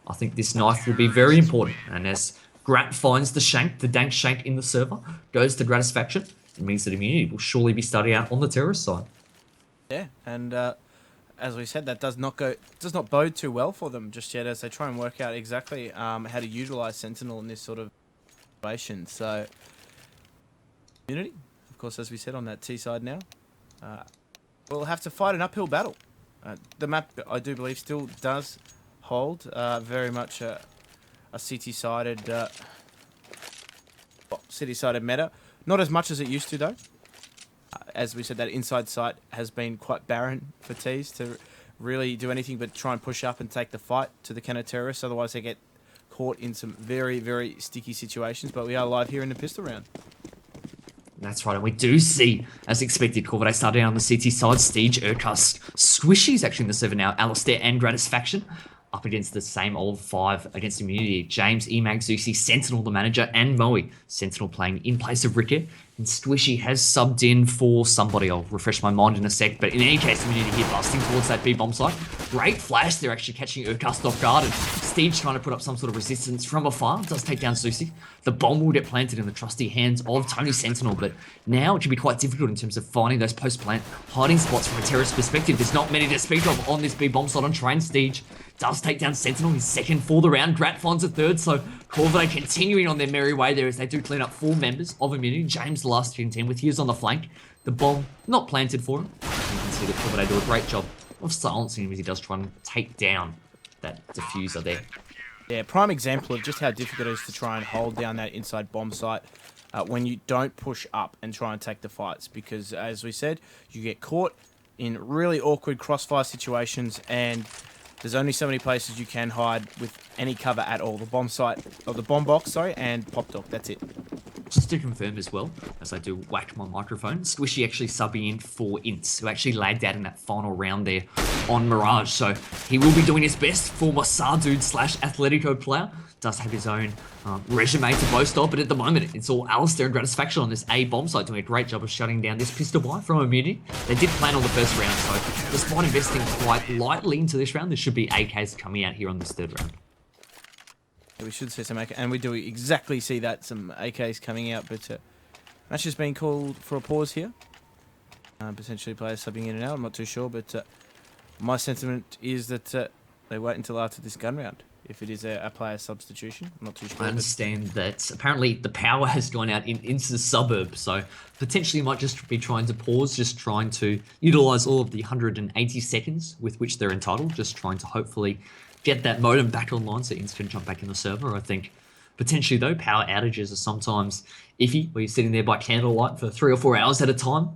I think this knife will be very important. And as Grat finds the shank, the dank shank in the server, goes to Gratisfaction, it means that Immunity will surely be starting out on the terrorist side. Yeah, and as we said, that does not bode too well for them just yet, as they try and work out exactly how to utilize Sentinel in this sort of situation. So, Immunity, of course, as we said, on that T side now, will have to fight an uphill battle. The map, I do believe, still does hold very much a city-sided meta. Not as much as it used to, though. As we said, that inside site has been quite barren for T's to really do anything but try and push up and take the fight to the Canada terrorists. Otherwise, they get caught in some very, very sticky situations. But we are live here in the pistol round. That's right, and we do see, as expected, Corvidae starting on the CT side. Steege, Urkast, Squishy's actually in the server now. Alistair and Gratisfaction up against the same old 5 against Immunity. James, Emag, Zusi, Sentinel, the manager, and Moe. Sentinel playing in place of Ricky. And Squishy has subbed in for somebody. I'll refresh my mind in a sec. But in any case, Immunity here busting towards that B bomb site. Great flash. They're actually catching Urkast off guard. And Steege trying to put up some sort of resistance from afar. Does take down Zusi. The bomb will get planted in the trusty hands of Tony Sentinel. But now it should be quite difficult in terms of finding those post-plant hiding spots from a terrorist perspective. There's not many to speak of on this B bomb site on Train. Steege does take down Sentinel, his second for the round. Grat finds a third, so Corvidae continuing on their merry way there as they do clean up 4 members of Immunity. James, the last in 10, with his on the flank. The bomb not planted for him. You can see that Corvidae do a great job of silencing him as he does try and take down that diffuser there. Yeah, prime example of just how difficult it is to try and hold down that inside bomb site when you don't push up and try and take the fights. Because, as we said, you get caught in really awkward crossfire situations, and there's only so many places you can hide with any cover at all. The bomb site, or the bomb box, sorry, and pop dock. That's it. Just to confirm as well, as I do whack my microphone, Squishy actually subbing in for Ints, who actually lagged out in that final round there on Mirage. So he will be doing his best, former Sardude / Athletico player. does have his own resume to boast of, but at the moment it's all Alistair and Gratisfaction on this A bomb site doing a great job of shutting down this pistol buy from Immunity. They did plan on the first round, so despite investing quite lightly into this round, there should be AKs coming out here on this third round. We should see some AK, and we do exactly see that, some AKs coming out, but match has been called for a pause here. Potentially players subbing in and out, I'm not too sure, but my sentiment is that they wait until after this gun round. If it is a player substitution, I'm not too sure. I understand that apparently the power has gone out into the suburb, so potentially might just be trying to pause, just trying to utilise all of the 180 seconds with which they're entitled, just trying to hopefully get that modem back online so Inns can jump back in the server. I think potentially though, power outages are sometimes iffy, where you're sitting there by candlelight for 3 or 4 hours at a time,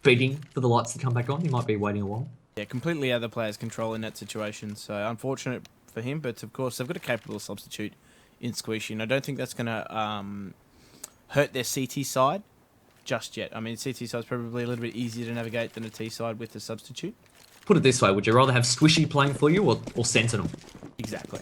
beating for the lights to come back on. You might be waiting a while. Yeah, completely out of the player's control in that situation, so unfortunate for him, but of course they've got a capable substitute in Squishy, and I don't think that's going to hurt their CT side just yet. I mean, CT side's probably a little bit easier to navigate than a T side with the substitute. Put it this way, would you rather have Squishy playing for you or Sentinel? Exactly.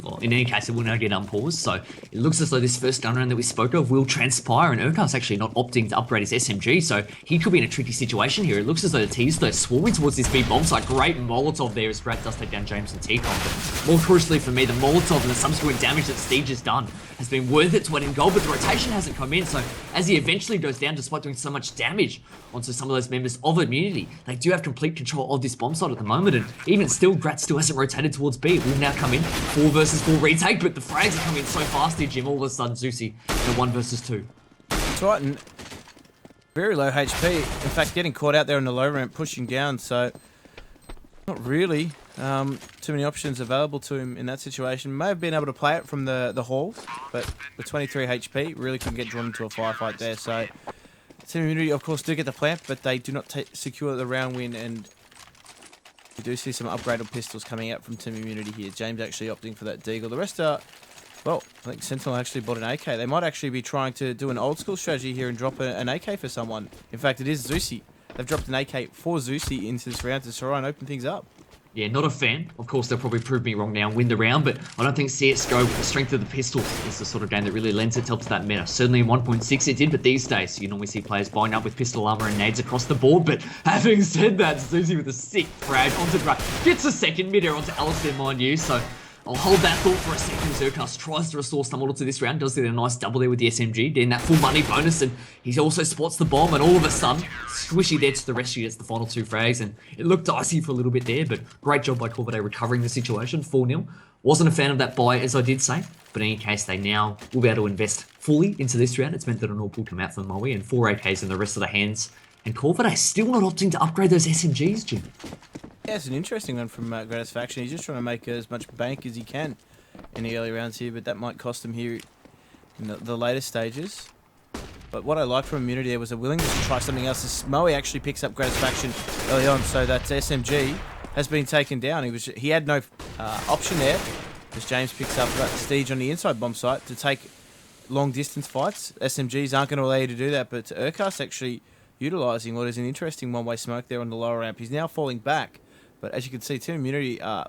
Well, in any case, it will now get unpaused, so it looks as though this first gun round that we spoke of will transpire, and Urkar's actually not opting to upgrade his SMG, so he could be in a tricky situation here. It looks as though the T's, though, swarming towards this B bomb site. Great Molotov there as Brad does take down James and T-Con, but more crucially for me, the Molotov and the subsequent damage that Steve has done has been worth its weight in gold, but the rotation hasn't come in, so as he eventually goes down, despite doing so much damage onto some of those members of Immunity, they do have complete control of this bomb site at the moment, and even still, Grat still hasn't rotated towards B. It will now come in, 4 versus 4 retake, but the frags are coming in so fast here, Jim. All of a sudden, Zeusy in a 1 versus 2. That's right, and very low HP. In fact, getting caught out there on the low ramp, pushing down, so not really too many options available to him in that situation. May have been able to play it from the halls, but with 23 HP, really couldn't get drawn into a firefight there. So Team Immunity, of course, do get the plant, but they do not secure the round win, and we do see some upgraded pistols coming out from Team Immunity here. James actually opting for that Deagle. The rest are, well, I think Sentinel actually bought an AK. They might actually be trying to do an old school strategy here and drop an AK for someone. In fact, it is Zeusy. They've dropped an AK for Zeusy into this round to try and open things up. Yeah, not a fan. Of course, they'll probably prove me wrong now and win the round, but I don't think CSGO, with the strength of the pistols, is the sort of game that really lends itself to that meta. Certainly in 1.6 it did, but these days, you normally see players buying up with pistol armor and nades across the board. But having said that, Zeusy with a sick frag onto Dra, gets a second mid-air onto Alistair, mind you, so I'll hold that thought for a second. Zerkas tries to restore some model to this round, does get a nice double there with the SMG, getting that full money bonus, and he also spots the bomb, and all of a sudden, Squishy there to the rescue, gets the final 2 frags, and it looked dicey for a little bit there, but great job by Corvidae recovering the situation, 4-0. Wasn't a fan of that buy, as I did say, but in any case, they now will be able to invest fully into this round. It's meant that an AWP will come out for Mwave, and 4 AKs in the rest of the hands, and Corvidae still not opting to upgrade those SMGs, Jim. Yeah, it's an interesting one from Gratisfaction. He's just trying to make as much bank as he can in the early rounds here, but that might cost him here in the later stages. But what I liked from Immunity there was a willingness to try something else. Moe actually picks up Gratisfaction early on, so that SMG has been taken down. He had no option there, as James picks up Steege on the inside bomb site to take long distance fights. SMGs aren't going to allow you to do that, but Urkas actually utilising what is an interesting one-way smoke there on the lower ramp. He's now falling back. But as you can see, Team Immunity are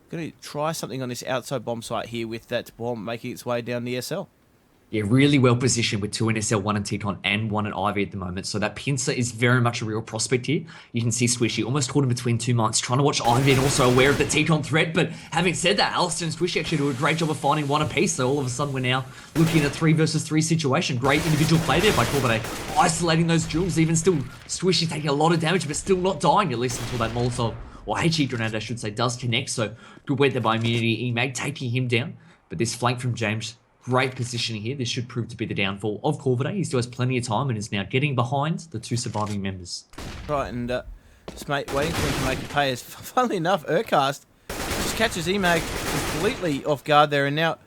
going to try something on this outside bomb site here with that bomb making its way down the SL. Yeah, really well positioned with 2 in SL, 1 in T-Con, and 1 in Ivy at the moment. So that pincer is very much a real prospect here. You can see Squishy almost caught him between 2 minds, trying to watch Ivy and also aware of the T-Con threat. But having said that, Alistair and Squishy actually do a great job of finding 1 apiece. So all of a sudden, we're now looking at a 3 versus 3 situation. Great individual play there by Corvidae, isolating those duels. Even still, Squishy taking a lot of damage, but still not dying, at least until that Molotov, or HE grenade, I should say, does connect. So good work there by Immunity. Emag taking him down. But this flank from James, great positioning here. This should prove to be the downfall of Corvidae. He still has plenty of time and is now getting behind the 2 surviving members. Right, and just waiting for him to make a pay. As funnily enough, Urcast just catches Emag completely off guard there, and now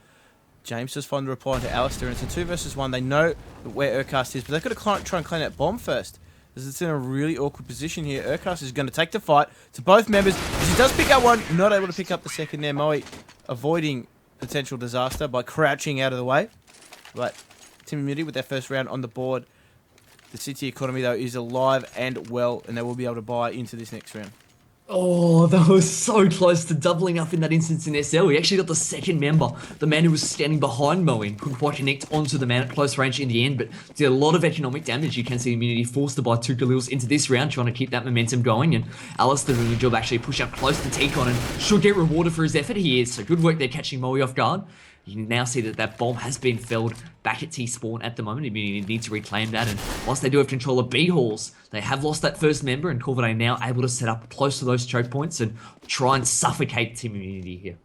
James just finds a reply to Alistair, and it's a 2 versus 1. They know where Urcast is, but they've got to try and clean that bomb first, as it's in a really awkward position here. Urcast is going to take the fight to both members, as he does pick up one, not able to pick up the second there. Moe avoiding potential disaster by crouching out of the way. But Team Immunity with their first round on the board. The city economy, though, is alive and well, and they will be able to buy into this next round. Oh, that was so close to doubling up in that instance in SL. We actually got the second member, the man who was standing behind Moe, and couldn't quite connect onto the man at close range in the end, but did a lot of economic damage. You can see Immunity forced to buy 2 Khalils into this round, trying to keep that momentum going, and Alistair doing a job actually push up close to T-Con and should get rewarded for his effort. He is, so good work there catching Moe off guard. You can now see that that bomb has been felled back at T-Spawn at the moment. Immunity need to reclaim that, and whilst they do have control of B-Halls, they have lost that first member, and Corvidae now able to set up close to those choke points and try and suffocate Team Immunity here.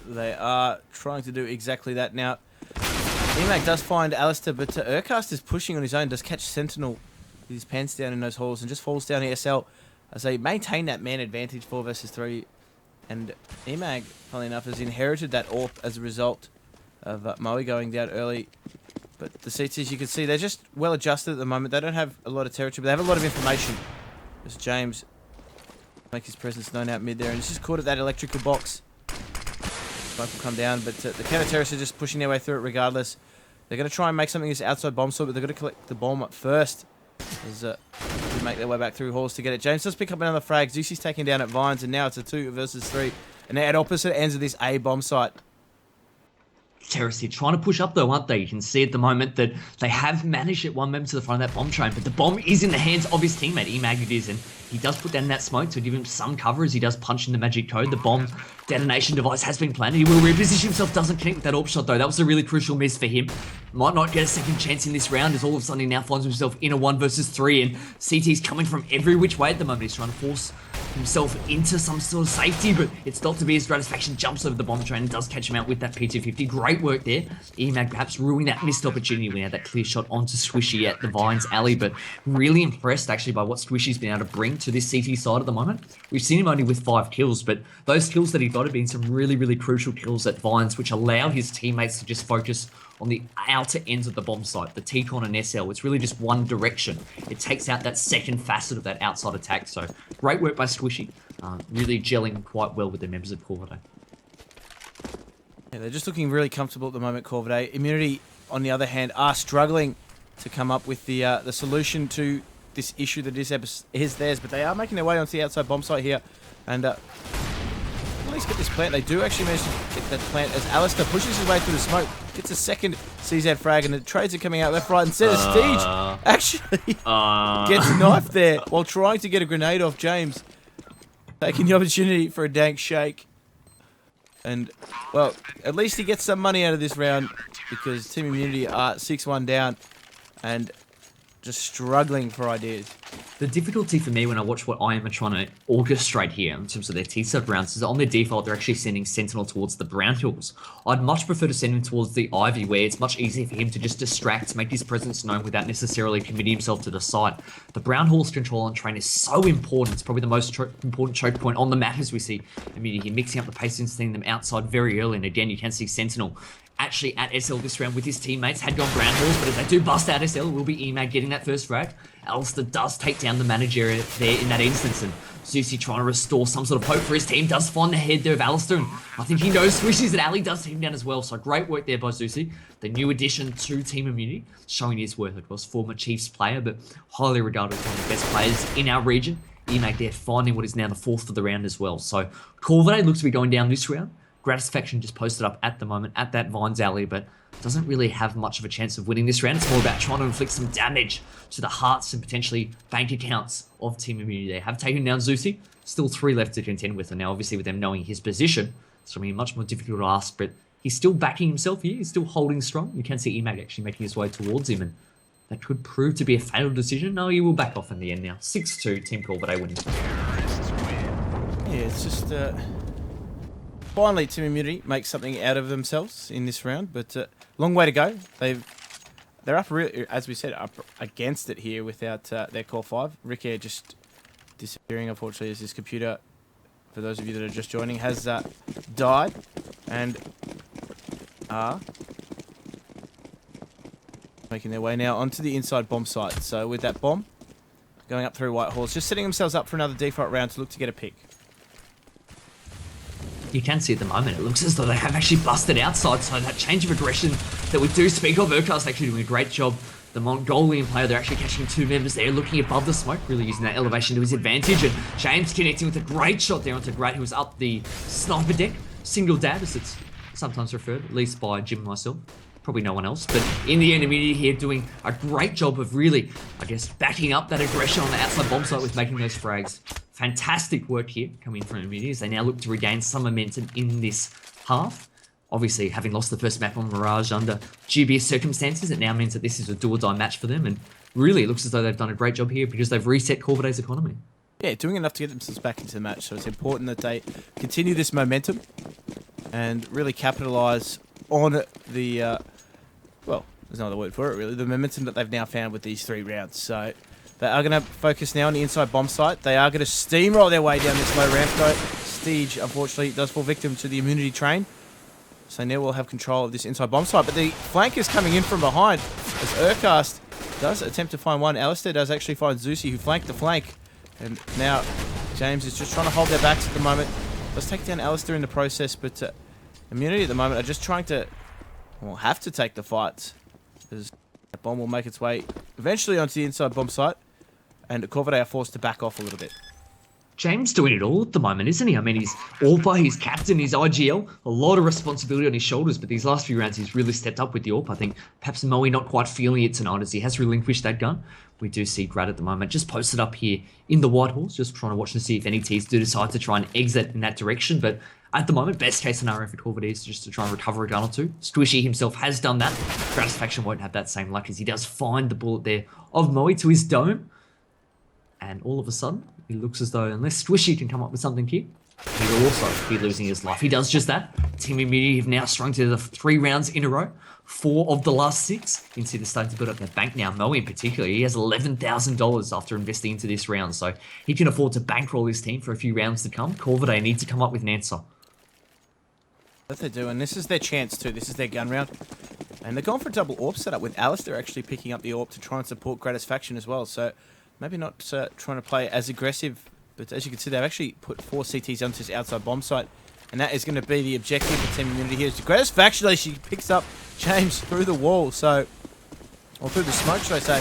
They are trying to do exactly that. Now, EMAC does find Alistair, but Urcast is pushing on his own, does catch Sentinel with his pants down in those halls, and just falls down to SL as they maintain that man advantage 4 versus 3. And EMAG, funnily enough, has inherited that AWP as a result of Moe going down early. But the CTs, you can see, they're just well adjusted at the moment. They don't have a lot of territory, but they have a lot of information. As James makes his presence known out mid there, and he's just caught at that electrical box. Smoke will come down, but the counter-terrorists are just pushing their way through it regardless. They're going to try and make something of this outside bomb sort, but they're going to collect the bomb up first. As they make their way back through halls to get it. James does pick up another frag. Zeusie's taken down at Vines, and now it's a 2 versus 3. And they're at opposite ends of this A bomb site. Terrace here trying to push up though, aren't they? You can see at the moment that they have managed to get one member to the front of that bomb train, but the bomb is in the hands of his teammate, EMAG it is, and he does put down that smoke to give him some cover as he does punch in the magic code. The bomb detonation device has been planted. He will reposition himself, doesn't connect with that AWP shot though. That was a really crucial miss for him. Might not get a second chance in this round as all of a sudden he now finds himself in a 1 versus 3, and CT's coming from every which way at the moment. He's trying to force himself into some sort of safety, but it's not to be his gratification. Jumps over the bomb train and does catch him out with that P250. Great work there. EMAG perhaps ruining that missed opportunity when he had that clear shot onto Squishy at the Vines alley, but really impressed actually by what Squishy's been able to bring to this CT side at the moment. We've seen him only with 5 kills, but those kills that he got have been some really, really crucial kills at Vines, which allow his teammates to just focus on the outer ends of the bomb site, the T-Con and SL. It's really just one direction. It takes out that second facet of that outside attack. So great work by Squishy. Really gelling quite well with the members of Corvidae. Yeah, they're just looking really comfortable at the moment, Corvidae. Immunity, on the other hand, are struggling to come up with the solution to this issue that is theirs, but they are making their way onto the outside bomb site here. And at least get this plant. They do actually manage to get that plant as Alistair pushes his way through the smoke. Gets a second CZ frag, and the trades are coming out left, right, and center. Steege actually gets knifed there while trying to get a grenade off James. Taking the opportunity for a dank shake. And, well, at least he gets some money out of this round because Team Immunity are 6-1 down and just struggling for ideas. The difficulty for me when I watch what IM are trying to orchestrate here in terms of their T-sub rounds is on their default they're actually sending Sentinel towards the Brown Hills. I'd much prefer to send him towards the Ivy where it's much easier for him to just distract, make his presence known without necessarily committing himself to the site. The Brown Hills control on train is so important. It's probably the most important choke point on the map as we see immediately mixing up the pace and sending them outside very early. And again, you can see Sentinel actually at SL this round with his teammates, had gone Brown Hills, but if they do bust out SL, it will be EMAG getting that first frag. Alistair does take down the manager there in that instance, and Zusi trying to restore some sort of hope for his team, does find the head there of Alistair, and I think he knows Swishies that Ali does take him down as well, so great work there by Zusi. The new addition to Team Immunity, showing his worth. Of course, former Chiefs player, but highly regarded as one of the best players in our region. EMAG there finding what is now the 4th of the round as well, so Corvidae looks to be going down this round. Gratisfaction just posted up at the moment at that Vines alley, but doesn't really have much of a chance of winning this round. It's more about trying to inflict some damage to the hearts and potentially bank accounts of Team Immunity. They have taken down Zusi. Still 3 left to contend with, and now obviously with them knowing his position, it's going to be much more difficult to ask, but he's still backing himself here. He's still holding strong. You can see EMAG actually making his way towards him, and that could prove to be a fatal decision. No, he will back off in the end now. 6-2, Team Corvidae winning. Yeah, it's just... Finally, Team Immunity makes something out of themselves in this round, but long way to go. They're up, as we said, up against it here without their core 5. Rick Air just disappearing, unfortunately, as his computer, for those of you that are just joining, has died and are making their way now onto the inside bomb site. So with that bomb going up through White Halls, just setting themselves up for another default round to look to get a pick. You can see at the moment, it looks as though they have actually busted outside, so that change of aggression that we do speak of, Urcast actually doing a great job the Mongolian player. They're actually catching two members there, looking above the smoke, really using that elevation to his advantage. And James connecting with a great shot there onto Grat, who was up the sniper deck. Single dab, as it's sometimes referred, at least by Jim and myself. Probably no one else. But in the end, Immunity here doing a great job of really, I guess, backing up that aggression on the outside bomb site with making those frags. Fantastic work here coming from Immunity as they now look to regain some momentum in this half. Obviously, having lost the first map on Mirage under dubious circumstances, it now means that this is a do-or-die match for them. And really, it looks as though they've done a great job here because they've reset Corvidae's economy. Yeah, doing enough to get themselves back into the match. So it's important that they continue this momentum and really capitalise on the, well, there's no other word for it really, the momentum that they've now found with these 3 rounds. So they are going to focus now on the inside bomb site. They are going to steamroll their way down this low ramp though. Steege, unfortunately, does fall victim to the immunity train. So now we'll have control of this inside bomb site. But the flank is coming in from behind as Urcast does attempt to find one. Alistair does actually find Zeusy, who flanked the flank. And now James is just trying to hold their backs at the moment. Let's take down Alistair in the process, but Immunity at the moment are just trying to, well, have to take the fights. Because that bomb will make its way eventually onto the inside bomb site. And Corvidae are forced to back off a little bit. James doing it all at the moment, isn't he? I mean, he's AWPer, he's captain, he's IGL, a lot of responsibility on his shoulders, but these last few rounds he's really stepped up with the AWP. I think perhaps Moe not quite feeling it tonight as he has relinquished that gun. We do see Grad at the moment just posted up here in the White Horse, just trying to watch and see if any teams do decide to try and exit in that direction. But at the moment, best case scenario for Corvidae is just to try and recover a gun or two. Squishy himself has done that. Gratisfaction won't have that same luck as he does find the bullet there of Moe to his dome. And all of a sudden, it looks as though, unless Squishy can come up with something here, he will also be losing his life. He does just that. Team Immunity have now strung to the 3 rounds in a row. 4 of the last 6. You can see they're starting to build up their bank now. Moe in particular, he has $11,000 after investing into this round, so he can afford to bankroll his team for a few rounds to come. Corvidae need to come up with an answer. That they do, and this is their chance too. This is their gun round. And they're going for a double AWP setup with Alistair actually picking up the AWP to try and support Gratisfaction as well. So maybe not trying to play as aggressive, but as you can see, they've actually put 4 CTs onto this outside bomb site. And that is going to be the objective for Team Immunity here. Gratisfaction, she picks up James through the wall, so, or through the smoke, should I say.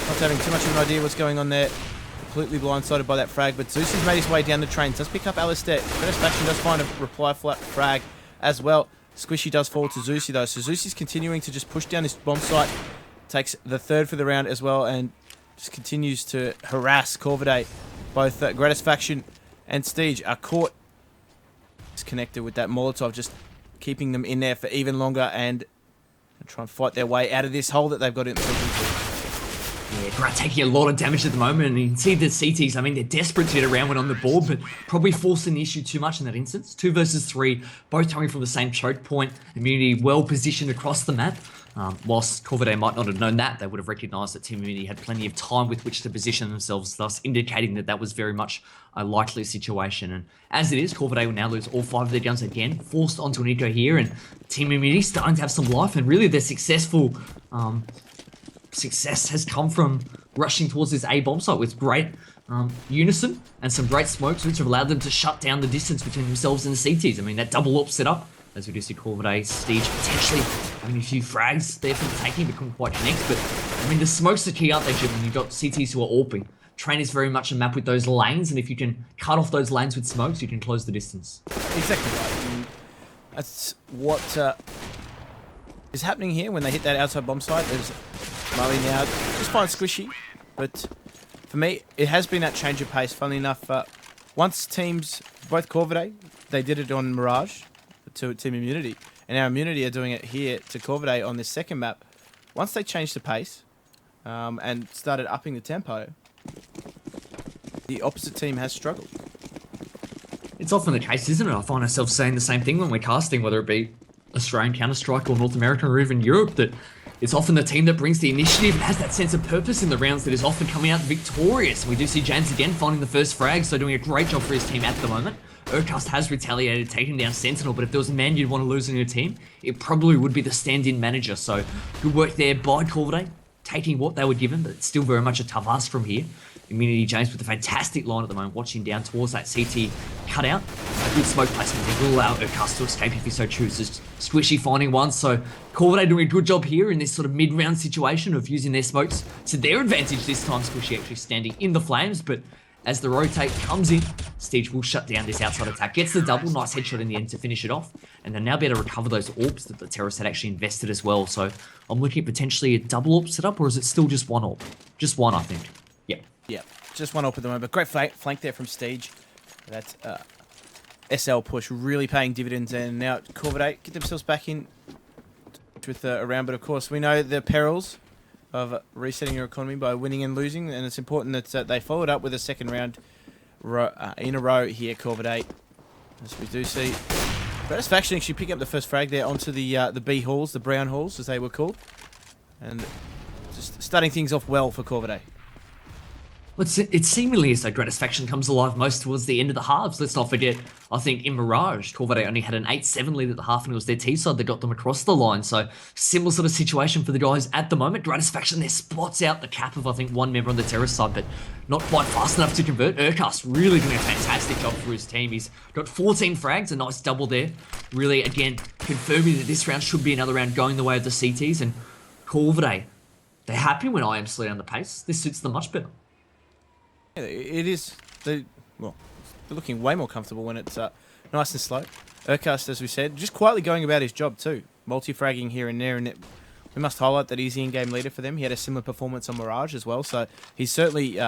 Not having too much of an idea what's going on there. Completely blindsided by that frag, but Zeus has made his way down the train. Does pick up Alistair. Gratisfaction does find a reply frag as well. Squishy does fall to Zeusy though, so Zeusy's continuing to just push down this bomb site. Takes the 3rd for the round as well, and just continues to harass Corvidae. Both Gratisfaction and Steege are caught disconnected with that Molotov, just keeping them in there for even longer and try and fight their way out of this hole that they've got themselves into. Yeah, Grat taking a lot of damage at the moment, and you can see the CTs, I mean, they're desperate to get a round one on the board, but probably forcing the issue too much in that instance. 2 versus 3, both coming from the same choke point. Immunity well positioned across the map. Whilst Corvidae might not have known that, they would have recognised that Team Immunity had plenty of time with which to position themselves, thus indicating that that was very much a likely situation. And as it is, Corvidae will now lose all 5 of their guns again, forced onto an eco here, and Team Immunity starting to have some life, and really their successful success has come from rushing towards this A bomb site with great unison and some great smokes, which have allowed them to shut down the distance between themselves and the CTs. I mean, that double AWP setup, as we do see Corvidae, Steege potentially having a few frags there for the taking, but couldn't quite connect. But, I mean, the smokes are key, aren't they, Jim? When you've got CTs who are AWPing. Train is very much a map with those lanes, and if you can cut off those lanes with smokes, you can close the distance. Exactly right. And that's what is happening here when they hit that outside bomb site. There's Moe now just fine Squishy, but for me, it has been that change of pace. Funnily enough, once teams, both Corvidae, they did it on Mirage to Team Immunity, and our Immunity are doing it here to Corvidae on this second map. Once they changed the pace and started upping the tempo, the opposite team has struggled. It's often the case, isn't it? I find ourselves saying the same thing when we're casting, whether it be Australian Counter-Strike or North American or even Europe, that it's often the team that brings the initiative and has that sense of purpose in the rounds that is often coming out victorious. We do see James again finding the first frag, so doing a great job for his team at the moment. Urcast has retaliated, taking down Sentinel, but if there was a man you'd want to lose in your team, it probably would be the stand-in manager, so good work there by Corvidae. taking what they were given, but it's still very much a tough ask from here. Immunity James with a fantastic line at the moment, watching down towards that CT cutout. A good smoke placement there will allow Urcast to escape if he so chooses. Squishy finding one, so Corvidae doing a good job here in this sort of mid-round situation of using their smokes to their advantage this time. Squishy actually standing in the flames, but as the rotate comes in, Steege will shut down this outside attack. Gets the double, nice headshot in the end to finish it off. And they'll now be able to recover those orbs that the terrorists had actually invested as well. So I'm looking at potentially a double orb setup, or is it still just one orb? Just one, I think. Yeah. Yeah, just one up at the moment. Great flank there from Steege. That SL push really paying dividends, and now Corvidae get themselves back in with a round. But of course, we know the perils of resetting your economy by winning and losing, and it's important that they followed up with a second round in a row here, Corvidae. As we do see, Gratisfaction actually picking up the first frag there onto the B halls, the brown halls as they were called, and just starting things off well for Corvidae. Well, it seemingly as though Gratisfaction comes alive most towards the end of the halves. Let's not forget, I think in Mirage, Corvidae only had an 8-7 lead at the half, and it was their T side that got them across the line. So similar sort of situation for the guys at the moment. Gratisfaction there spots out the cap of, I think, one member on the terrorist side, but not quite fast enough to convert. Urcast really doing a fantastic job for his team. He's got 14 frags, a nice double there. Really, again, confirming that this round should be another round going the way of the CTs. And Corvidae, they're happy when I am slow down the pace. This suits them much better. Yeah, it is. They're looking way more comfortable when it's nice and slow. Urcast, as we said, just quietly going about his job too. Multi-fragging here and there, and we must highlight that he's the in-game leader for them. He had a similar performance on Mirage as well, so he's certainly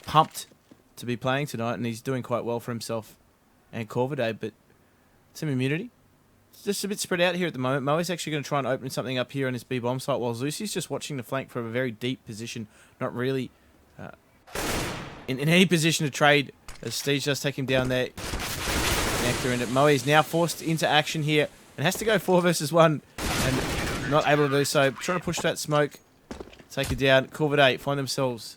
pumped to be playing tonight, and he's doing quite well for himself and Corvidae. But some immunity. It's just a bit spread out here at the moment. Moe's actually going to try and open something up here on his B bomb site, while Zeusie's just watching the flank from a very deep position, not really in any position to trade, as Steege does take him down there. Nectar in it. Moe is now forced into action here and has to go 4 versus 1 and not able to do so. Trying to push that smoke, take it down. Corvidae find themselves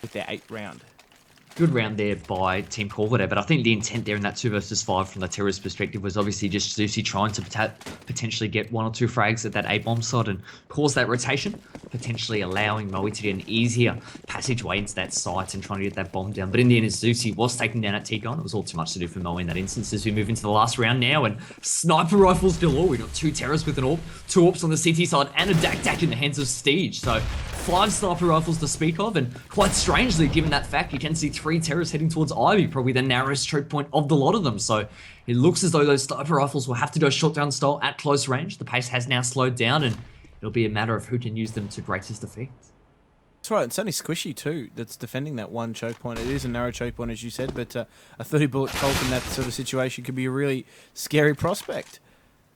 with their 8th round. Good round there by Team Corvidae, but I think the intent there in that 2 versus 5 from the terrorist perspective was obviously just Zusi trying to potentially get 1 or 2 frags at that A-bomb side and cause that rotation, potentially allowing Moe to get an easier passageway into that site and trying to get that bomb down. But in the end, as Zusi was taken down at T-Gon, it was all too much to do for Moe in that instance as we move into the last round now, and sniper rifles galore. We got 2 terrorists with an orb, 2 orbs on the CT side, and a Dak in the hands of Steege. So 5 sniper rifles to speak of, and quite strangely, given that fact, you can see 3 terrorists heading towards Ivy, probably the narrowest choke point of the lot of them. So it looks as though those sniper rifles will have to go shotgun style at close range. The pace has now slowed down, and it'll be a matter of who can use them to greatest effect. That's right, it's only Squishy too that's defending that one choke point. It is a narrow choke point, as you said, but a 30 bullet Colt in that sort of situation could be a really scary prospect.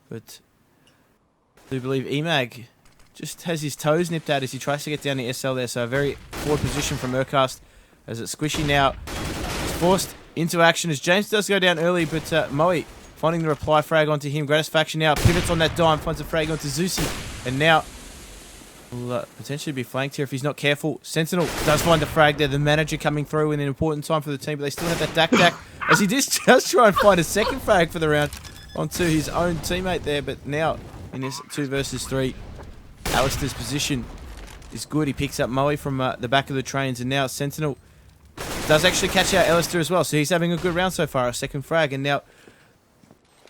But I do believe Emag just has his toes nipped out as he tries to get down the SL there, so a very forward position from Urcast, as it's Squishy now is forced into action as James does go down early, but Moe finding the reply frag onto him. Gratisfaction now pivots on that dime, finds a frag onto Zusi, and now will potentially be flanked here if he's not careful. Sentinel does find the frag there, the manager coming through in an important time for the team, but they still have that Dak as he just try and find a second frag for the round onto his own teammate there. But now in this 2 versus 3, Alistair's position is good. He picks up Moe from the back of the trains, and now Sentinel does actually catch out Alistair as well, so he's having a good round so far, a second frag, and now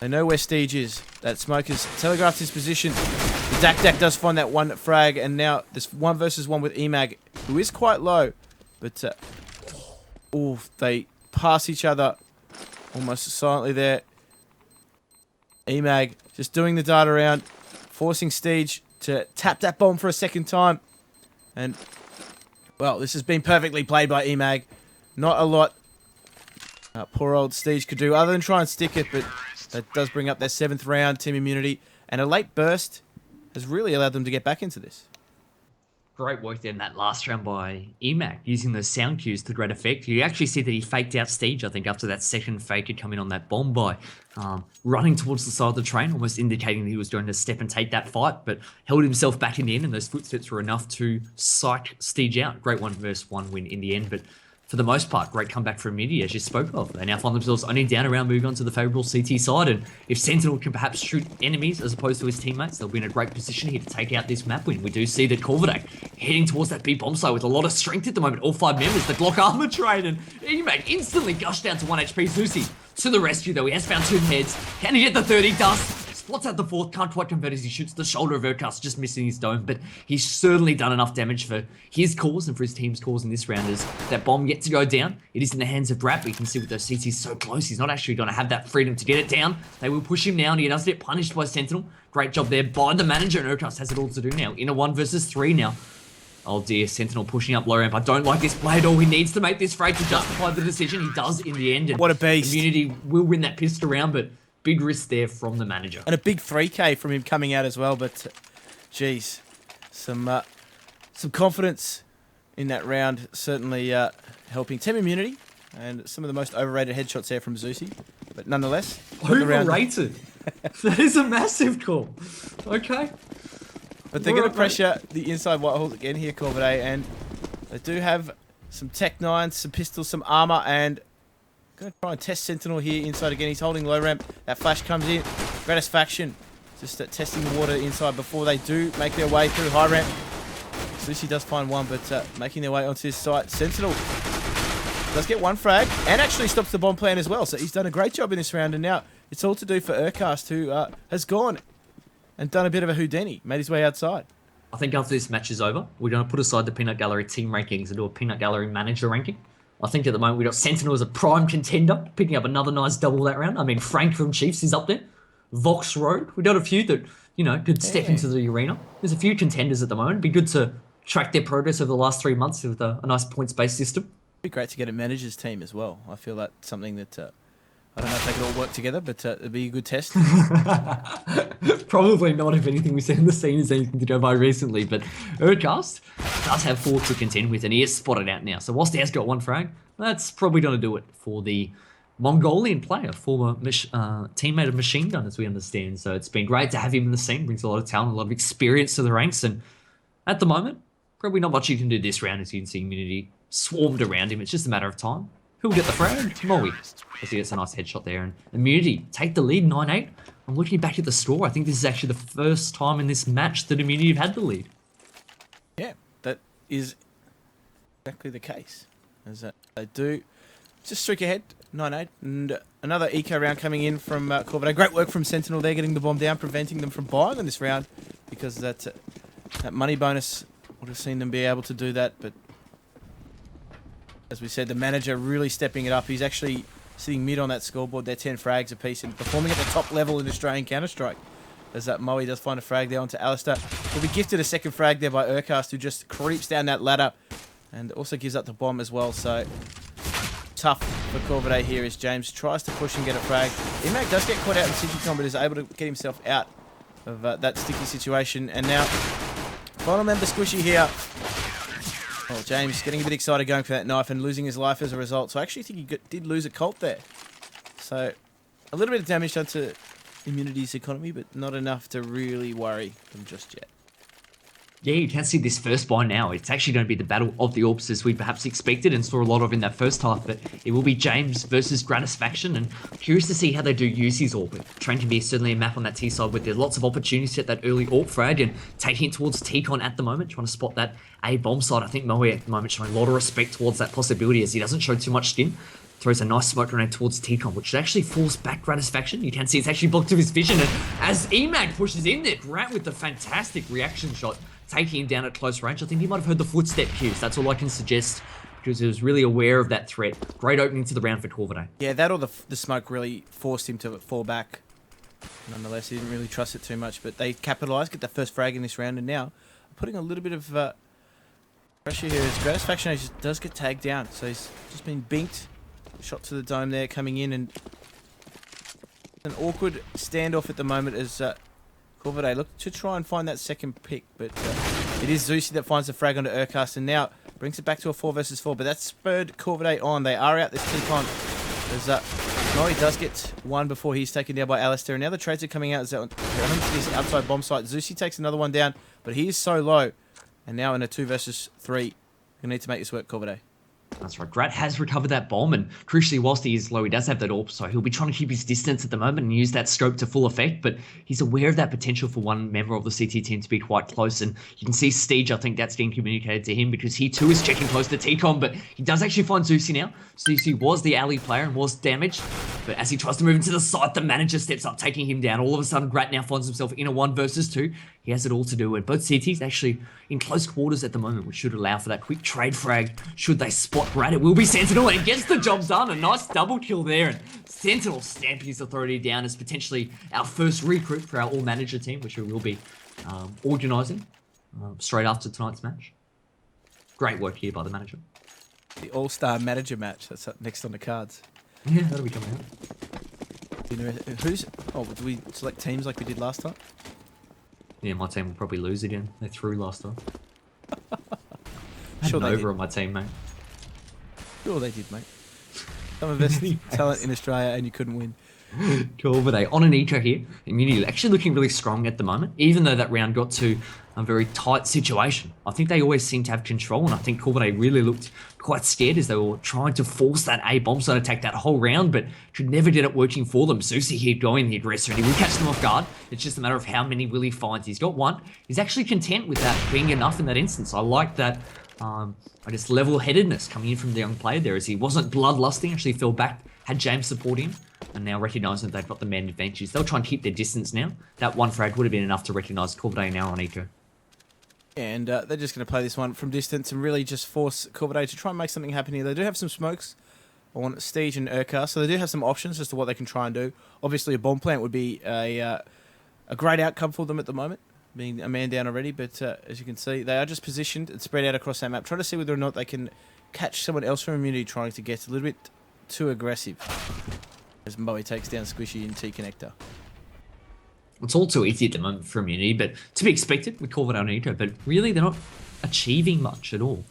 they know where Steege is. That smoke has telegraphed his position. The Dak does find that one frag, and now there's 1 versus 1 with Emag, who is quite low, but they pass each other almost silently there. Emag just doing the dart around, forcing Steege to tap that bomb for a second time, and well, this has been perfectly played by Emag. Not a lot poor old Steege could do other than try and stick it, but that does bring up their 7th round team immunity, and a late burst has really allowed them to get back into this. Great work there in that last round by Emac, using those sound cues to great effect. You actually see that he faked out Steege, I think, after that second fake had come in on that bomb by running towards the side of the train, almost indicating that he was going to step and take that fight, but held himself back in the end, and those footsteps were enough to psych Steege out. Great 1 versus 1 win in the end, but for the most part, great comeback from Midi, as you spoke of. They now find themselves only down around, moving on to the favourable CT side. And if Sentinel can perhaps shoot enemies as opposed to his teammates, they'll be in a great position here to take out this map win. We do see that Corvidae heading towards that B bomb site with a lot of strength at the moment. All 5 members, the Glock armor trade, and Emag instantly gushed down to 1 HP. Zusi to the rescue, though. He has found 2 heads. Can he get the 30 dust? Spots out the 4th, can't quite convert as he shoots the shoulder of Urcast, just missing his dome, but he's certainly done enough damage for his cause and for his team's cause in this round as that bomb yet to go down. It is in the hands of Brap, but you can see with those CTs so close, he's not actually going to have that freedom to get it down. They will push him now, and he does get punished by Sentinel. Great job there by the manager, and Urcast has it all to do now. In a 1 versus 3 now. Oh dear, Sentinel pushing up low ramp. I don't like this play at all. He needs to make this frag to justify the decision. He does in the end. And what a beast. Immunity will win that pistol round, but big risk there from the manager. And a big 3K from him coming out as well, but geez, some confidence in that round, certainly helping Team Immunity, and some of the most overrated headshots there from Zusi, but nonetheless. Overrated? That is a massive call. Okay. But they're going to pressure the inside white holes again here, Corvidae, and they do have some Tech 9s, some pistols, some armor, and going to try and test Sentinel here inside again. He's holding low ramp. That flash comes in. Gratisfaction just testing the water inside before they do make their way through high ramp. Lucy does find one, but making their way onto his site. Sentinel does get 1 frag and actually stops the bomb plan as well. So he's done a great job in this round, and now it's all to do for Urcast, who has gone and done a bit of a Houdini, made his way outside. I think after this match is over, we're going to put aside the Peanut Gallery team rankings and do a Peanut Gallery manager ranking. I think at the moment we've got Sentinel as a prime contender, picking up another nice double that round. I mean, Frank from Chiefs is up there. Vox Road. We've got a few that, you know, could step into the arena. There's a few contenders at the moment. It'd be good to track their progress over the last 3 months with a nice points-based system. It'd be great to get a manager's team as well. I feel that's something that, I don't know if they could all work together, but it'd be a good test. Probably not if anything we've seen in the scene is anything to go by recently, but Urcast does have 4 to contend with, and he is spotted out now. So whilst he has got 1 frag, that's probably going to do it for the Mongolian player, former teammate of Machine Gun, as we understand. So it's been great to have him in the scene. Brings a lot of talent, a lot of experience to the ranks, and at the moment, probably not much you can do this round, as you can see Immunity swarmed around him. It's just a matter of time. Who'll get the frag? Moe. As he gets a nice headshot there. And Immunity take the lead, 9-8. I'm looking back at the score. I think this is actually the first time in this match that Immunity have had the lead. Yeah, that is exactly the case. As they do just streak ahead, 9-8. And another eco round coming in from Corvidae. Great work from Sentinel there, getting the bomb down, preventing them from buying on this round, because that money bonus would have seen them be able to do that. But as we said, the manager really stepping it up. He's actually sitting mid on that scoreboard. They're 10 frags apiece and performing at the top level in Australian Counter-Strike. As that Moe does find a frag there onto Alistair. Will be gifted a second frag there by Urcast, who just creeps down that ladder and also gives up the bomb as well. So tough for Corvidae here as James tries to push and get a frag. Emag does get caught out in City Con, but is able to get himself out of that sticky situation. And now, final member Squishy here. Oh, James getting a bit excited going for that knife and losing his life as a result. So I actually think he did lose a Colt there. So a little bit of damage done to Immunity's economy, but not enough to really worry them just yet. Yeah, you can see this first buy now. It's actually going to be the battle of the Orbs as we perhaps expected and saw a lot of in that first half, but it will be James versus Gratisfaction, and curious to see how they do use his Orb. Train can be certainly a map on that T side with there's lots of opportunities to get that early Orb frag and taking it towards T-Con at the moment, trying to spot that A bomb side. I think Moe at the moment showing a lot of respect towards that possibility as he doesn't show too much skin. Throws a nice smoke grenade towards T-Con, which actually falls back Gratisfaction. You can see it's actually blocked to his vision, and as Emag pushes in there, Grant with the fantastic reaction shot, taking him down at close range. I think he might have heard the footstep cues. That's all I can suggest, because he was really aware of that threat. Great opening to the round for Corvidae. Yeah, that or the smoke really forced him to fall back. Nonetheless, he didn't really trust it too much, but they capitalised, get the first frag in this round, and now putting a little bit of pressure here as Gratisfaction just does get tagged down. So he's just been binked. Shot to the dome there, coming in, and an awkward standoff at the moment as Corvidae look to try and find that second pick, but it is Zusi that finds the frag onto Urcast and now brings it back to a 4 versus 4, but that spurred Corvidae on. They are out this T-Con as Mori does get one before he's taken down by Alistair, and now the trades are coming out as they're on this outside bomb site. Zusi takes another one down, but he is so low, and now in a 2 versus 3, you need to make this work, Corvidae. That's right. Grat has recovered that bomb, and crucially, whilst he is low, he does have that AWP, so he'll be trying to keep his distance at the moment and use that scope to full effect, but he's aware of that potential for one member of the CT team to be quite close, and you can see Steege, I think that's getting communicated to him because he too is checking close to T-Com, but he does actually find Zeusy now. Zeusy was the alley player and was damaged, but as he tries to move into the site, the manager steps up, taking him down. All of a sudden, Grat now finds himself in a 1 versus 2. He has it all to do, and both CTs actually in close quarters at the moment, which should allow for that quick trade frag. Should they spot Grat, it will be Sentinel, and gets the job done. A nice double kill there, and Sentinel stamping his authority down as potentially our first recruit for our all-manager team, which we will be organising straight after tonight's match. Great work here by the manager. The All-Star Manager match, that's up next on the cards. Yeah, that'll be coming out. Do you know who's... Oh, do we select teams like we did last time? Yeah, my team will probably lose again. They threw last time. Sure I they had did. Nova on my team, mate. Sure they did, mate. Some of us talent in Australia and you couldn't win. Corvidae on an eco here. Immunity actually looking really strong at the moment, even though that round got to a very tight situation. I think they always seem to have control, and I think Corvidae really looked quite scared as they were trying to force that A bomb zone attack that whole round, but could never get it working for them. Zeusy keep going, the aggressor, and he will catch them off guard. It's just a matter of how many will he find. He's got one. He's actually content with that being enough in that instance. I like that. I guess level-headedness coming in from the young player there, as he wasn't bloodlusting, actually fell back, had James support him, and now recognising that they've got the man advantage. They'll try and keep their distance now. That one frag would have been enough to recognise Corvidae now on eco. And they're just going to play this one from distance and really just force Corvidae to try and make something happen here. They do have some smokes on Steege and Urkar, so they do have some options as to what they can try and do. Obviously, a bomb plant would be a great outcome for them at the moment, being a man down already, but as you can see, they are just positioned and spread out across that map, trying to see whether or not they can catch someone else from immunity trying to get a little bit too aggressive. As Mwave takes down Squishy in T-Connector. It's all too easy at the moment for immunity, but to be expected with Corvidae on eco, but really they're not achieving much at all.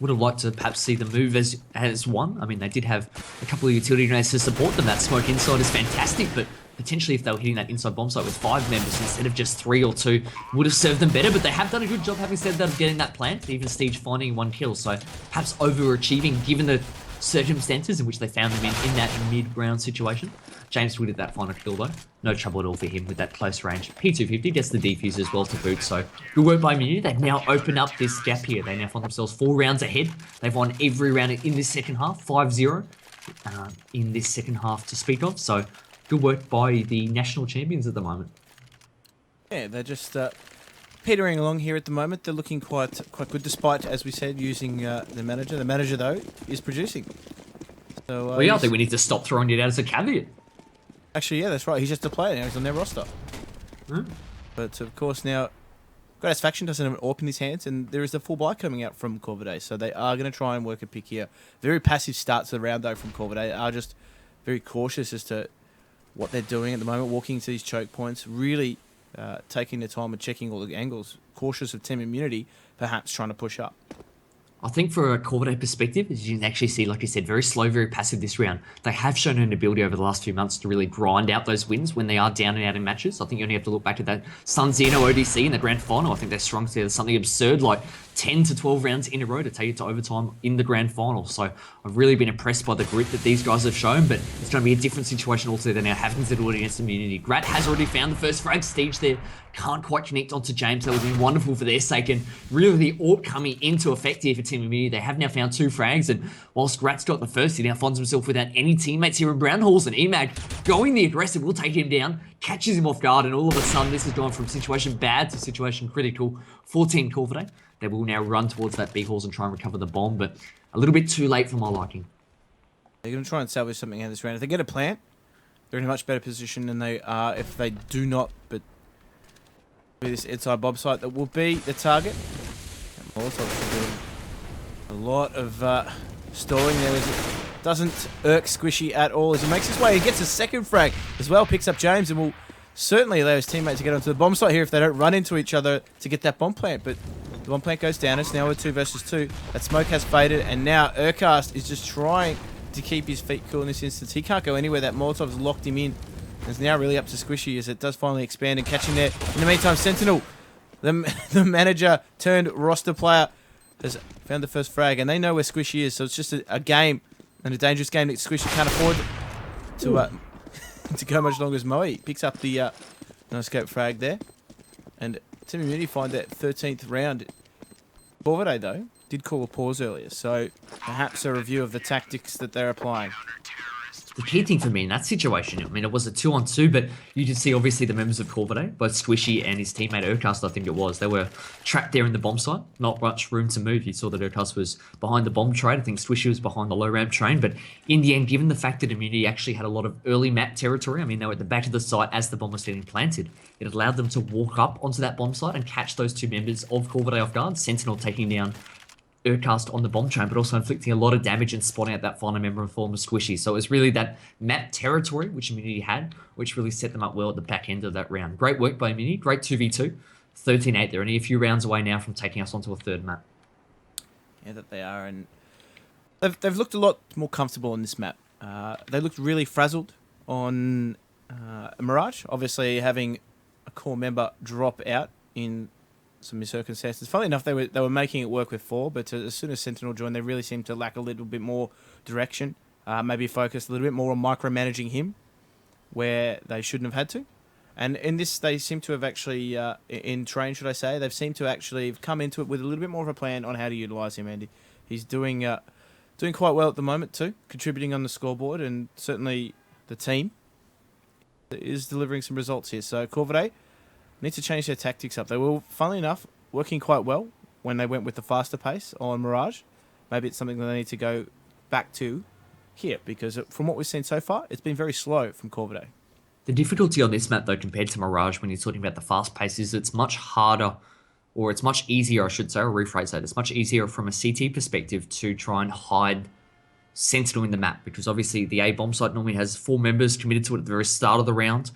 Would have liked to perhaps see them move as one. I mean, they did have a couple of utility grenades to support them. That smoke inside is fantastic, but potentially if they were hitting that inside bomb site with 5 members instead of just 3 or 2, would have served them better, but they have done a good job, having said that, of getting that plant, even Steege finding 1 kill, so perhaps overachieving given the circumstances in which they found them in that mid-round situation. James would have that final kill though. No trouble at all for him with that close range. P250 gets the defuse as well to boot, so good work by Immunity. They've now opened up this gap here. They now find themselves 4 rounds ahead. They've won every round in this second half, 5-0 in this second half to speak of, so good work by the national champions at the moment. Yeah, they're just petering along here at the moment. They're looking quite good, despite, as we said, using the manager. The manager, though, is producing. So I think we need to stop throwing it out as a caveat. Actually, yeah, that's right. He's just a player now. He's on their roster. But, of course, now, Gratis Faction doesn't have an AWP in his hands, and there is a full buy coming out from Corvidae, so they are going to try and work a pick here. Very passive start to the round, though, from Corvidae. They are just very cautious as to what they're doing at the moment, walking to these choke points, really taking their time and checking all the angles, cautious of team immunity, perhaps trying to push up. I think for a Corvidae perspective, as you can actually see, like I said, very slow, very passive this round. They have shown an ability over the last few months to really grind out those wins when they are down and out in matches. I think you only have to look back at that Sun Xeno ODC in the grand final. I think they're strung together something absurd like 10 to 12 rounds in a row to take it to overtime in the grand final. So I've really been impressed by the grit that these guys have shown, but it's going to be a different situation altogether now, having to do it against Immunity. Grat has already found the first frag. Steege there can't quite connect onto James. That would have been wonderful for their sake, and really the AWP coming into effect here for Team Immunity. They have now found 2 frags, and whilst Grat's got the first, he now finds himself without any teammates here in Brown Halls, and Emag going the aggressive will take him down, catches him off guard, and all of a sudden this has gone from situation bad to situation critical for Team Corvidae. They will now run towards that B halls and try and recover the bomb, but a little bit too late for my liking. They're going to try and salvage something out of this round. If they get a plant, they're in a much better position than they are if they do not, but with this inside bomb site that will be the target. And Molotov doing a lot of stalling there as it doesn't irk Squishy at all as he makes his way. He gets a second frag as well, picks up James, and will certainly allow his teammates to get onto the bomb site here if they don't run into each other to get that bomb plant. But the bomb plant goes down. It's now a 2 versus 2. That smoke has faded, and now Urkast is just trying to keep his feet cool in this instance. He can't go anywhere. That Molotov's locked him in. It's now really up to Squishy as it does finally expand and catch him there. In the meantime, Sentinel, the manager turned roster player, has found the first frag, and they know where Squishy is, so it's just a game, and a dangerous game that Squishy can't afford to to go much longer as Moe picks up the no-scope frag there. And Team Immunity find that 13th round. Corvidae, though, did call a pause earlier, so perhaps a review of the tactics that they're applying. The key thing for me in that situation, I mean, it was a 2-on-2, but you did see obviously the members of Corvidae, both Squishy and his teammate Urcast, I think it was. They were trapped there in the bomb site, not much room to move. You saw that Urcast was behind the bomb trade. I think Squishy was behind the low ramp train, but in the end, given the fact that Immunity actually had a lot of early map territory, I mean, they were at the back of the site as the bomb was getting planted. It allowed them to walk up onto that bomb site and catch those two members of Corvidae off guard, Sentinel taking down Urcast on the bomb train, but also inflicting a lot of damage and spotting out that final member in form of Squishy. So it was really that map territory which Immunity had, which really set them up well at the back end of that round. Great work by Immunity, great 2v2, 13-8. They're only a few rounds away now from taking us onto a third map. Yeah, that they are, and they've looked a lot more comfortable on this map. They looked really frazzled on Mirage, obviously having a core member drop out in some circumstances. Funnily enough, they were making it work with 4, but as soon as Sentinel joined, they really seemed to lack a little bit more direction. Maybe focus a little bit more on micromanaging him, where they shouldn't have had to. And in this, they seem to have actually, in train, should I say, they've seemed to actually have come into it with a little bit more of a plan on how to utilise him, Andy. He's doing quite well at the moment too, contributing on the scoreboard, and certainly the team is delivering some results here. So Corvidae need to change their tactics up. They were, funnily enough, working quite well when they went with the faster pace on Mirage. Maybe it's something that they need to go back to here, because from what we've seen so far, it's been very slow from Corvidae. The difficulty on this map, though, compared to Mirage, when you're talking about the fast pace, is it's much harder, or it's much easier, I should say, or rephrase that. It's much easier from a CT perspective to try and hide Sentinel in the map, because obviously the A bomb site normally has 4 members committed to it at the very start of the round.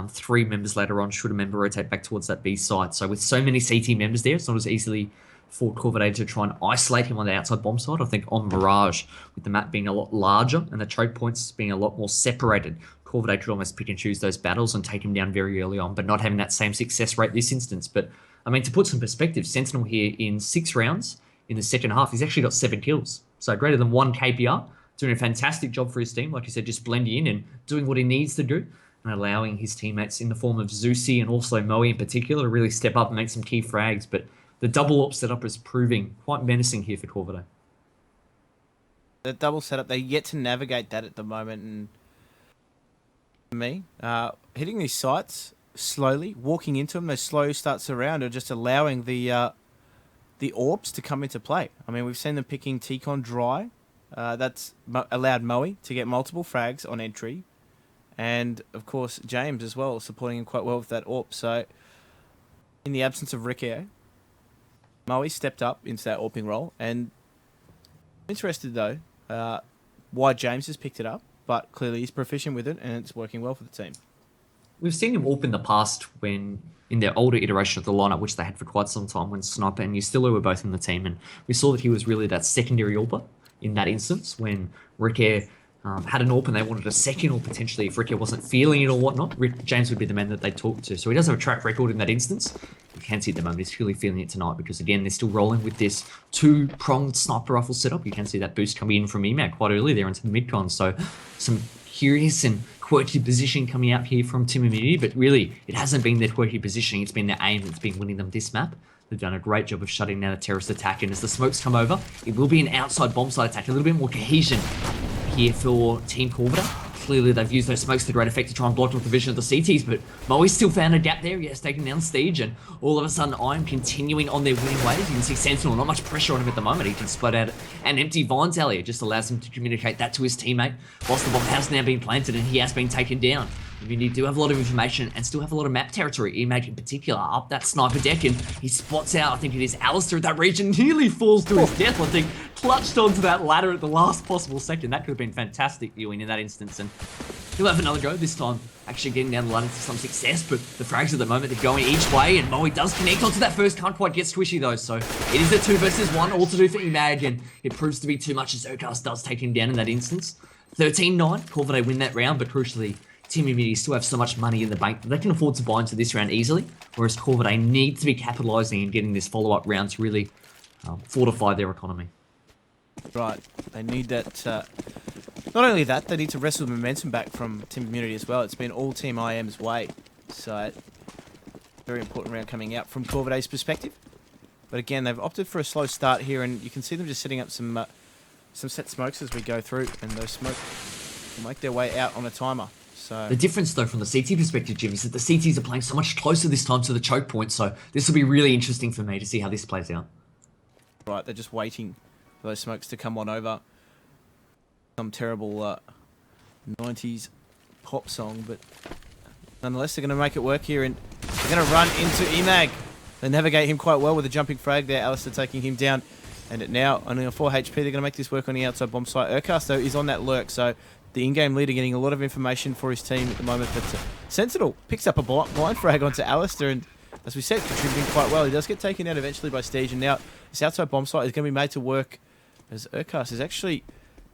3 members later on, should a member rotate back towards that B site. So with so many CT members there, it's not as easily for Corvidae to try and isolate him on the outside bomb site. I think on Mirage, with the map being a lot larger and the choke points being a lot more separated, Corvidae could almost pick and choose those battles and take him down very early on, but not having that same success rate this instance. But I mean, to put some perspective, Sentinel here in 6 rounds in the second half, he's actually got 7 kills. So greater than 1 KPR, doing a fantastic job for his team. Like you said, just blending in and doing what he needs to do, and allowing his teammates in the form of Zeusy and also Moe in particular to really step up and make some key frags. But the double op setup is proving quite menacing here for Corvidae. The double setup, they're yet to navigate that at the moment, and for me, hitting these sites slowly, walking into them, those slow starts around are just allowing the orbs to come into play. I mean, we've seen them picking T-Con dry. That's allowed Moe to get multiple frags on entry. And, of course, James as well, supporting him quite well with that AWP. So, in the absence of Ricky, Moe stepped up into that AWPing role. And I'm interested, though, why James has picked it up. But clearly he's proficient with it, and it's working well for the team. We've seen him AWP in the past when, in their older iteration of the lineup, which they had for quite some time, when Sniper and Ustilo were both in the team. And we saw that he was really that secondary AWPer in that instance when Ricky had an AWP and they wanted a second, or potentially if Ricky wasn't feeling it or whatnot, James would be the man that they talked to. So he does have a track record in that instance. You can see at the moment he's clearly feeling it tonight, because again, they're still rolling with this 2-pronged sniper rifle setup. You can see that boost coming in from EMAG quite early there into the mid-con. So some curious and quirky positioning coming out here from Team Immunity, but really it hasn't been their quirky positioning, it's been their aim that's been winning them this map. They've done a great job of shutting down a terrorist attack, and as the smokes come over, it will be an outside bomb site attack, a little bit more cohesion here for Team Corvidae. Clearly they've used those smokes to great effect to try and block off the vision of the CTs, but Moe still found a gap there. He has taken down Stage, and all of a sudden I'm continuing on their winning ways. You can see Sentinel, not much pressure on him at the moment. He can split out an empty Vines alley. It just allows him to communicate that to his teammate, whilst the bomb has now been planted and he has been taken down. Immunity do have a lot of information and still have a lot of map territory. EMAG in particular up that sniper deck, and he spots out, I think it is Alistair at that region, nearly falls to his death. I think clutched onto that ladder at the last possible second. That could have been fantastic viewing in that instance, and he'll have another go this time, actually getting down the ladder to some success. But the frags at the moment, they're going each way, and Moe does connect onto that first, can't quite get Squishy though, so it is a 2 versus 1, all to do for EMAG, and it proves to be too much as Urcast does take him down in that instance. 13-9, Corvidae win that round, but crucially, Team Immunity still have so much money in the bank that they can afford to buy into this round easily, whereas Corvidae need to be capitalising and getting this follow-up round to really fortify their economy. Right. They need that. Not only that, they need to wrestle the momentum back from Team Immunity as well. It's been all Team IM's way. So, very important round coming out from Corvidae's perspective. But again, they've opted for a slow start here, and you can see them just setting up some set smokes as we go through, and those smokes will make their way out on a timer. So the difference, though, from the CT perspective, Jim, is that the CTs are playing so much closer this time to the choke point. So this will be really interesting for me to see how this plays out. Right, they're just waiting for those smokes to come on over. Some terrible 90s pop song, but nonetheless, they're going to make it work here, and they're going to run into Emag. They navigate him quite well with a jumping frag there. Alistair taking him down, and now only on 4 HP. They're going to make this work on the outside bomb site. Urcast, though, is on that lurk, so the in-game leader getting a lot of information for his team at the moment. But Sentinel picks up a blind frag onto Alistair, and as we said, contributing quite well. He does get taken out eventually by Stage, and now this outside bomb site is going to be made to work as Urcast is actually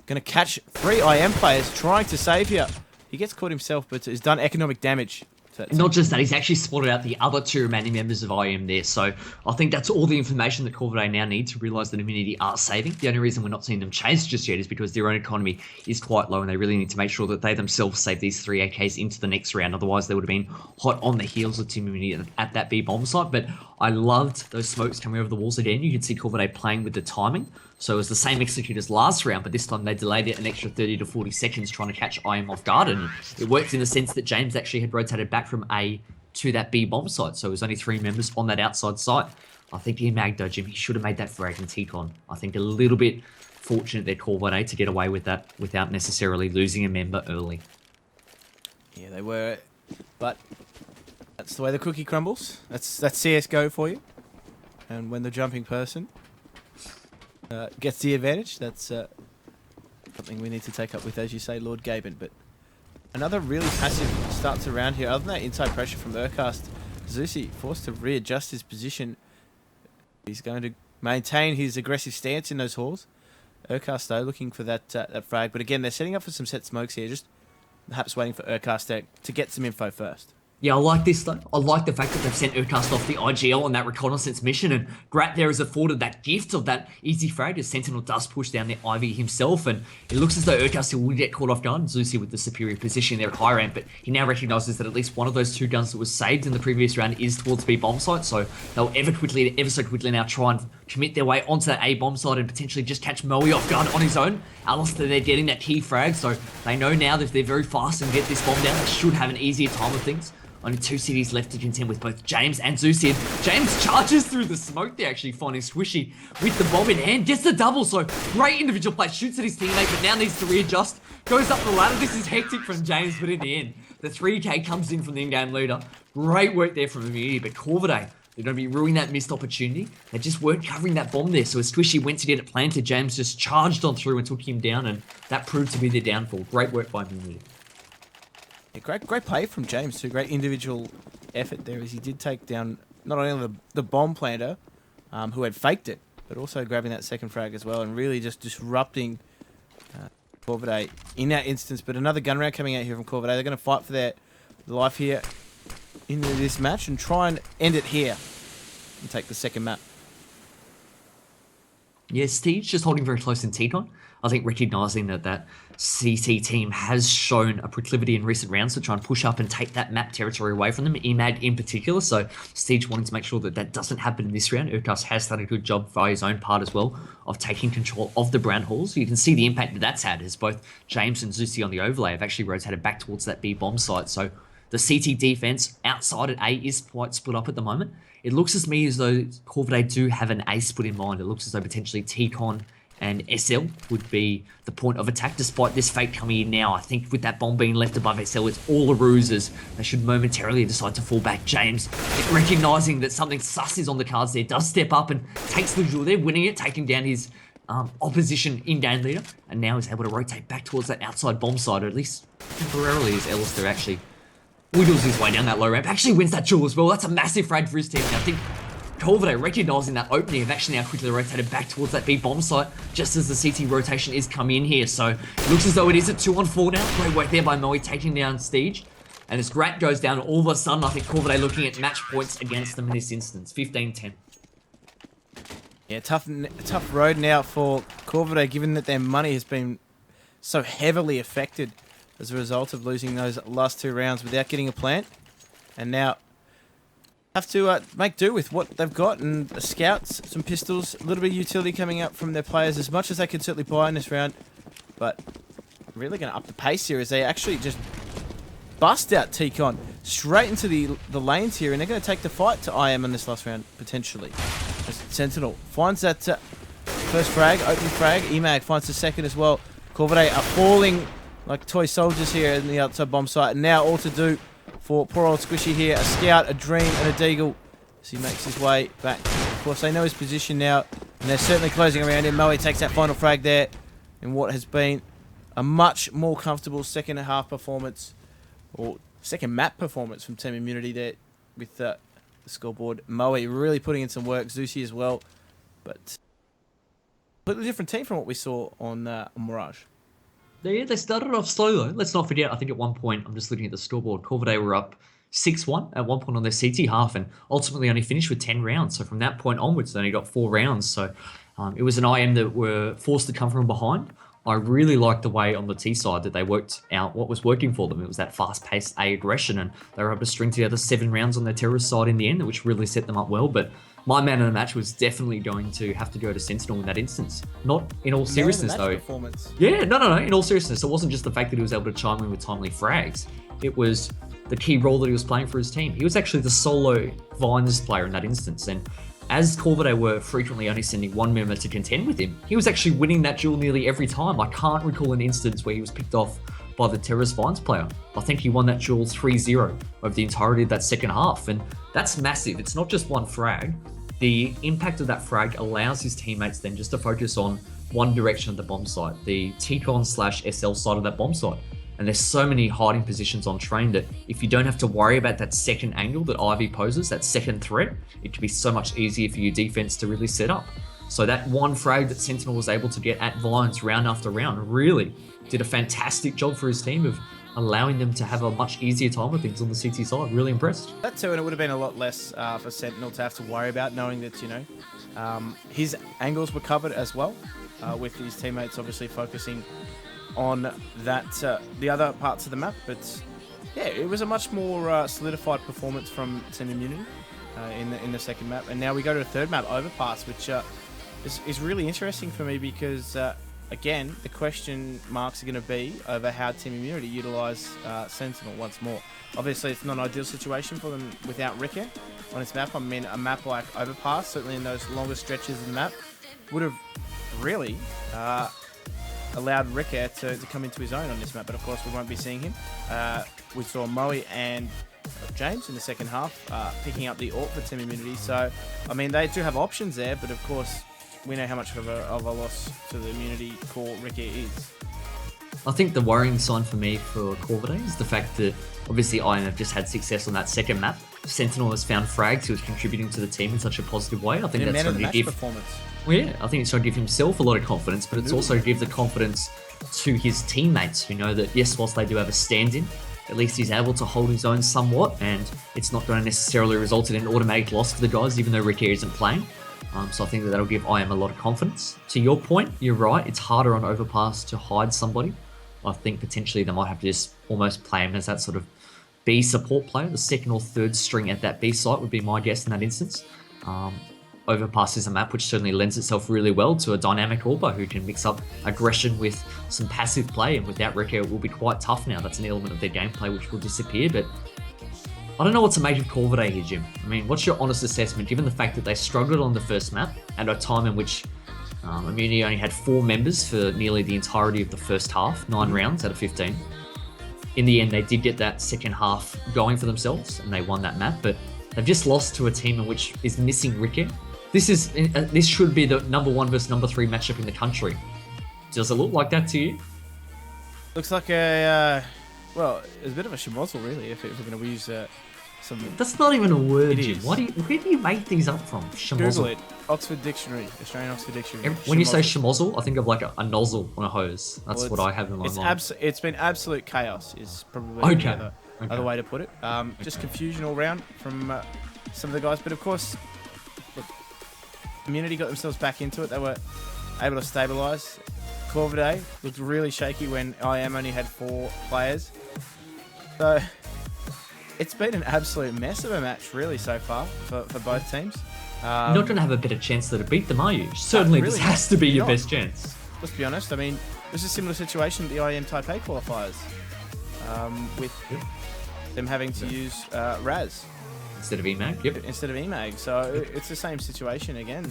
going to catch 3 IM players trying to save here. He gets caught himself, but has done economic damage. Not just that, he's actually spotted out the other 2 remaining members of IM there. So I think that's all the information that Corvidae now need to realise that Immunity are saving. The only reason we're not seeing them chase just yet is because their own economy is quite low, and they really need to make sure that they themselves save these 3 AKs into the next round. Otherwise, they would have been hot on the heels of Team Immunity at that B bomb site. But I loved those smokes coming over the walls again. You can see Corvidae playing with the timing. So it was the same execute as last round, but this time they delayed it an extra 30 to 40 seconds trying to catch IM off guard. And it worked in the sense that James actually had rotated back from A to that B bomb site. So it was only 3 members on that outside site. I think Emag, though, Jim, he should have made that frag and T-Con. I think a little bit fortunate there, Corvidae, to get away with that without necessarily losing a member early. Yeah, they were, but that's the way the cookie crumbles. That's CSGO for you. And when the jumping person gets the advantage, that's something we need to take up with, as you say, Lord Gaben. But another really passive starts around here. Other than that inside pressure from Urcast, Zusi forced to readjust his position. He's going to maintain his aggressive stance in those halls. Urcast, though, looking for that frag. But again, they're setting up for some set smokes here, just perhaps waiting for Urcast to get some info first. Yeah, I like this, though. I like the fact that they've sent Urcast off the IGL on that reconnaissance mission, and Grat there has afforded that gift of that easy frag as Sentinel does push down the Ivy himself, and it looks as though Urcast will get caught off guard. Zusi with the superior position there at high ramp, but he now recognises that at least one of those 2 guns that was saved in the previous round is towards B bomb site, so they'll ever so quickly now try and commit their way onto that A bomb site and potentially just catch Moe off guard on his own. Alistair, they're getting that key frag, so they know now that if they're very fast and get this bomb down, they should have an easier time of things. Only 2 cities left to contend with both James and Zusi. James charges through the smoke there, actually finding Swishy with the bomb in hand. Gets the double, so great individual play. Shoots at his teammate, but now needs to readjust. Goes up the ladder. This is hectic from James, but in the end, the 3K comes in from the in-game leader. Great work there from Immunity, but Corvidae, they're going to be ruining that missed opportunity. They just weren't covering that bomb there, so as Swishy went to get it planted, James just charged on through and took him down, and that proved to be their downfall. Great work by Immunity. Yeah, great play from James too. Great individual effort there, as he did take down not only the bomb planter, who had faked it, but also grabbing that second frag as well, and really just disrupting Corvidae in that instance. But another gun round coming out here from Corvidae. They're going to fight for their life here in this match and try and end it here and take the second map. Yeah, Steve's just holding very close in T-Con. I think recognising that CT team has shown a proclivity in recent rounds to try and push up and take that map territory away from them, Emag in particular. So Steve wanting to make sure that doesn't happen in this round. Urcast has done a good job by his own part as well of taking control of the brown halls. You can see the impact that that's had as both James and Zusi on the overlay have actually rotated back towards that B bomb site. So the CT defense outside at A is quite split up at the moment. It looks as me as though Corvidae do have an A split in mind. It looks as though potentially T-Con and SL would be the point of attack, despite this fake coming in now. I think with that bomb being left above SL, it's all a ruses. They should momentarily decide to fall back. James, recognising that something sus is on the cards there, does step up and takes the duel there, winning it, taking down his opposition in-game leader, and now is able to rotate back towards that outside bomb side, or at least temporarily, as Alistair actually wiggles his way down that low ramp. Actually wins that duel as well. That's a massive frag for his team. And I think Corvidae, recognising that opening, have actually now quickly rotated back towards that B bomb site, just as the CT rotation is coming in here. So it looks as though it is a 2-on-4 now. Great work there by Moe, taking down Steege. And as Grat goes down, all of a sudden, I think Corvidae looking at match points against them in this instance. 15-10. Yeah, tough road now for Corvidae, given that their money has been so heavily affected as a result of losing those last 2 rounds without getting a plant. And now have to make do with what they've got, and the scouts, some pistols, a little bit of utility coming out from their players, as much as they could certainly buy in this round. But really going to up the pace here as they actually just bust out T-Con straight into the lanes here, and they're going to take the fight to IM in this last round, potentially. As Sentinel finds that first frag, opening frag. EMAG finds the second as well. Corvidae are falling like toy soldiers here in the outside bomb site, and now all to do for poor old Squishy here. A scout, a dream, and a deagle as he makes his way back. Of course, they know his position now, and they're certainly closing around him. Moe takes that final frag there in what has been a much more comfortable second half performance, or second map performance from Team Immunity there with the scoreboard. Moe really putting in some work, Zusi as well, but completely different team from what we saw on Mirage. They started off slow though. Let's not forget, I think at one point, I'm just looking at the scoreboard, Corvidae were up 6-1 at one point on their CT half, and ultimately only finished with 10 rounds. So from that point onwards, they only got 4 rounds. So it was an IM that were forced to come from behind. I really liked the way on the T side that they worked out what was working for them. It was that fast-paced A aggression, and they were able to string together 7 rounds on their terrorist side in the end, which really set them up well. But my man of the match was definitely going to have to go to Sentinel in that instance. Not in all seriousness, though. Yeah, no. In all seriousness, it wasn't just the fact that he was able to chime in with timely frags. It was the key role that he was playing for his team. He was actually the solo Vines player in that instance, and as Corvidae were frequently only sending one member to contend with him, he was actually winning that duel nearly every time. I can't recall an instance where he was picked off by the Terrorist Vines player. I think he won that duel 3-0 over the entirety of that second half, and that's massive. It's not just one frag. The impact of that frag allows his teammates then just to focus on one direction of the bomb site, the T-Con/SL side of that bomb site. And there's so many hiding positions on train that if you don't have to worry about that second angle that Ivy poses, that second threat, it can be so much easier for your defense to really set up. So that one frag that Sentinel was able to get at Vines round after round really did a fantastic job for his team of allowing them to have a much easier time with things on the CT side. Really impressed. That too, and it would have been a lot less for Sentinel to have to worry about, knowing that, you know, his angles were covered as well, with his teammates obviously focusing on that the other parts of the map. But yeah, it was a much more solidified performance from Team Immunity in the second map, and now we go to the third map, Overpass, which is really interesting for me because again, the question marks are going to be over how Team Immunity utilise Sentinel once more. Obviously, it's not an ideal situation for them without Ricker on its map. I mean, a map like Overpass, certainly in those longer stretches of the map, would have really allowed Ricker to come into his own on this map, but of course we won't be seeing him. We saw Moe and James in the second half picking up the AWP for Team Immunity, so I mean they do have options there, but of course we know how much of a loss to the Immunity core Ricker is. I think the worrying sign for me for Corvidae is the fact that obviously IM have just had success on that second map. Sentinel has found frags who is contributing to the team in such a positive way. I think that's going to give performance. Well, yeah, I think it's going to give himself a lot of confidence, but it's also give the confidence to his teammates who know that, yes, whilst they do have a stand-in, at least he's able to hold his own somewhat, and it's not going to necessarily result in an automatic loss for the guys, even though Ricky isn't playing. So I think that'll give IM a lot of confidence. To your point, you're right, it's harder on Overpass to hide somebody. I think potentially they might have to just almost play him as that sort of B support player. The second or third string at that B site would be my guess in that instance. Overpass is a map which certainly lends itself really well to a dynamic AWPer who can mix up aggression with some passive play, and without Ricker it will be quite tough now. That's an element of their gameplay which will disappear, but I don't know what to make of Corvidae here, Jim. I mean, what's your honest assessment, given the fact that they struggled on the first map at a time in which Immunity only had 4 members for nearly the entirety of the first half, 9 rounds out of 15. In the end, they did get that second half going for themselves, and they won that map, but they've just lost to a team in which is missing Ricker. This should be the number 1 versus number 3 matchup in the country. Does it look like that to you? Looks like a well, it's a bit of a schmozzle, really, if we're going to use some. That's not even a word, Jim. Where do you make these up from? Schmozzle. Google it. Oxford Dictionary, Australian Oxford Dictionary. When you say schmozzle, I think of like a nozzle on a hose. That's what I have in my mind. It's been absolute chaos. Is probably the other way to put it. Just confusion all round from some of the guys, but of course. Look, Immunity got themselves back into it. They were able to stabilise. Corvidae looked really shaky when IM only had 4 players. So it's been an absolute mess of a match, really, so far for both teams. You're not going to have a better chance to beat them, are you? Certainly, really this has to be your not. best chance. Let's be honest. I mean, this is a similar situation to the IM Type A qualifiers, with them having to use Raz Instead of EMAG, yep. instead of EMAG. So it's the same situation again.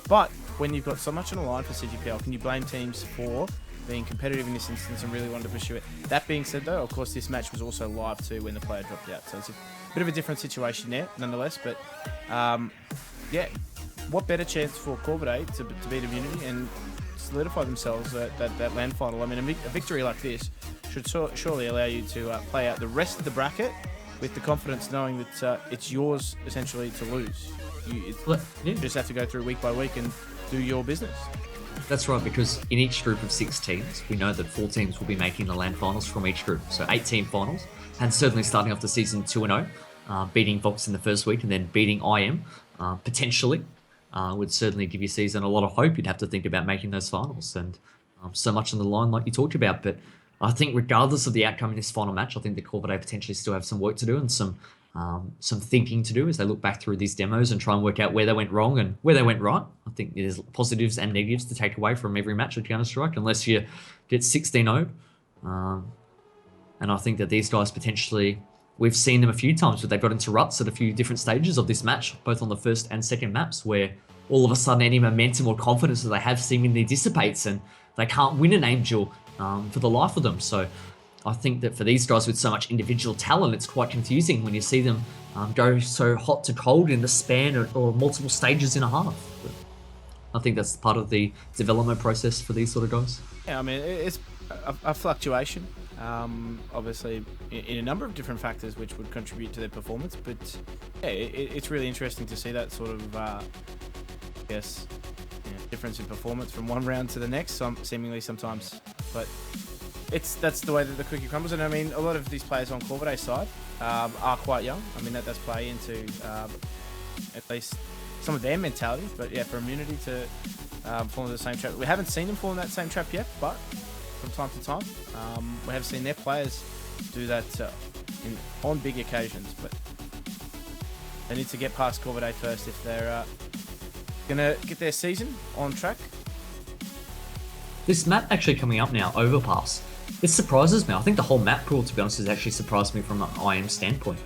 But when you've got so much on the line for CGPL, can you blame teams for being competitive in this instance and really wanted to pursue it? That being said, though, of course, this match was also live too when the player dropped out. So it's a bit of a different situation there, nonetheless. But yeah, what better chance for Corvidae to beat Immunity and solidify themselves that land final? I mean, a victory like this should surely allow you to play out the rest of the bracket with the confidence knowing that it's yours essentially to lose. You just have to go through week by week and do your business. That's right, because in each group of 6 teams, we know that 4 teams will be making the LAN finals from each group. So 8 team finals, and certainly starting off the season 2-0, beating Vox in the first week and then beating IM, potentially, would certainly give your season a lot of hope. You'd have to think about making those finals, and so much on the line like you talked about. But I think regardless of the outcome in this final match, I think the Corvidae potentially still have some work to do and some thinking to do as they look back through these demos and try and work out where they went wrong and where they went right. I think there's positives and negatives to take away from every match with Counter-Strike, unless you get 16-0. And I think that these guys potentially, we've seen them a few times where they've got into ruts at a few different stages of this match, both on the first and second maps, where all of a sudden any momentum or confidence that they have seemingly dissipates and they can't win an aim duel for the life of them. So I think that for these guys with so much individual talent, it's quite confusing when you see them go so hot to cold in the span or multiple stages in a half. But I think that's part of the development process for these sort of guys. Yeah, I mean, it's a fluctuation, obviously, in a number of different factors which would contribute to their performance. But yeah, it's really interesting to see that sort of, difference in performance from one round to the next, seemingly sometimes. But that's the way that the cookie crumbles. And I mean, a lot of these players on Corvidae's side are quite young. I mean, that does play into at least some of their mentality. But yeah, for Immunity to fall into the same trap, we haven't seen them fall in that same trap yet, but from time to time, we have seen their players do that on big occasions. But they need to get past Corvidae first if they're going to get their season on track. This map actually coming up now, Overpass, it surprises me. I think the whole map pool, to be honest, has actually surprised me from an IM standpoint.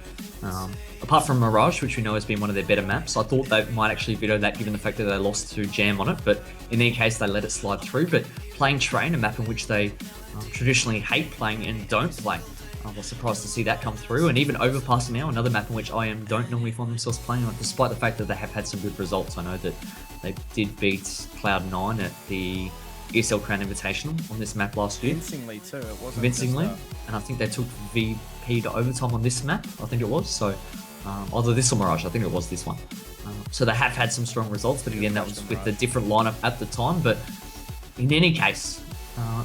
Apart from Mirage, which we know has been one of their better maps, I thought they might actually veto that given the fact that they lost to Jam on it, but in any case, they let it slide through. But playing Train, a map in which they traditionally hate playing and don't play, I was surprised to see that come through. And even Overpass now, another map in which IM don't normally find themselves playing on, despite the fact that they have had some good results. I know that they did beat Cloud9 at the ESL Crown Invitational on this map last year. Convincingly too, it wasn't Convincingly, just, and I think they took VP to overtime on this map, I think it was. So, either this or Mirage, I think it was this one. So they have had some strong results, but again, that was with a different lineup at the time. But in any case,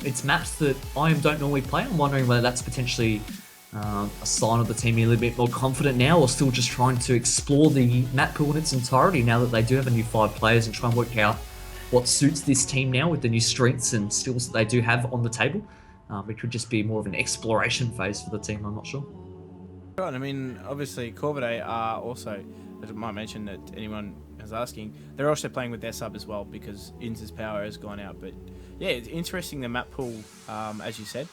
it's maps that IM don't normally play. I'm wondering whether that's potentially a sign of the team being a little bit more confident now, or still just trying to explore the map pool in its entirety now that they do have a new 5 players and try and work out what suits this team now with the new strengths and skills that they do have on the table. It could just be more of an exploration phase for the team, I'm not sure. Right, I mean, obviously, Corvidae are also, as I might mention that anyone is asking, they're also playing with their sub as well because Inz's power has gone out. But yeah, it's interesting, the map pool, as you said.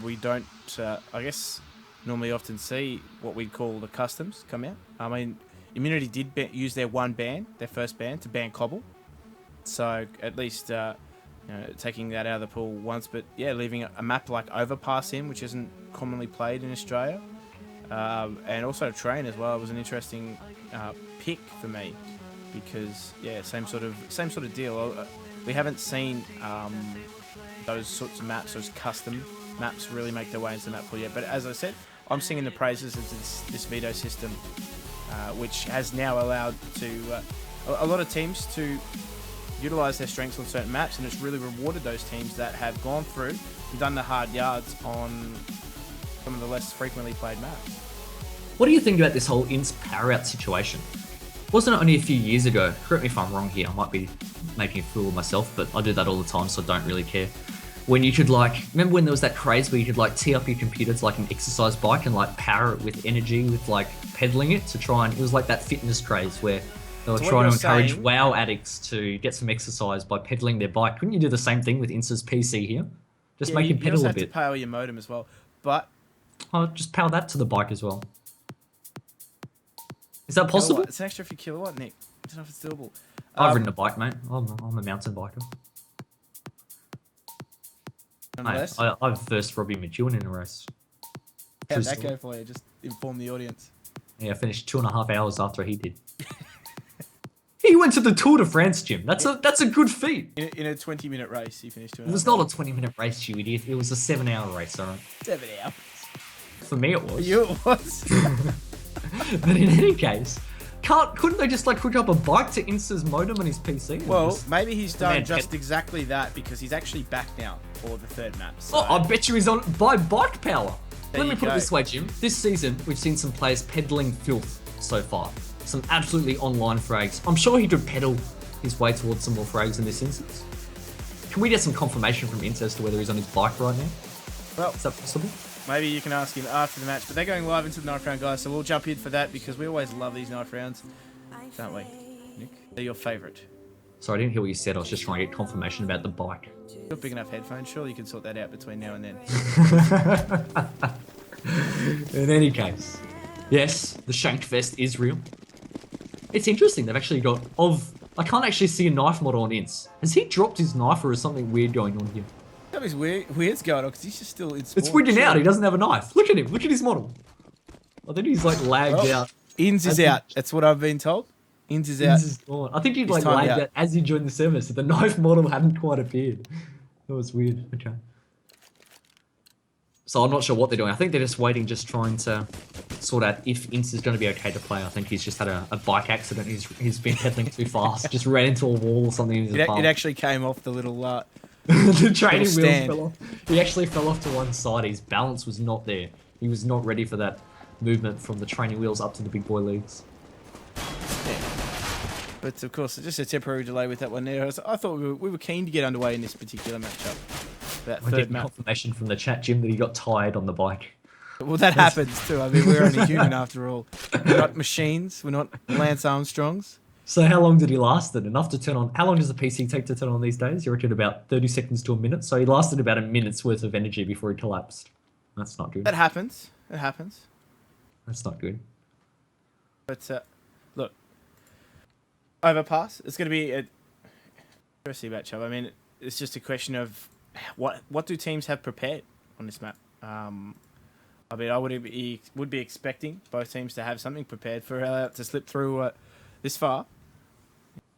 We don't, I guess, normally often see what we'd call the customs come out. I mean, Immunity did use their first ban, to ban Cobble. So at least taking that out of the pool once, but yeah, leaving a map like Overpass in, which isn't commonly played in Australia, and also Train as well. It was an interesting pick for me because yeah, same sort of deal. We haven't seen those sorts of maps, those custom maps, really make their way into the map pool yet. But as I said, I'm singing the praises of this veto system, which has now allowed a lot of teams to utilize their strengths on certain maps, and it's really rewarded those teams that have gone through and done the hard yards on some of the less frequently played maps. What do you think about this whole Inns power out situation? Wasn't it only a few years ago? Correct me if I'm wrong here. I might be making a fool of myself, but I do that all the time, so I don't really care. When you could remember when there was that craze where you could tee up your computer to an exercise bike and power it with energy with pedaling it to try and, it was like that fitness craze where they were trying to encourage WoW addicts to get some exercise by pedaling their bike. Couldn't you do the same thing with Insta's PC here? Just make him pedal a You also have bit. to power your modem as well, but Oh, just power that to the bike as well. Is that possible? It's an extra few kilowatt, Nick. I don't know if it's doable. I've ridden a bike, mate. I'm a mountain biker. Mate, I've first Robbie McEwen in a race. How'd that go for you? Just inform the audience. Yeah, I finished 2.5 hours after he did. He went to the Tour de France, Jim. That's a good feat. In a 20-minute race, he finished 2.5 hours. It was not a 20-minute race, you idiot. It was a 7-hour race, alright? 7 hours. For me, it was. For you, it was. But in any case, couldn't they just hook up a bike to Insta's modem on his PC? Well, maybe he's done just exactly that because he's actually back now for the third map. So. Oh, I bet you he's on by bike power. Let me put it go. this way, Jim. This season, we've seen some players peddling filth so far. Some absolutely online frags. I'm sure he could pedal his way towards some more frags in this instance. Can we get some confirmation from Insta as to whether he's on his bike right now? Well, is that possible? Maybe you can ask him after the match. But they're going live into the knife round, guys, so we'll jump in for that because we always love these knife rounds, don't we, Nick? They're your favourite. Sorry, I didn't hear what you said. I was just trying to get confirmation about the bike. You've got big enough headphones. Surely you can sort that out between now and then. In any case, yes, the Shanked Vest is real. It's interesting. They've actually got I can't actually see a knife model on Ints. Has he dropped his knife or is something weird going on here? Something's weird's going on because he's just still in sport. It's weirding out. He doesn't have a knife. Look at him. Look at his model. I think he's lagged out. Ins is out. That's what I've been told. Ins is out. Ins is gone. I think he lagged out out as he joined the server, so the knife model hadn't quite appeared. That was weird. Okay. So I'm not sure what they're doing. I think they're just waiting, just trying to sort out if Ince is going to be okay to play. I think he's just had a bike accident. He's been pedaling too fast. Just ran into a wall or something. It actually came off the little the training little wheels fell off. He actually fell off to one side. His balance was not there. He was not ready for that movement from the training wheels up to the big boy leagues. Yeah. But of course, just a temporary delay with that one there. I thought we were keen to get underway in this particular matchup. That I third get map. confirmation from the chat, Jim, that he got tired on the bike. Well, that happens too. I mean, we're only human after all. We're not machines. We're not Lance Armstrongs. So how long did he last then? Enough to turn on? How long does the PC take to turn on these days? You reckon about 30 seconds to a minute? So he lasted about a minute's worth of energy before he collapsed. That's not good. That happens. It happens. That's not good. But look, overpass. It's going to be a interesting matchup. I mean, it's just a question of what do teams have prepared on this map. I mean, I would be expecting both teams to have something prepared for to slip through this far.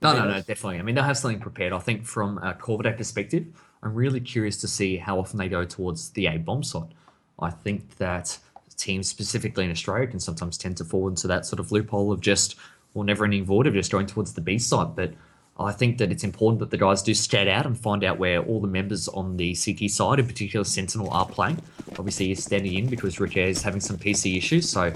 No, definitely. I mean, they'll have something prepared. I think from a Corvidae perspective, I'm really curious to see how often they go towards the A bomb site. I think that teams specifically in Australia can sometimes tend to fall into that sort of loophole of just, or never-ending void of just going towards the B site. But I think that it's important that the guys do scout out and find out where all the members on the CT side, in particular Sentinel, are playing. Obviously, he's standing in because Rick is having some PC issues, so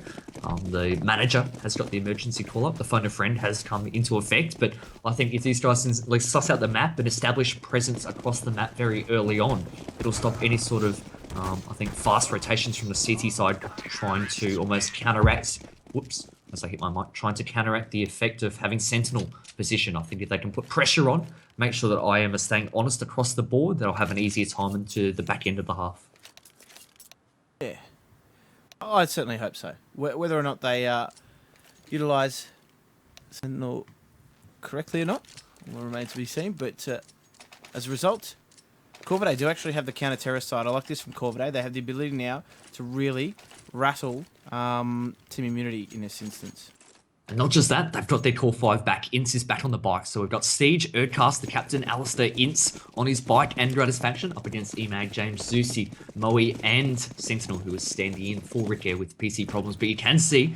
the manager has got the emergency call-up. The phone a friend has come into effect, but I think if these guys can suss out the map and establish presence across the map very early on, it'll stop any sort of, I think, fast rotations from the CT side trying to almost counteract... Whoops. As I hit my mic, trying to counteract the effect of having Sentinel position. I think if they can put pressure on, make sure that IM is staying honest across the board, they'll have an easier time into the back end of the half. Yeah. I certainly hope so. Whether or not they utilise Sentinel correctly or not will remain to be seen. But as a result, Corvidae do actually have the counter-terrorist side. I like this from Corvidae. They have the ability now to really rattle team immunity in this instance. And not just that, they've got their core 5 back. Ince is back on the bike. So we've got Siege, Erdcast, the captain, Alistair, Ince on his bike, and Gratisfaction up against Emag, James, Zusi, Moe, and Sentinel, who is standing in for Rick Air with PC problems. But you can see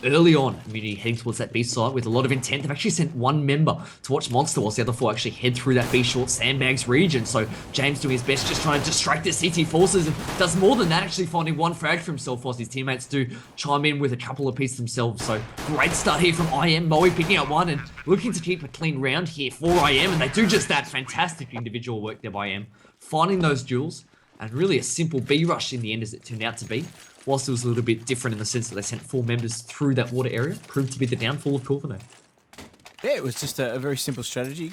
early on, Immunity heading towards that B side with a lot of intent. They've actually sent one member to watch Monster whilst the other four actually head through that B short sandbags region. So James doing his best, just trying to distract the CT forces, and does more than that, actually finding one frag for himself whilst his teammates do chime in with a couple of pieces themselves. So great start here from IM. Moe picking up one and looking to keep a clean round here for IM, and they do just that. Fantastic individual work there by IM, finding those duels, and really a simple B rush in the end as it turned out to be. Whilst it was a little bit different in the sense that they sent 4 members through that water area, proved to be the downfall of Corvidae. Yeah, it was just a very simple strategy,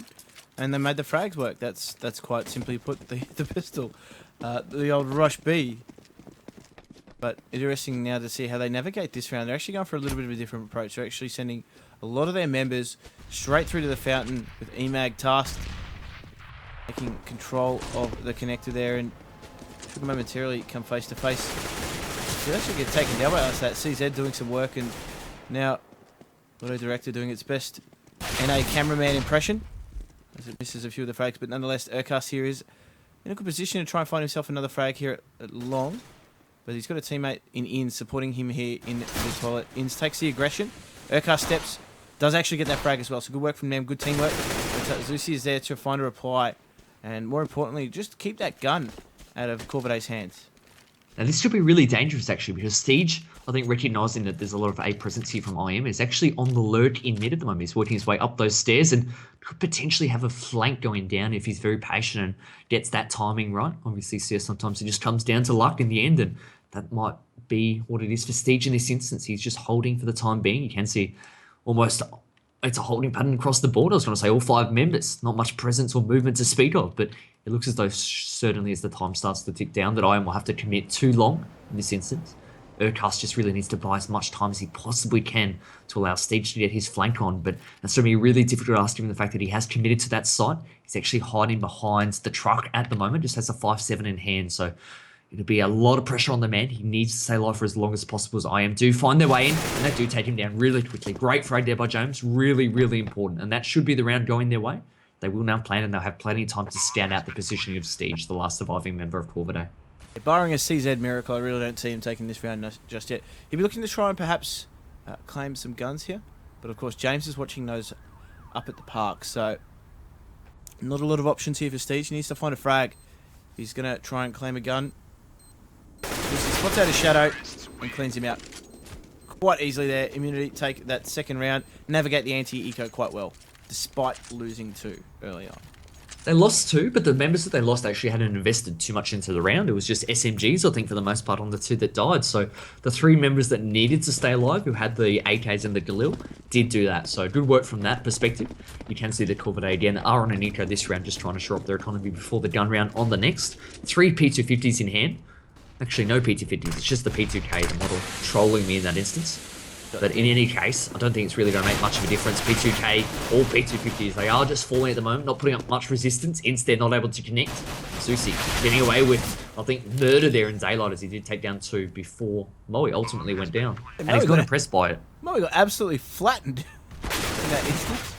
and they made the frags work. That's quite simply put the pistol, the old rush B. But interesting now to see how they navigate this round. They're actually going for a little bit of a different approach. They're actually sending a lot of their members straight through to the fountain with EMAG tasked, taking control of the connector there, and should momentarily come face to face. He actually get taken down by us. That CZ doing some work, and now Auto Director doing its best NA cameraman impression as it misses a few of the frags, but nonetheless Urcast here is in a good position to try and find himself another frag here at long, but he's got a teammate in Inns supporting him here in the toilet. Inns takes the aggression, Urcast steps, does actually get that frag as well, so good work from them, good teamwork. But Zusi is there to find a reply, and more importantly just keep that gun out of Corvidae's hands. Now this could be really dangerous actually, because Siege, I think recognising that there's a lot of A presence here from IM, is actually on the lurk in mid at the moment. He's working his way up those stairs and could potentially have a flank going down if he's very patient and gets that timing right. Obviously CS sometimes it just comes down to luck in the end, and that might be what it is for Siege in this instance. He's just holding for the time being. You can see almost it's a holding pattern across the board. I was going to say all 5 members, not much presence or movement to speak of, but it looks as though certainly as the time starts to tick down that IM will have to commit too long in this instance. Urcast just really needs to buy as much time as he possibly can to allow Siege to get his flank on, but that's going to be really difficult to ask given the fact that he has committed to that site. He's actually hiding behind the truck at the moment, just has a 5-7 in hand, so it'll be a lot of pressure on the man. He needs to stay alive for as long as possible as IM do find their way in, and they do take him down really quickly. Great frag there by James, really, really important, and that should be the round going their way. They will now plan, and they'll have plenty of time to scout out the positioning of Siege, the last surviving member of Corvidae. Barring a CZ miracle, I really don't see him taking this round just yet. He'll be looking to try and perhaps claim some guns here, but of course James is watching those up at the park, so not a lot of options here for Siege. He needs to find a frag. He's going to try and claim a gun. He spots out a shadow and cleans him out quite easily there. Immunity take that second round, navigate the anti-eco quite well, despite losing 2 early on. They lost 2, but the members that they lost actually hadn't invested too much into the round. It was just SMGs, I think, for the most part on the 2 that died. So the 3 members that needed to stay alive, who had the AKs and the Galil, did do that. So good work from that perspective. You can see that Corvidae, again, are on an eco this round, just trying to shore up their economy before the gun round on the next. 3 P250s in hand. Actually, no P250s. It's just the P2K, the model, trolling me in that instance. But in any case, I don't think it's really going to make much of a difference. P2K or P250s, they are just falling at the moment, not putting up much resistance. Instead, not able to connect. Susi getting away with, I think, murder there in daylight as he did take down 2 before Moe ultimately went down. And he's got impressed by it. Moe got absolutely flattened in that instance.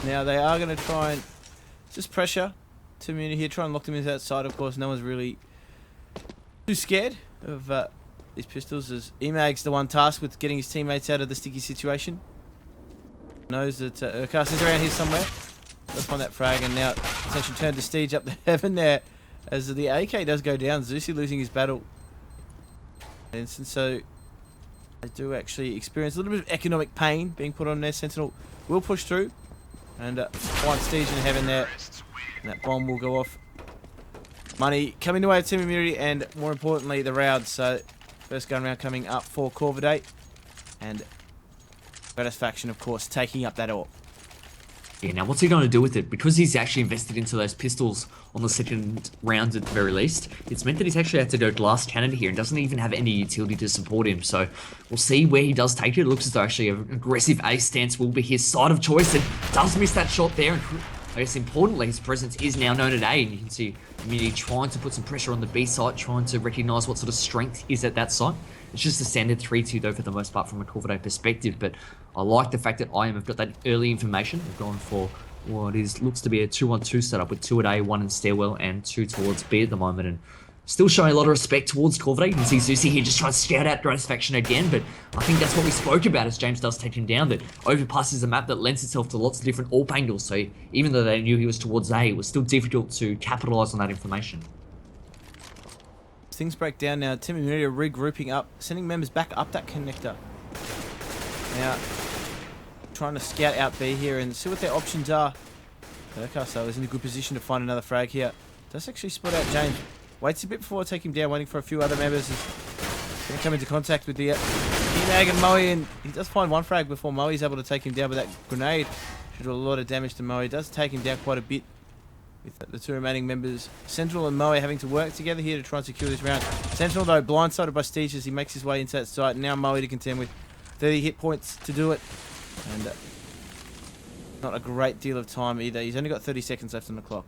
Now they are going to try and just pressure to Immunity here, try and lock them into that side. Of course, no one's really too scared of these pistols, as Emag's the one tasked with getting his teammates out of the sticky situation. Knows that Urcast is around here somewhere. Let's find that frag, and now attention turned to Siege up the heaven there as the AK does go down. Zusi losing his battle. And so they do actually experience a little bit of economic pain being put on there. Sentinel will push through and find Siege in heaven there. And that bomb will go off. Money coming away with Team Immunity, and more importantly the round. So first gun round coming up for Corvidae, and Satisfaction, of course, taking up that AWP. Yeah, now what's he going to do with it? Because he's actually invested into those pistols on the second round at the very least, it's meant that he's actually had to go glass cannon here and doesn't even have any utility to support him. So we'll see where he does take it. It looks as though actually an aggressive A stance will be his side of choice, and does miss that shot there. And I guess importantly, his presence is now known at A, and you can see Immunity trying to put some pressure on the B site, trying to recognise what sort of strength is at that site. It's just a standard 3-2 though for the most part from a Corvidae perspective, but I like the fact that IM have got that early information. They've gone for what looks to be a 2-1-2 setup with 2 at A, 1 in stairwell, and 2 towards B at the moment, and still showing a lot of respect towards Corvidae. You can see Zusi here just trying to scout out Gratisfaction again, but I think that's what we spoke about as James does take him down, that Overpass is a map that lends itself to lots of different AWP angles, so even though they knew he was towards A, it was still difficult to capitalise on that information. Things break down now. Team Immunity are regrouping up, sending members back up that connector. Now, trying to scout out B here and see what their options are. Urkas, though, is in a good position to find another frag here. Does actually spot out James. Waits a bit before taking him down, waiting for a few other members. He's going to come into contact with the Mag and Moe, and he does find one frag before Moe's able to take him down, but that grenade should do a lot of damage to Moe. It does take him down quite a bit with the two remaining members. Sentinel and Moe having to work together here to try and secure this round. Sentinel, though, blindsided by Steege as he makes his way into that site. And now Moe to contend with 30 hit points to do it. And not a great deal of time either. He's only got 30 seconds left on the clock.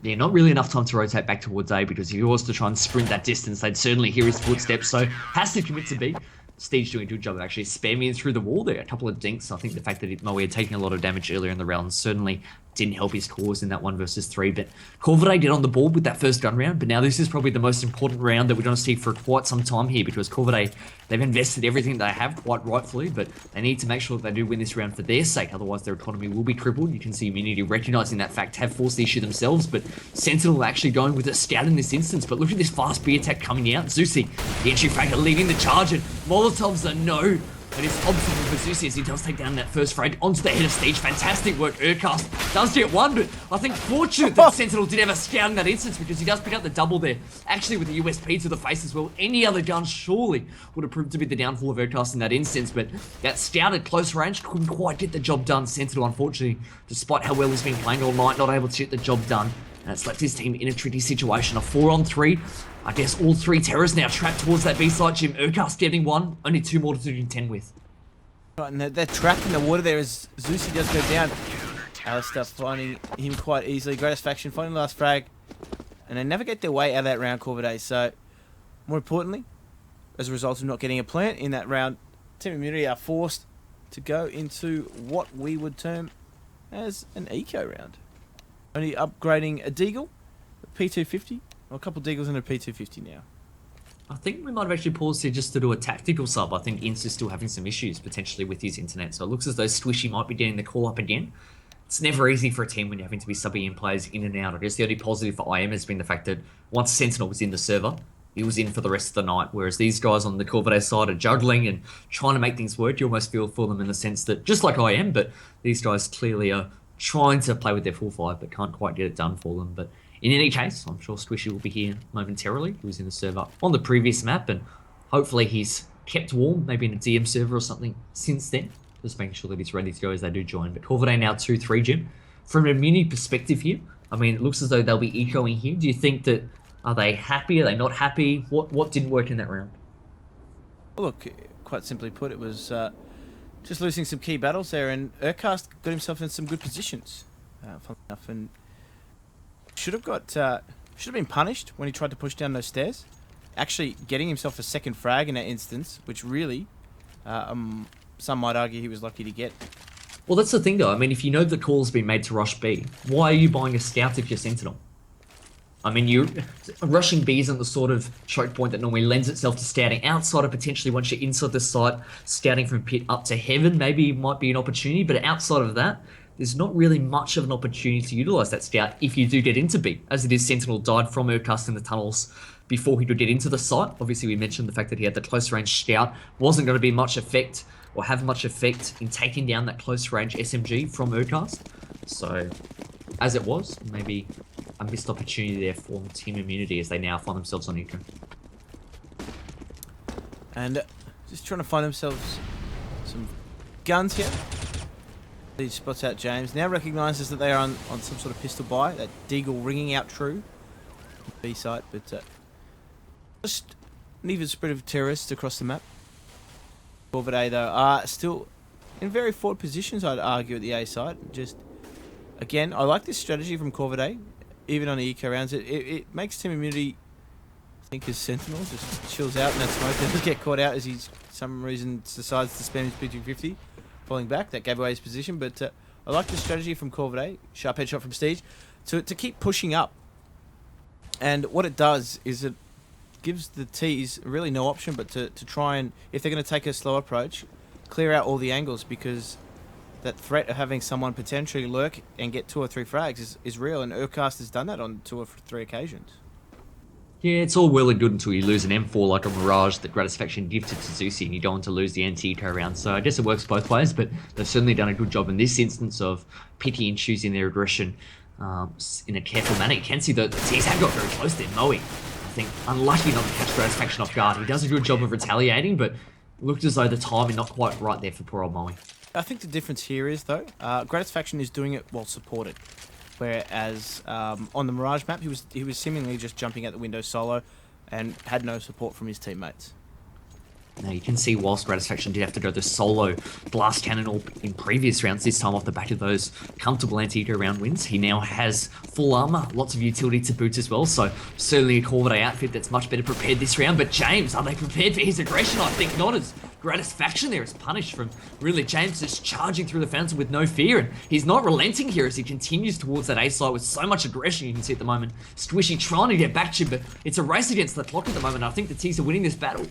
Yeah, not really enough time to rotate back towards A, because if he was to try and sprint that distance, they'd certainly hear his footsteps, so has to commit to B. Steege doing a good job of actually spamming through the wall there. A couple of dinks. I think the fact that Moe had taken a lot of damage earlier in the round certainly didn't help his cause in that 1 versus 3. But Corvidae get on the board with that first gun round. But now this is probably the most important round that we're going to see for quite some time here, because Corvidae, they've invested everything they have, quite rightfully, but they need to make sure that they do win this round for their sake. Otherwise, their economy will be crippled. You can see Immunity recognising that fact, have forced the issue themselves. But Sentinel actually going with a scout in this instance. But look at this fast B attack coming out. Zusi, the entry fragger leading the charge, and Molotov's a no. But it's obstacle for Zusi as he does take down that first frag onto the head of Steege. Fantastic work. Urkas does get one, but I think fortunate that Sentinel did have a scout in that instance, because he does pick up the double there. Actually with the USP to the face as well. Any other gun surely would have proved to be the downfall of Urkas in that instance, but that scout at close range couldn't quite get the job done. Sentinel, unfortunately, despite how well he's been playing all night, not able to get the job done. And it's left his team in a tricky situation. A 4-on-3. I guess all 3 terrorists now trapped towards that B site. Jim Urkas getting one. Only 2 more to contend with. Right, and they're trapped in the water there as Zusi does go down. Alistair finding him quite easily. Gratisfaction finding the last frag. And they never get their way out of that round, Corvidae. So, more importantly, as a result of not getting a plant in that round, Team Immunity are forced to go into what we would term as an eco round. Only upgrading a Deagle, a P250, or a couple of Deagles and a P250 now. I think we might have actually paused here just to do a tactical sub. I think Ince is still having some issues potentially with his internet, so it looks as though Swishy might be getting the call up again. It's never easy for a team when you're having to be subbing in players in and out. I guess the only positive for IM has been the fact that once Sentinel was in the server, he was in for the rest of the night, whereas these guys on the Corvidae side are juggling and trying to make things work. You almost feel for them in the sense that, just like I am, but these guys clearly are trying to play with their full 5, but can't quite get it done for them. But in any case, I'm sure Swishy will be here momentarily. He was in the server on the previous map, and hopefully he's kept warm, maybe in a DM server or something since then. Just making sure that he's ready to go as they do join. But Corvidae now 2-3, Jim. From a mini perspective here, I mean, it looks as though they'll be ecoing here. Do you think that, are they happy? Are they not happy? What didn't work in that round? Well, look, quite simply put, it was just losing some key battles there, and Urkas got himself in some good positions. Fun enough, and should have been punished when he tried to push down those stairs. Actually getting himself a second frag in that instance, which really, some might argue he was lucky to get. Well, that's the thing though. I mean, if you know the call's been made to rush B, why are you buying a scout if you're Sentinel? I mean, rushing B isn't the sort of choke point that normally lends itself to scouting outside of potentially once you're inside the site, scouting from pit up to heaven maybe might be an opportunity, but outside of that, there's not really much of an opportunity to utilise that scout if you do get into B. As it is, Sentinel died from Urkas in the tunnels before he could get into the site. Obviously, we mentioned the fact that he had the close range scout. Wasn't going to be much effect or have much effect in taking down that close range SMG from Urkas. So, as it was, maybe a missed opportunity there for Team Immunity as they now find themselves on eco. And just trying to find themselves some guns here. He spots out James. Now recognises that they are on some sort of pistol buy. That Deagle ringing out true. B site, but just an even spread of terrorists across the map. Corvidae, though, are still in very forward positions, I'd argue, at the A site. Just, again, I like this strategy from Corvidae, even on the eco rounds. It makes Team Immunity think his Sentinel just chills out in that smoke. Doesn't get caught out as he, for some reason, decides to spam his P250. Falling back, that gave away his position, but I like the strategy from Corvidae, sharp headshot from Steege, to keep pushing up. And what it does is it gives the T's really no option but to try and, if they're going to take a slow approach, clear out all the angles, because that threat of having someone potentially lurk and get 2 or 3 frags is real, and Urcast has done that on 2 or 3 occasions. Yeah, it's all well and good until you lose an M4 like a Mirage that Gratisfaction gifted to Zusi and you don't want to lose the anti-eco round. So I guess it works both ways, but they've certainly done a good job in this instance of picking and choosing their aggression in a careful manner. You can see that the T's have got very close there. Moe, I think, unlucky not to catch Gratisfaction off guard. He does a good job of retaliating, but looked as though the timing not quite right there for poor old Moe. I think the difference here is, though, Gratisfaction is doing it while supported. Whereas on the Mirage map, he was seemingly just jumping out the window solo and had no support from his teammates. Now you can see whilst Gratisfaction did have to go the solo blast cannon all in previous rounds, this time off the back of those comfortable anti-eco round wins, he now has full armor, lots of utility to boot as well, so certainly a Corvidae outfit that's much better prepared this round. But James, are they prepared for his aggression? I think not, as Gratisfaction there is punished from really James just charging through the fountain with no fear, and he's not relenting here as he continues towards that A site with so much aggression. You can see at the moment Squishy trying to get back to him, but it's a race against the clock at the moment. I think the T's are winning this battle.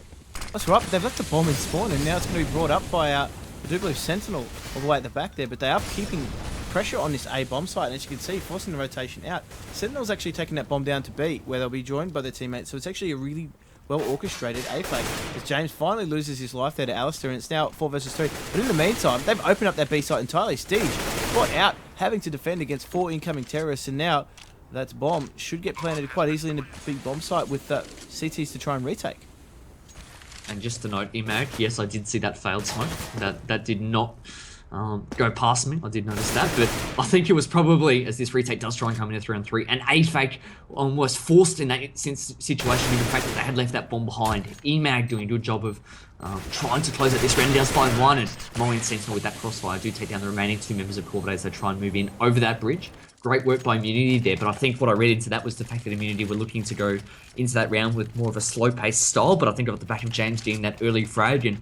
That's right, but they've left the bomb in spawn, and now it's going to be brought up by, I do believe, Sentinel all the way at the back there, but they are keeping pressure on this A bomb site, and as you can see, forcing the rotation out. Sentinel's actually taking that bomb down to B, where they'll be joined by their teammates, so it's actually a really well-orchestrated A fake, as James finally loses his life there to Alistair, and it's now 4 versus 3. But in the meantime, they've opened up that B site entirely. Steege got out, having to defend against 4 incoming terrorists, and now that bomb should get planted quite easily in the big bomb site with CTs to try and retake. And just to note, Imag, yes, I did see that failed smoke. That did not go past me. I did notice that, but I think it was probably, as this retake does try and come in a 3-on-3, an A fake almost forced in that situation, given the fact that they had left that bomb behind. Imag doing a good job of trying to close out this round. He does find one, and Moe and Sentinel with that crossfire do take down the remaining 2 members of Corvidae as they try and move in over that bridge. Great work by Immunity there, but I think what I read into that was the fact that Immunity were looking to go into that round with more of a slow-paced style, but I think off the back of James getting that early frag and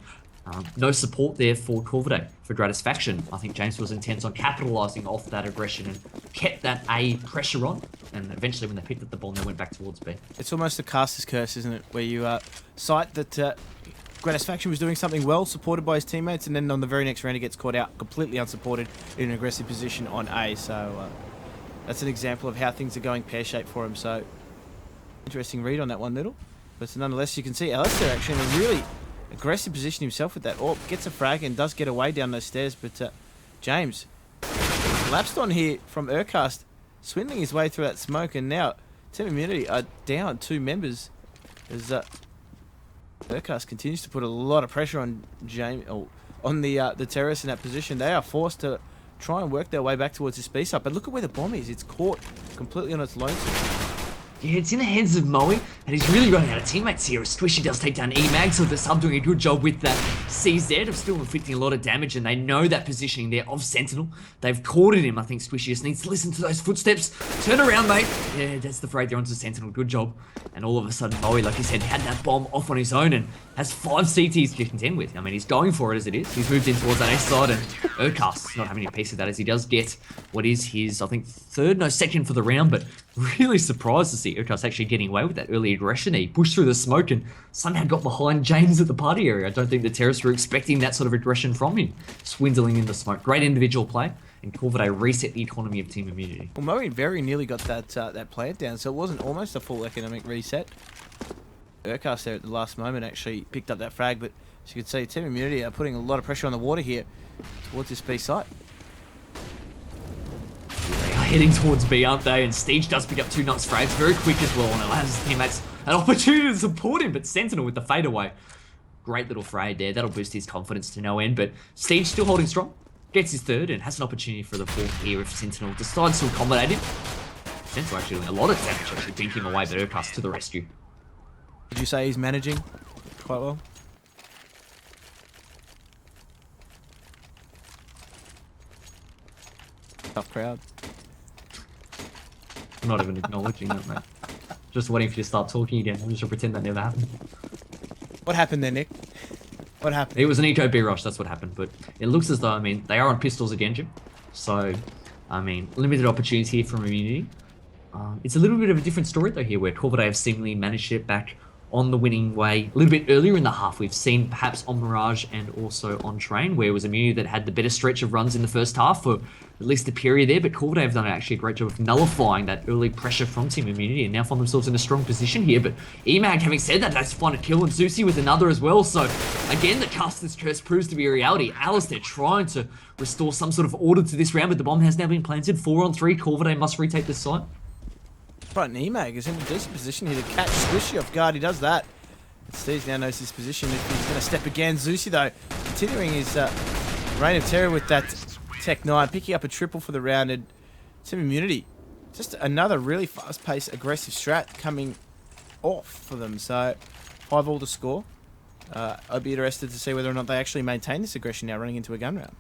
no support there for Corvidae, for Gratisfaction. I think James was intent on capitalising off that aggression and kept that A pressure on, and eventually when they picked up the ball, they went back towards B. It's almost a caster's curse, isn't it? Where you cite that Gratisfaction was doing something well, supported by his teammates, and then on the very next round he gets caught out completely unsupported in an aggressive position on A. So that's an example of how things are going pear-shaped for him. So interesting read on that one, Little. But nonetheless, you can see Alistair actually in a really aggressive position himself with that AWP, gets a frag and does get away down those stairs, but James lapsed on here from Urcast, swindling his way through that smoke, and now Team Immunity are down 2 members as Urcast continues to put a lot of pressure on James, on the terrorists in that position. They are forced to try and work their way back towards this B site, but look at where the bomb is. It's caught completely on its lonesome. Yeah, it's in the hands of Moe, and he's really running out of teammates here. Squishy does take down Emag, so the sub doing a good job with that CZ of still inflicting a lot of damage, and they know that positioning there of Sentinel. They've cornered him. I think Squishy just needs to listen to those footsteps. Turn around, mate. Yeah, that's the frag there onto Sentinel. Good job. And all of a sudden, Moe, like he said, had that bomb off on his own and has 5 CTs to contend with. I mean, he's going for it as it is. He's moved in towards that A side, and Urcast's not having a piece of that as he does get what is his, I think, second for the round, but really surprised to see Urcast actually getting away with that early aggression. He pushed through the smoke and somehow got behind James at the party area. I don't think the terrorists were expecting that sort of aggression from him. Swindling in the smoke. Great individual play, and Corvidae reset the economy of Team Immunity. Well, Moe very nearly got that plant down, so it wasn't almost a full economic reset. Urcast there at the last moment actually picked up that frag, but as you can see, Team Immunity are putting a lot of pressure on the water here towards this B site. They are heading towards B, aren't they? And Steege does pick up 2 knots frags very quick as well, and allows his teammates an opportunity to support him, but Sentinel with the fadeaway. Great little frag there. That'll boost his confidence to no end, but Steege still holding strong. Gets his 3rd and has an opportunity for the 4th here if Sentinel decides to accommodate him. Sentinel actually doing a lot of damage, actually beat him away, but Urcast to the rescue. Would you say he's managing quite well? Tough crowd. I'm not even acknowledging that, mate. Just waiting for you to start talking again. I'm just gonna pretend that never happened. What happened there, Nick? What happened? It was an eco B rush, that's what happened. But it looks as though, I mean, they are on pistols against him. So, I mean, limited opportunities here from Immunity. It's a little bit of a different story though here, where Corvidae have seemingly managed to get back on the winning way a little bit earlier in the half. We've seen perhaps on Mirage and also on Train, where it was Immunity that had the better stretch of runs in the first half for at least the period there, but Corvidae have done actually a great job of nullifying that early pressure from Team Immunity and now find themselves in a strong position here. But EMAG, having said that, that's find a kill, and Zeusy with another as well. So again, the Caster's Curse proves to be a reality. Alistair trying to restore some sort of order to this round, but the bomb has now been planted. 4-on-3, Corvidae must retake this site. Right, and EMAG is in a decent position here to catch Squishy off guard. He does that. Steve now knows his position. If he's going to step again, Zeusy though, continuing his reign of terror with that Tech 9, picking up a triple for the round, and Team Immunity, just another really fast-paced, aggressive strat coming off for them. So 5-all to score. I'd be interested to see whether or not they actually maintain this aggression now running into a gun round.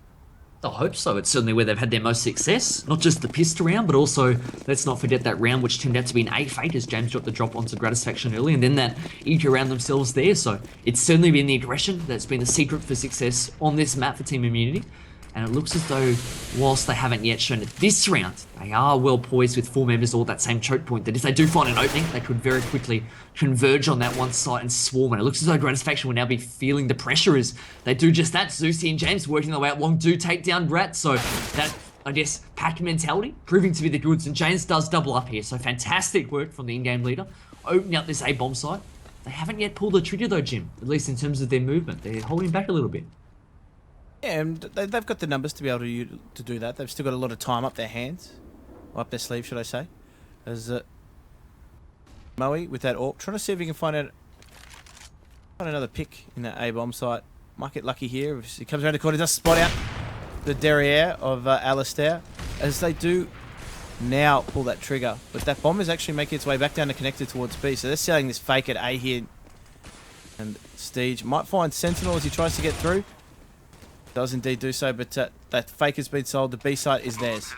I hope so. It's certainly where they've had their most success. Not just the pistol round, but also, let's not forget that round which turned out to be an 8-8 as James got the drop onto Gratisfaction early, and then that eco round themselves there. So it's certainly been the aggression that's been the secret for success on this map for Team Immunity. And it looks as though, whilst they haven't yet shown it this round, they are well poised with 4 members all at that same choke point, that if they do find an opening, they could very quickly converge on that one site and swarm. And it looks as though Gratisfaction will now be feeling the pressure as they do just that. Zeusy and James working their way out long do take down Rat. So that, I guess, pack mentality proving to be the goods. And James does double up here. So fantastic work from the in-game leader, opening up this A-bomb site. They haven't yet pulled the trigger though, Jim, at least in terms of their movement. They're holding back a little bit. Yeah, and they've got the numbers to be able to do that. They've still got a lot of time up their hands, or up their sleeve, should I say. As Moe with that AWP, trying to see if he can find another pick in that A-bomb site. Might get lucky here. If he comes around the corner, does spot out the derriere of Alistair, as they do now pull that trigger. But that bomb is actually making its way back down to connected towards B. So they're selling this fake at A here. And Steege might find Sentinel as he tries to get through. Does indeed do so, but that fake has been sold. The B site is theirs.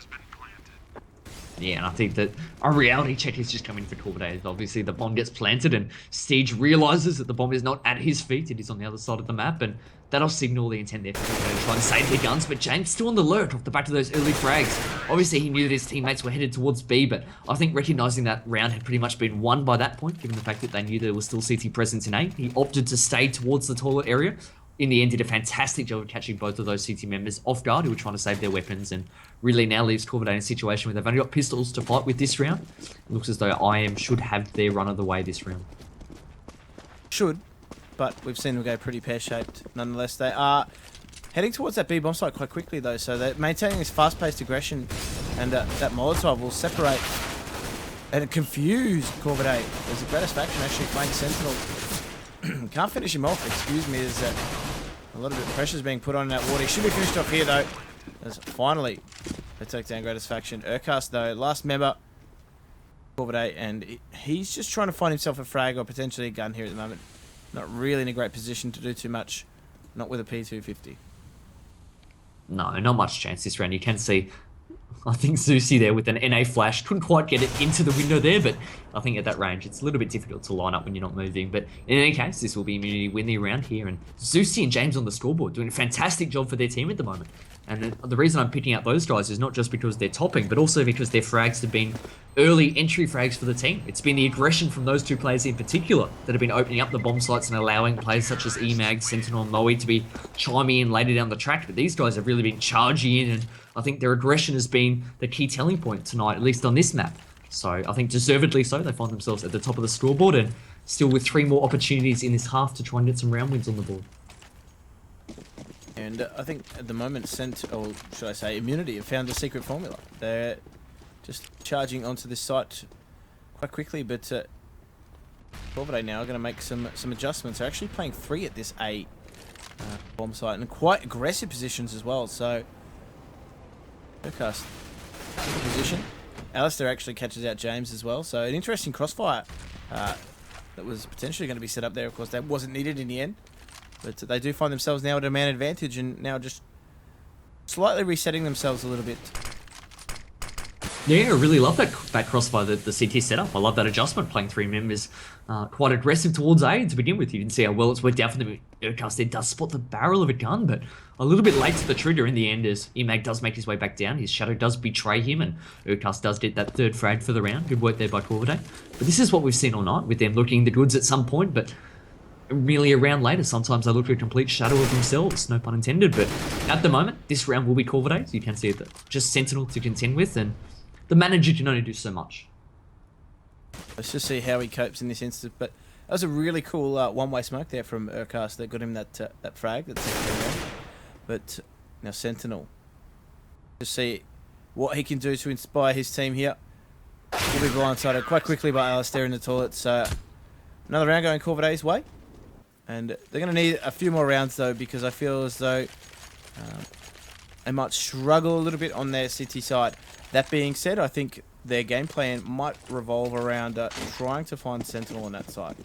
Yeah, and I think that a reality check is just coming for Corvidae. Obviously, the bomb gets planted, and Steege realizes that the bomb is not at his feet. It is on the other side of the map, and that'll signal the intent there for Corvidae to try and save their guns. But James still on the alert off the back of those early frags. Obviously, he knew that his teammates were headed towards B, but I think recognizing that round had pretty much been won by that point, given the fact that they knew there was still CT presence in A. He opted to stay towards the toilet area. In the end, did a fantastic job of catching both of those CT members off guard who were trying to save their weapons, and really now leaves Corvidae in a situation where they've only got pistols to fight with this round. It looks as though IM should have their run of the way this round. Should, but we've seen them go pretty pear-shaped. Nonetheless, they are heading towards that B bomb site quite quickly though, so they're maintaining this fast-paced aggression, and that Molotov will separate and confuse Corvidae as the Gratisfaction actually finds Sentinel. Can't finish him off, excuse me, as a lot of pressure is being put on in that water. He should be finished off here though, as finally they take down Gratisfaction. Urcast though, last member, Corvidae, and he's just trying to find himself a frag or potentially a gun here at the moment. Not really in a great position to do too much, not with a P250. No, not much chance this round. You can see, I think Zeusy there with an NA flash couldn't quite get it into the window there, but I think at that range it's a little bit difficult to line up when you're not moving. But in any case, this will be Immunity win the round here, and Zeusy and James on the scoreboard doing a fantastic job for their team at the moment. And the reason I'm picking out those guys is not just because they're topping, but also because their frags have been early entry frags for the team. It's been the aggression from those two players in particular that have been opening up the bomb sites and allowing players such as EMAG, Sentinel, and Moe to be chiming in later down the track. But these guys have really been charging in, and I think their aggression has been the key telling point tonight, at least on this map. So I think deservedly so, they find themselves at the top of the scoreboard, and still with 3 more opportunities in this half to try and get some round wins on the board. And I think at the moment, or should I say, Immunity have found the secret formula. They're just charging onto this site quite quickly, but Corvidae now are going to make some adjustments. They're actually playing 3 at this A bomb site, and quite aggressive positions as well. So, Urcast position. Alistair actually catches out James as well. So an interesting crossfire that was potentially going to be set up there. Of course, that wasn't needed in the end. But they do find themselves now at a man advantage, and now just slightly resetting themselves a little bit. Yeah, I really love that crossfire, the CT setup. I love that adjustment, playing 3 members quite aggressive towards A to begin with. You can see how well it's worked out for them. Urcast there does spot the barrel of a gun, but a little bit late to the trigger in the end as Emag does make his way back down. His shadow does betray him, and Urcast does get that 3rd frag for the round. Good work there by Corvidae. But this is what we've seen all night, with them looking the goods at some point, but merely a round later, sometimes they look a complete shadow of themselves, no pun intended. But at the moment, this round will be Corvidae's. You can see it, just Sentinel to contend with, and the manager can only do so much. Let's just see how he copes in this instance. But that was a really cool one-way smoke there from Urcast that got him that frag. But now Sentinel, just see what he can do to inspire his team here. Will be blindsided quite quickly by Alistair in the toilets. Another round going Corvidae's way. And they're going to need a few more rounds though, because I feel as though they might struggle a little bit on their city side. That being said, I think their game plan might revolve around trying to find Sentinel on that side.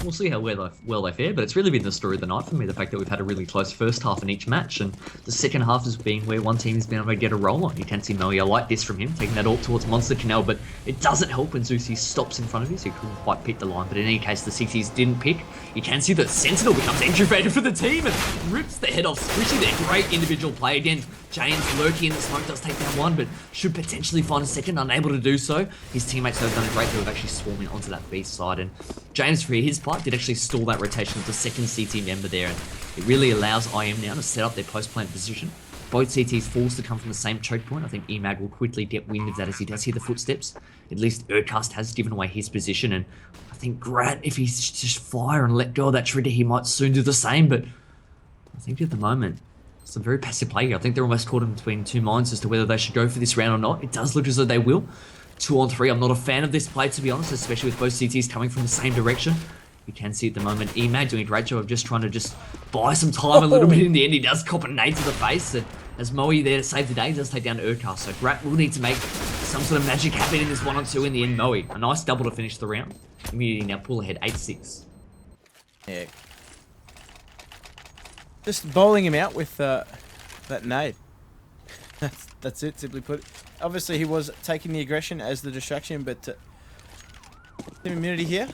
We'll see how well they fare, but it's really been the story of the night for me, the fact that we've had a really close first half in each match, and the second half has been where one team has been able to get a roll on. You can see Moe, I like this from him, taking that AWP towards Monster Canal, but it doesn't help when Zeusy stops in front of you, so he couldn't quite pick the line. But in any case, the CTs didn't pick. You can see that Sentinel becomes entry rated for the team and rips the head off Squishy there. Great individual play again. Jane's lurking in the smoke, does take down one, but should potentially find a second, unable to do so. His teammates have done a great job of actually swarming onto that B side, and James, for his part, did actually stall that rotation of the second CT member there, and it really allows IM now to set up their post-plant position. Both CTs forced to come from the same choke point. I think Emag will quickly get wind of that as he does hear the footsteps. At least Urcast has given away his position, and I think Grat, if he's just fire and let go of that trigger, he might soon do the same, but I think at the moment, it's a very passive play here. I think they're almost caught in between two minds as to whether they should go for this round or not. It does look as though they will. 2 on 3, I'm not a fan of this play, to be honest, especially with both CTs coming from the same direction. You can see at the moment Emag doing a great job of just trying to buy some time a little bit. In the end, he does cop a nade to the face, and as Moe there to save the day, he does take down Urcast. So Grat will need to make some sort of magic happen in this 1 on 2 in the end. Moe, a nice double to finish the round. Immediately now pull ahead 8-6. Yeah. Just bowling him out with that nade. That's it, simply put. Obviously, he was taking the aggression as the distraction, but Team Immunity here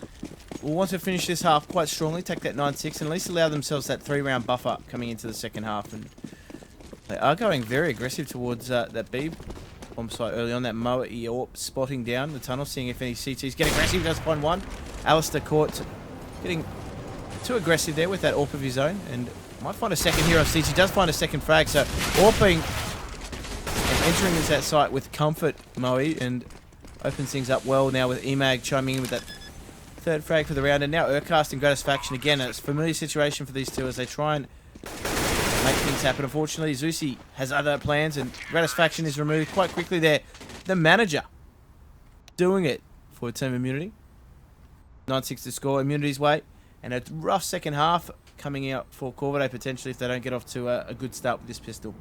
will want to finish this half quite strongly, take that 9-6, and at least allow themselves that 3-round buffer coming into the second half. And they are going very aggressive towards that B bomb site early on. That Moa Eorp spotting down the tunnel, seeing if any CTs get aggressive. Does find one. Alistair caught getting too aggressive there with that AWP of his own, and might find a second here. CT does find a second frag, so AWPing and entering into that site with comfort, Moe, and opens things up well now with Emag chiming in with that 3rd frag for the round. And now Urcast and Gratisfaction again. It's a familiar situation for these two as they try and make things happen. Unfortunately, Zeusy has other plans, and Gratisfaction is removed quite quickly there. The manager doing it for Team Immunity. 9-6 to score Immunity's way, and a rough second half coming out for Corvidae potentially if they don't get off to a good start with this pistol.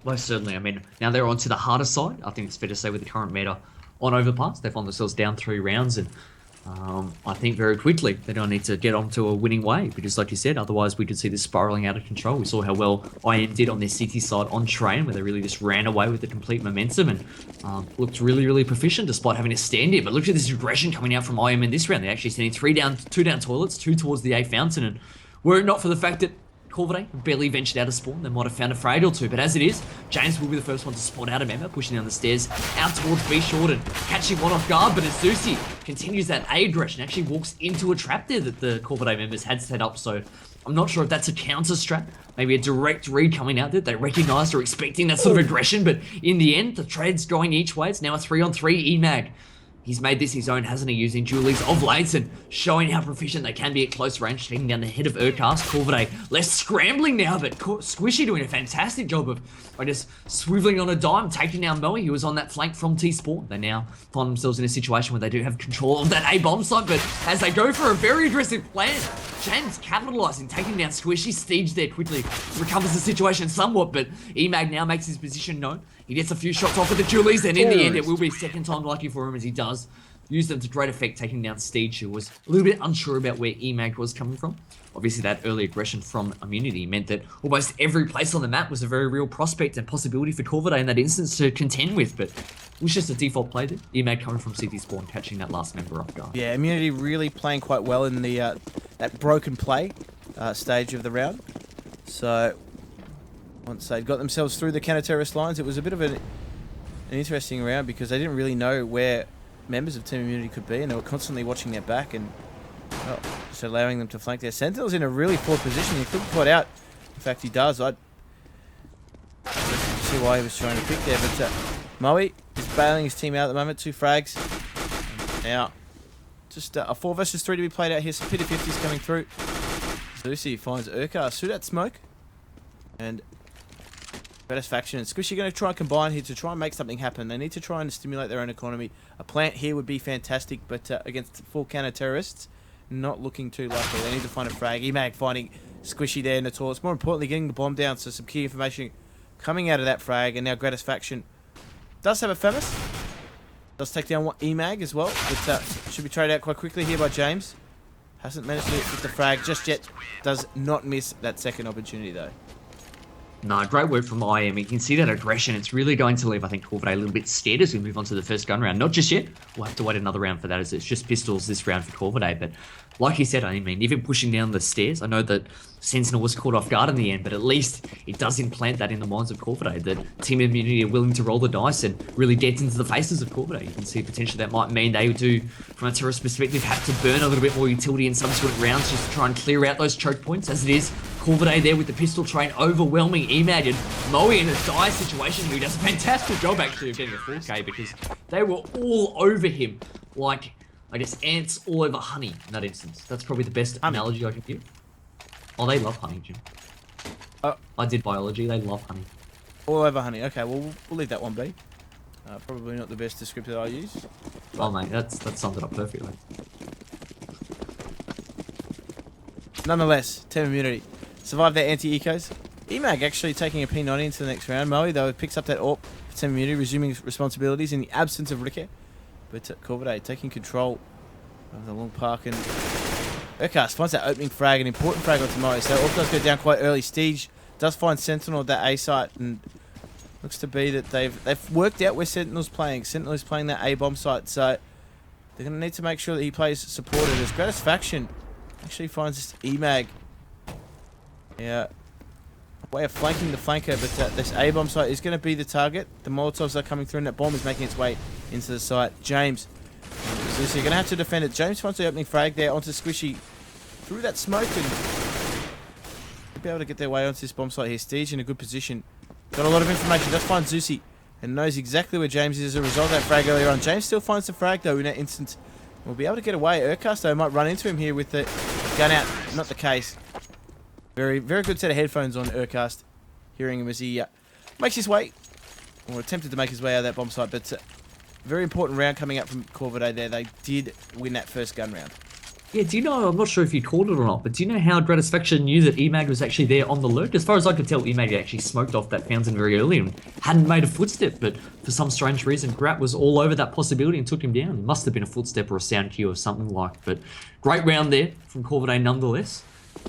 Most certainly. I mean, now they're on to the harder side. I think it's fair to say with the current meta on Overpass, they find themselves down 3 rounds, and I think very quickly they don't need to get onto a winning way, because like you said, otherwise we could see this spiraling out of control. We saw how well IM did on their city side on Train, where they really just ran away with the complete momentum and looked really, really proficient despite having to stand it. But look at this aggression coming out from IM in this round. They're actually sending 2 down toilets, 2 towards the A fountain, and were it not for the fact that Corvidae barely ventured out of spawn, they might have found a frag or 2, but as it is, James will be the first one to spawn out of member, pushing down the stairs out towards B short and catching one off guard. But as Zeusy continues that A aggression, actually walks into a trap there that the Corvidae members had set up. So I'm not sure if that's a counter strat, maybe a direct read coming out there. They recognized or expecting that sort of aggression, but in the end, the trade's going each way. It's now a 3-on-3 Emag. He's made this his own, hasn't he, using Julie's of late and showing how proficient they can be at close range, taking down the head of Urcast. Corvidae less scrambling now, but Squishy doing a fantastic job of just swiveling on a dime, taking down Moe, who was on that flank from T-Spawn. They now find themselves in a situation where they do have control of that A-bomb site, but as they go for a very aggressive plan, James capitalising, taking down Squishy. Steege there quickly recovers the situation somewhat, but Emag now makes his position known. He gets a few shots off with the Julies, and in the end, it will be second time lucky for him as he does use them to great effect, taking down Steege, who was a little bit unsure about where Emag was coming from. Obviously, that early aggression from Immunity meant that almost every place on the map was a very real prospect and possibility for Corvidae in that instance to contend with, but it was just a default play there. Emag coming from CT spawn, catching that last member off guard. Yeah, Immunity really playing quite well in the that broken play stage of the round. So once they'd got themselves through the counter-terrorist lines, it was a bit of an interesting round because they didn't really know where members of Team Immunity could be, and they were constantly watching their back and just allowing them to flank their Sentinel's in a really poor position. He couldn't put out. In fact, he does. I see why he was trying to pick there, but Mwave is bailing his team out at the moment. 2 frags. Now, just a 4 versus 3 to be played out here. Some pity 50s coming through. Lucy finds Urkar through that smoke, and Satisfaction and Squishy going to try and combine here to try and make something happen. They need to try and stimulate their own economy. A plant here would be fantastic, but against full counter-terrorists, not looking too likely. They need to find a frag. Emag finding Squishy there in the Taurus. More importantly, getting the bomb down, so some key information coming out of that frag, and now Gratisfaction does have a Femis. Does take down Emag as well, but should be traded out quite quickly here by James. Hasn't managed to hit the frag just yet. Does not miss that second opportunity though. No, great work from IM. You can see that aggression. It's really going to leave, I think, Corvidae a little bit scared as we move on to the first gun round. Not just yet. We'll have to wait another round for that, as it's just pistols this round for Corvidae. But like you said, I mean, even pushing down the stairs, I know that Sentinel was caught off guard in the end, but at least it does implant that in the minds of Corvidae, that Team Immunity are willing to roll the dice and really get into the faces of Corvidae. You can see potentially that might mean they do, from a terrorist perspective, have to burn a little bit more utility in subsequent rounds just to try and clear out those choke points. As it is, Corvidae there with the pistol train overwhelming Emag, and Mwave in a dire situation who does a fantastic job actually of getting a 4K, because they were all over him like, I guess, ants all over honey in that instance. That's probably the best analogy I can give. Oh, they love honey, Jim. I did biology, they love honey. All over honey. Okay, well, we'll leave that one be. Probably not the best descriptor I use. Oh, mate, that sums it up perfectly. Nonetheless, Team Immunity survived their anti-ecos. Emag actually taking a P90 into the next round. Mwave, though, picks up that AWP for Team Immunity, resuming responsibilities in the absence of Ricker. But Corvidae taking control of the long park, and Urkast finds that opening frag, an important frag on tomorrow. So AWP does go down quite early. Steege does find Sentinel at that A site, and looks to be that they've worked out where Sentinel's playing. Sentinel is playing that A bomb site, so they're going to need to make sure that he plays supported. As Gratisfaction actually finds this Emag. Yeah, a way of flanking the flanker, but this A bomb site is going to be the target. The Molotovs are coming through, and that bomb is making its way into the site. James, so you're going to have to defend it. James finds the opening frag there onto Squishy through that smoke, and they'll be able to get their way onto this bomb site here. Steege in a good position. Got a lot of information. Does find Zeusy and knows exactly where James is as a result of that frag earlier on. James still finds the frag though in that instance. We'll be able to get away. Urkast though might run into him here with the gun out. Not the case. Very, very good set of headphones on Urkast. Hearing him as he makes his way, or attempted to make his way out of that bomb site. But very important round coming up from Corvidae there. They did win that first gun round. Yeah, do you know, I'm not sure if you called it or not, but do you know how Gratisfaction knew that Emag was actually there on the lurk? As far as I could tell, Emag actually smoked off that fountain very early and hadn't made a footstep, but for some strange reason, Grat was all over that possibility and took him down. It must have been a footstep or a sound cue or something like, but great round there from Corvidae nonetheless.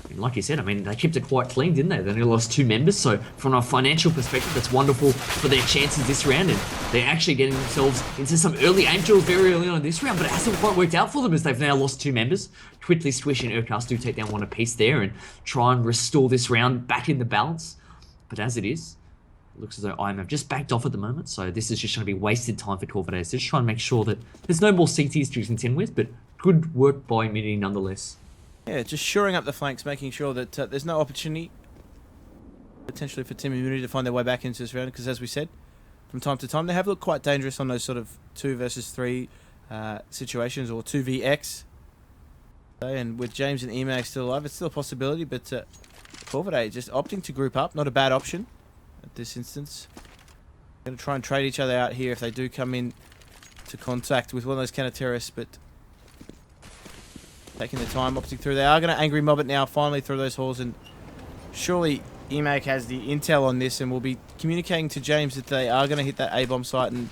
And like you said, I mean, they kept it quite clean, didn't they? They only lost 2 members, so from a financial perspective, that's wonderful for their chances this round, and they're actually getting themselves into some early aim drills very early on in this round, but it hasn't quite worked out for them as they've now lost 2 members. Quickly, Squish and Urkast do take down one apiece there and try and restore this round back in the balance. But as it is, it looks as though IM have just backed off at the moment, so this is just going to be wasted time for Corvidae. So just trying to make sure that there's no more CTs to contend with, but good work by Immunity nonetheless. Yeah, just shoring up the flanks, making sure that there's no opportunity potentially for Team Immunity to find their way back into this round, because as we said, from time to time they have looked quite dangerous on those sort of 2 versus 3 situations, or 2vx. And with James and Emag still alive, it's still a possibility, but Corvidae just opting to group up, not a bad option at this instance. Going to try and trade each other out here if they do come in to contact with one of those counter-terrorists, but taking the time, opting through. They are going to angry mob it now, finally through those halls, and surely EMAG has the intel on this and will be communicating to James that they are going to hit that A-bomb site and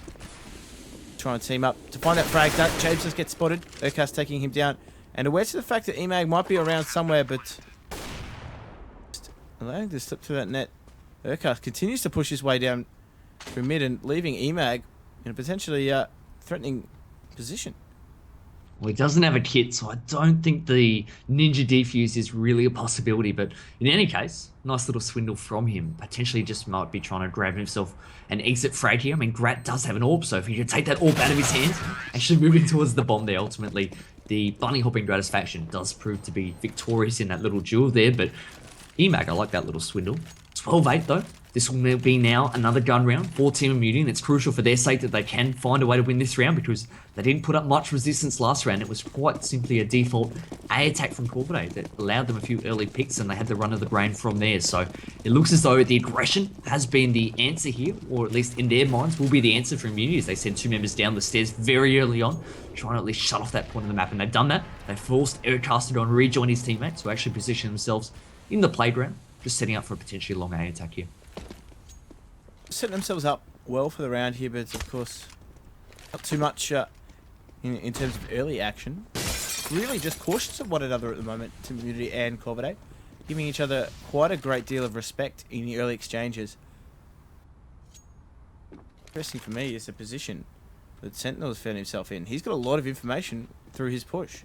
try and team up to find that frag. James just gets spotted. Urcast taking him down. And aware to the fact that EMAG might be around somewhere, but just allowing to slip through that net. Urcast continues to push his way down through mid and leaving EMAG in a potentially threatening position. Well, he doesn't have a kit, so I don't think the ninja defuse is really a possibility. But in any case, nice little swindle from him. Potentially just might be trying to grab himself an exit frag here. I mean, Grat does have an orb, so if he could take that orb out of his hands, actually moving towards the bomb there, ultimately, the bunny hopping Gratis faction does prove to be victorious in that little duel there. But EMAG, I like that little swindle. 12-8 though. This will be now another gun round for Team Immunity, and it's crucial for their sake that they can find a way to win this round because they didn't put up much resistance last round. It was quite simply a default A attack from Corvidae that allowed them a few early picks, and they had the run of the grain from there. So it looks as though the aggression has been the answer here, or at least in their minds will be the answer for Immunity as they send 2 members down the stairs very early on, trying to at least shut off that point of the map, and they've done that. They forced Aircaster to rejoin his teammates who actually position themselves in the playground, just setting up for a potentially long A attack here. Setting themselves up well for the round here, but of course not too much in terms of early action. Really just cautious of one another at the moment, Team Immunity and Corvidae, giving each other quite a great deal of respect in the early exchanges. Interesting for me is the position that Sentinel has found himself in. He's got a lot of information through his push.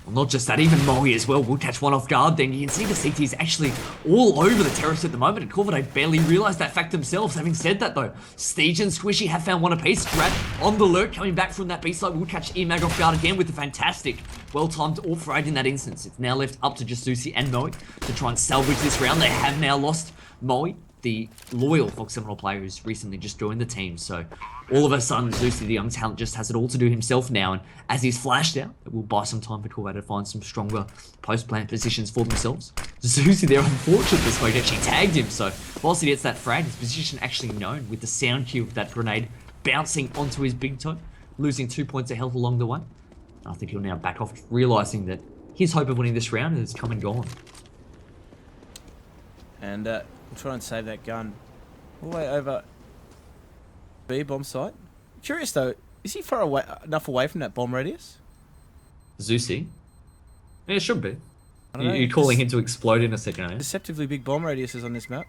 Well, not just that, even Mwave as well will catch one off guard. Then you can see the CT is actually all over the terrace at the moment, and Corvidae barely realised that fact themselves. Having said that though, Steege and Squishy have found one apiece. Drat on the lurk, coming back from that B side, will catch EMAG off guard again with the fantastic, well-timed AWP frag in that instance. It's now left up to just Zusi and Mwave to try and salvage this round. They have now lost Mwave, the loyal Fox Seminole player who's recently just joined the team. So all of a sudden, Zusi, the young talent, just has it all to do himself now. And as he's flashed out, it will buy some time for Corvidae to find some stronger post-plan positions for themselves. Zusi there, unfortunately, this way actually tagged him. So whilst he gets that frag, his position actually known with the sound cue of that grenade bouncing onto his big toe, losing 2 points of health along the way. I think he'll now back off, realising that his hope of winning this round has come and gone. And we'll try and save that gun all the way over B bomb site. Curious though, is he far away enough away from that bomb radius? Zusi? Yeah, it should be. I don't know. You're calling him to explode in a second, eh? Deceptively big bomb radiuses on this map.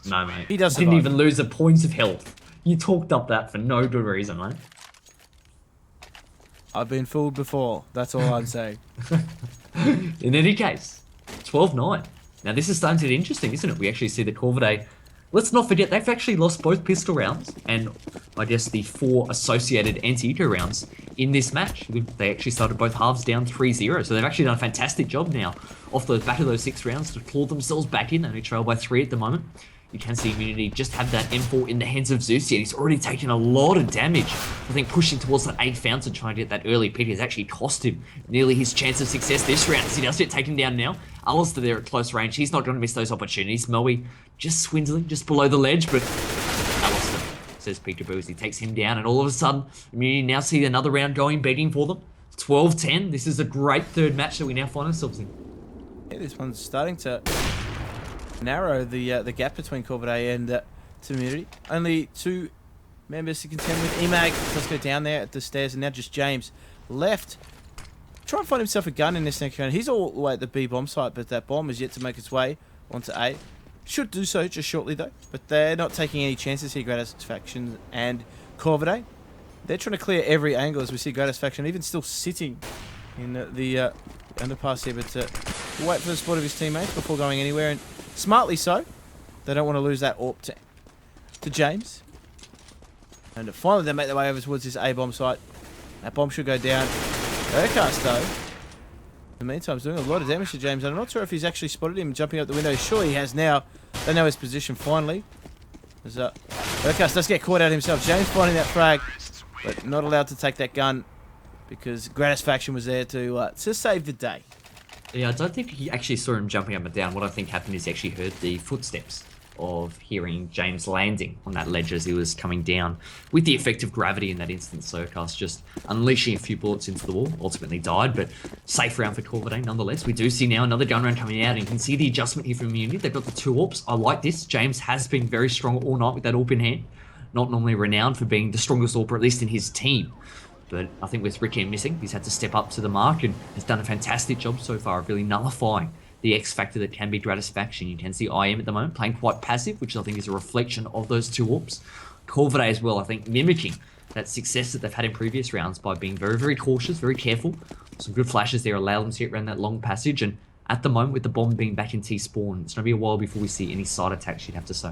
No, mate. He does Didn't survive. even lose a point of health. You talked up that for no good reason, mate. I've been fooled before. That's all I'm saying. In any case, 12-9. Now this is starting to get interesting, isn't it? We actually see the Corvidae. Let's not forget, they've actually lost both pistol rounds and I guess the 4 associated anti-eco rounds in this match. They actually started both halves down 3-0, so they've actually done a fantastic job now off the back of those 6 rounds to claw themselves back in, only trail by 3 at the moment. You can see Immunity just have that M4 in the hands of Zusi, and he's already taken a lot of damage. I think pushing towards that 8 fountain, trying to get that early pick has actually cost him nearly his chance of success this round. As he does get taken down now. Alistair there at close range, he's not going to miss those opportunities. Moe just swindling, just below the ledge, but Alistair, says Peekaboo as he takes him down, and all of a sudden, Immunity now see another round going, begging for them. 12-10, this is a great third match that we now find ourselves in. Yeah, this one's starting to narrow the gap between Corvidae and Team Immunity. Only 2 members to contend with. EMAG does go down there at the stairs, and now just James left. Try and find himself a gun in this next round. He's all the way at the B bomb site, but that bomb is yet to make its way onto A. Should do so just shortly though, but they're not taking any chances here, Gratis Faction and Corvidae. They're trying to clear every angle as we see Gratis Faction even still sitting in the underpass here, but wait for the spot of his teammates before going anywhere, and smartly so. They don't want to lose that AWP to James. And finally they make their way over towards this A bomb site. That bomb should go down. Urcast though, in the meantime, is doing a lot of damage to James. I'm not sure if he's actually spotted him jumping out the window. Surely he has now. They know his position finally. As Urcast does get caught out himself. James finding that frag, but not allowed to take that gun because Gratis Faction was there to save the day. Yeah, I don't think he actually saw him jumping up and down. What I think happened is he actually heard the footsteps of hearing James landing on that ledge as he was coming down with the effect of gravity in that instance. Surcast just unleashing a few bullets into the wall, ultimately died, but safe round for Corvidae nonetheless. We do see now another gun round coming out, and you can see the adjustment here from Immunity. They've got the 2 AWPs. I like this. James has been very strong all night with that AWP in hand. Not normally renowned for being the strongest AWPer, at least in his team. But I think with Ricky missing, he's had to step up to the mark and has done a fantastic job so far of really nullifying the X factor that can be Gratisfaction. You can see IM at the moment playing quite passive, which I think is a reflection of those 2 AWPs. Corvidae as well, I think, mimicking that success that they've had in previous rounds by being very, very cautious, very careful. Some good flashes there allow them to get around that long passage. And at the moment, with the bomb being back in T-spawn, it's going to be a while before we see any side attacks, you'd have to say.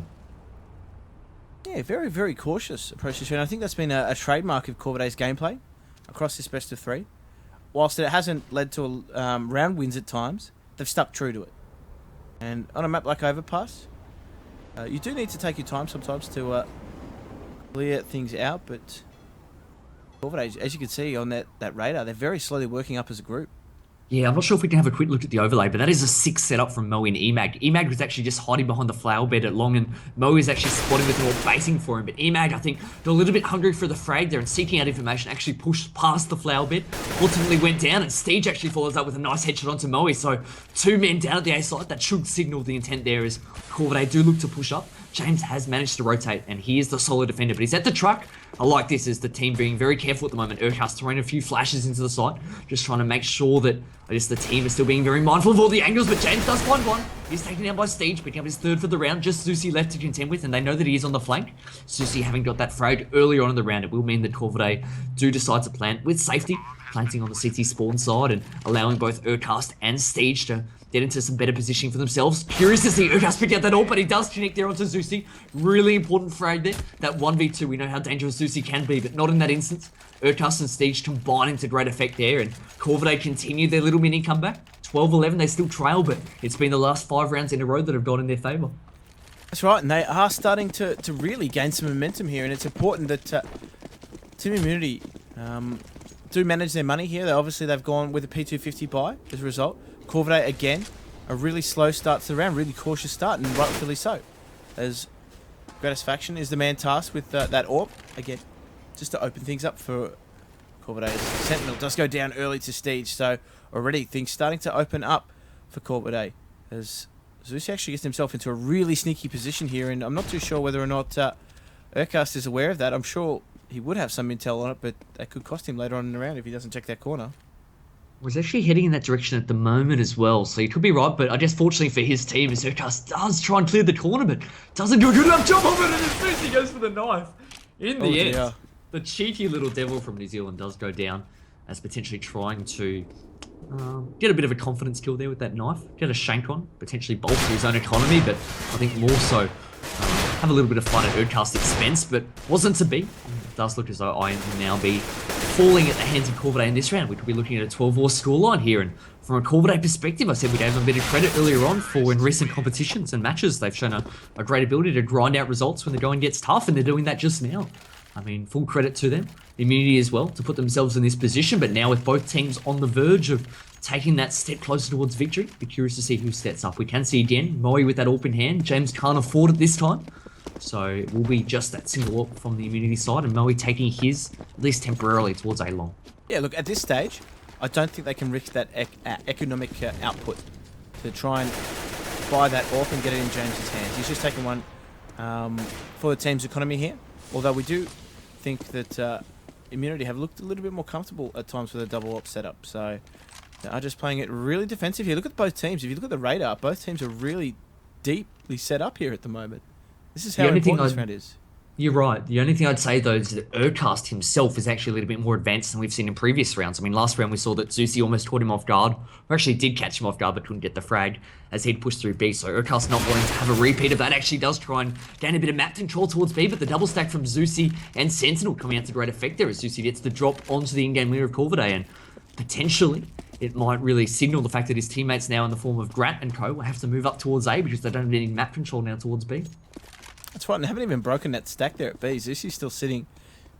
Yeah, very, very cautious approach to shooting. I think that's been a trademark of Corvidae's gameplay across this best of 3. Whilst it hasn't led to round wins at times, they've stuck true to it. And on a map like Overpass, you do need to take your time sometimes to clear things out, but Corvidae, as you can see on that radar, they're very slowly working up as a group. Yeah, I'm not sure if we can have a quick look at the overlay, but that is a sick setup from Moe and Emag. Emag was actually just hiding behind the flower bed at long, and Moe is actually spotting with an all baiting for him. But Emag, I think, got a little bit hungry for the frag there and seeking out information, actually pushed past the flower bed, ultimately went down, and Steege actually follows up with a nice headshot onto Moe. So 2 men down at the A side. That should signal the intent there as Corvidae do look to push up. James has managed to rotate, and he is the solid defender, but he's at the truck. I like this as the team being very careful at the moment. Urcast throwing a few flashes into the site, just trying to make sure that I guess the team is still being very mindful of all the angles, but James does find one. He's taken down by Steege, picking up his 3rd for the round. Just Zeusy left to contend with, and they know that he is on the flank. Zeusy having got that frag earlier on in the round, it will mean that Corvidae do decide to plant with safety, planting on the CT spawn side and allowing both Urcast and Steege to get into some better positioning for themselves. Curious to see Urcast pick out that ult, but he does connect there onto Zeusy. Really important frag there. That 1v2, we know how dangerous Zeusy can be, but not in that instance. Urcast and Steege combining to great effect there, and Corvidae continue their little mini comeback. 12-11, they still trail, but it's been the last 5 rounds in a row that have gone in their favour. That's right, and they are starting to really gain some momentum here, and it's important that Team Immunity do manage their money here. They've gone with a P250 buy as a result. Corvidae, again, a really slow start to the round, really cautious start, and rightfully so. As Gratisfaction is the man tasked with that AWP, again, just to open things up for Corvidae. Sentinel does go down early to Steege, so already things starting to open up for Corvidae. As Zeus actually gets himself into a really sneaky position here, and I'm not too sure whether or not Urcast is aware of that. I'm sure he would have some intel on it, but that could cost him later on in the round if he doesn't check that corner. Was actually heading in that direction at the moment as well, so you could be right, but I guess fortunately for his team, as Urcast does try and clear the corner, but doesn't do a good enough job of it, and as soon as he goes for the knife, in the end, the cheeky little devil from New Zealand does go down as potentially trying to get a bit of a confidence kill there with that knife, get a shank on, potentially bolster his own economy, but I think more so have a little bit of fun at Urcast's expense, but wasn't to be. It does look as though I will now be falling at the hands of Corvidae in this round. We could be looking at a 12-war scoreline here, and from a Corvidae perspective, I said we gave them a bit of credit earlier on for in recent competitions and matches. They've shown a great ability to grind out results when the going gets tough, and they're doing that just now. I mean, full credit to them. Immunity as well to put themselves in this position, but now with both teams on the verge of taking that step closer towards victory, be curious to see who sets up. We can see again, Moe with that AWP in hand. James can't afford it this time. So it will be just that single AWP from the Immunity side, and Moe taking his, at least temporarily, towards A-long. Yeah, look, at this stage, I don't think they can risk that economic output to try and buy that AWP and get it in James's hands. He's just taking one for the team's economy here, although we do think that Immunity have looked a little bit more comfortable at times with a double AWP setup, so they are just playing it really defensive here. Look at both teams. If you look at the radar, both teams are really deeply set up here at the moment. This is how important this round is. You're right. The only thing I'd say, though, is that Urcast himself is actually a little bit more advanced than we've seen in previous rounds. I mean, last round we saw that Zeusy almost caught him off guard. Or actually did catch him off guard, but couldn't get the frag as he'd pushed through B. So Urcast not wanting to have a repeat of that actually does try and gain a bit of map control towards B, but the double stack from Zeusy and Sentinel coming out to great effect there as Zeusy gets the drop onto the in-game leader of Corvidae, and potentially it might really signal the fact that his teammates now in the form of Grat and co will have to move up towards A because they don't have any map control now towards B. That's right, and they haven't even broken that stack there at B. Zeussy's still sitting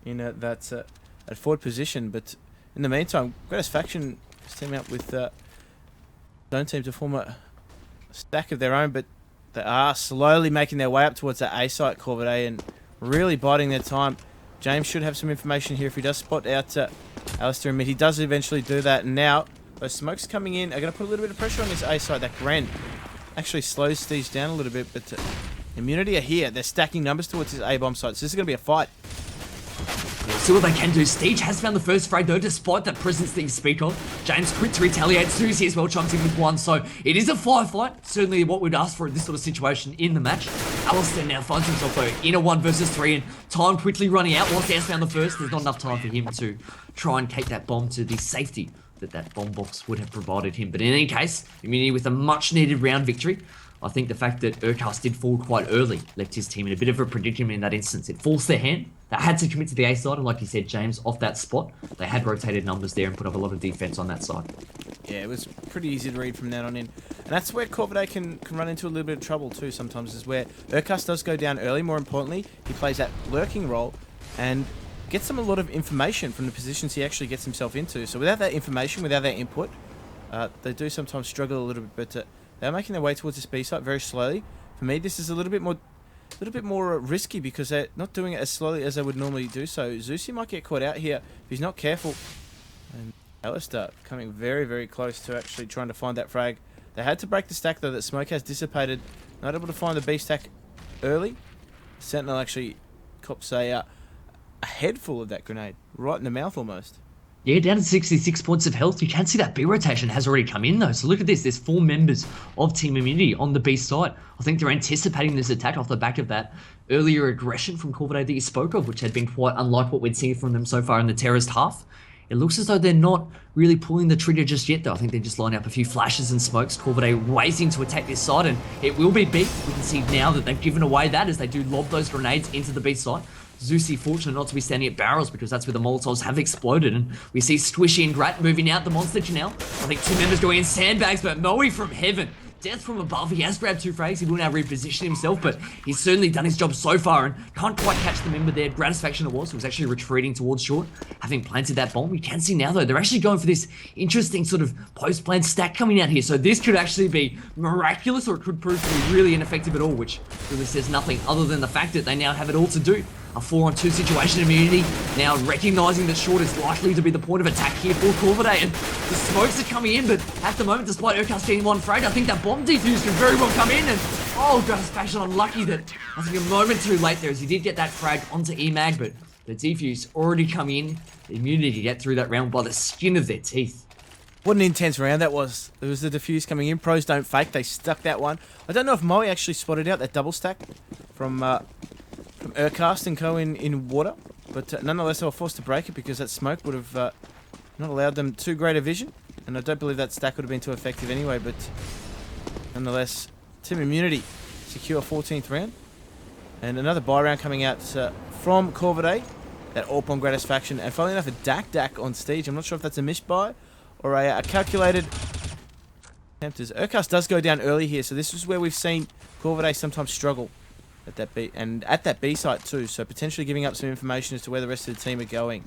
in that forward position, but in the meantime, Gratisfaction is teaming up with zone team to form a stack of their own, but They are slowly making their way up towards that A site, Corvidae, and really biding their time. James should have some information here if he does spot out Alistair in mid. He does eventually do that, and now those smokes coming in are going to put a little bit of pressure on this A site. That Gren actually slows Steege down a little bit, but Immunity are here. They're stacking numbers towards this A bomb site, so this is going to be a fight. We'll see what they can do. Steege has found the first frag though, despite that presence that you speak of. James quick to retaliate. Susie as well chimes in with one, so it is a firefight. Certainly what we'd ask for in this sort of situation in the match. Alistair now finds himself though in a 1 versus 3, and time quickly running out. Once Dance found the first, there's not enough time for him to try and take that bomb to the safety that bomb box would have provided him. But in any case, Immunity with a much needed round victory. I think the fact that Urcast did fall quite early left his team in a bit of a predicament in that instance. It forced their hand. They had to commit to the A side, and like you said, James, off that spot, they had rotated numbers there and put up a lot of defense on that side. Yeah, it was pretty easy to read from that on in. And that's where Corvidae can run into a little bit of trouble too sometimes, is where Urcast does go down early. More importantly, he plays that lurking role and gets them a lot of information from the positions he actually gets himself into. So without that information, without that input, they do sometimes struggle a little bit, but they're making their way towards this B site very slowly. For me, this is a little bit more risky because they're not doing it as slowly as they would normally do. So Zeusy might get caught out here if he's not careful. And Alistair coming very, very close to actually trying to find that frag. They had to break the stack though. That smoke has dissipated. Not able to find the B stack early. Sentinel actually cops a head full of that grenade, right in the mouth almost. Yeah, down to 66 points of health. You can see that B rotation has already come in though. So look at this. There's 4 members of Team Immunity on the B side. I think they're anticipating this attack off the back of that earlier aggression from Corvidae that you spoke of, which had been quite unlike what we'd seen from them so far in the terrorist half. It looks as though they're not really pulling the trigger just yet though. I think they're just lining up a few flashes and smokes. Corvidae waiting to attack this side, and it will be B. We can see now that they've given away that as they do lob those grenades into the B side. Zeusy fortunate not to be standing at barrels because that's where the Molotovs have exploded, and we see Squishy and Grat moving out the monster channel. I think 2 members going in sandbags, but Moe from heaven. Death from above. He has grabbed 2 frags. He will now reposition himself, but he's certainly done his job so far and can't quite catch the member there. Gratisfaction it was, who was actually retreating towards short, having planted that bomb. We can see now though, they're actually going for this interesting sort of post-plant stack coming out here. So this could actually be miraculous, or it could prove to be really ineffective at all, which really says nothing other than the fact that they now have it all to do. A 4-on-2 situation. Immunity now recognising that short is likely to be the point of attack here for Corvidae, and the smokes are coming in, but at the moment, despite Urcast getting 1 frag, I think that bomb defuse can very well come in, and oh, Gratisfaction unlucky that I think a moment too late there as he did get that frag onto EMAG, but the defuse already come in. The Immunity to get through that round by the skin of their teeth. What an intense round that was. It was the defuse coming in. Pros don't fake. They stuck that one. I don't know if Moe actually spotted out that double stack from Urcast and co in water, but nonetheless they were forced to break it because that smoke would have not allowed them too great a vision, and I don't believe that stack would have been too effective anyway. But nonetheless, Team Immunity secure 14th round, and another buy round coming out from Corvidae. That AWP on Gratisfaction, and funnily enough a Dak on Steege. I'm not sure if that's a missed buy or a calculated attempt. As Urcast does go down early here, so this is where we've seen Corvidae sometimes struggle at that B site too, so potentially giving up some information as to where the rest of the team are going.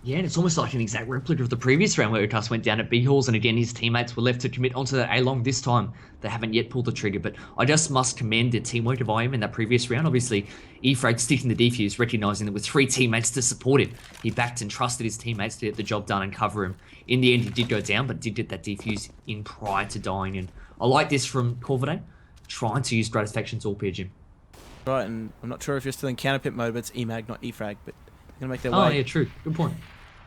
Yeah, and it's almost like an exact replica of the previous round where Urcast went down at B halls, and again his teammates were left to commit onto that A-long. This time they haven't yet pulled the trigger, but I just must commend the teamwork of IM in that previous round. Obviously, E-Frag sticking the defuse, recognising that with 3 teammates to support him, he backed and trusted his teammates to get the job done and cover him. In the end, he did go down, but did get that defuse in prior to dying, and I like this from Corvidae, trying to use Gratisfaction's AWP here, Jim. Right, and I'm not sure if you're still in counterpit mode, but it's EMAG, not E-Frag, but they're going to make their way. Oh, yeah, true. Good point.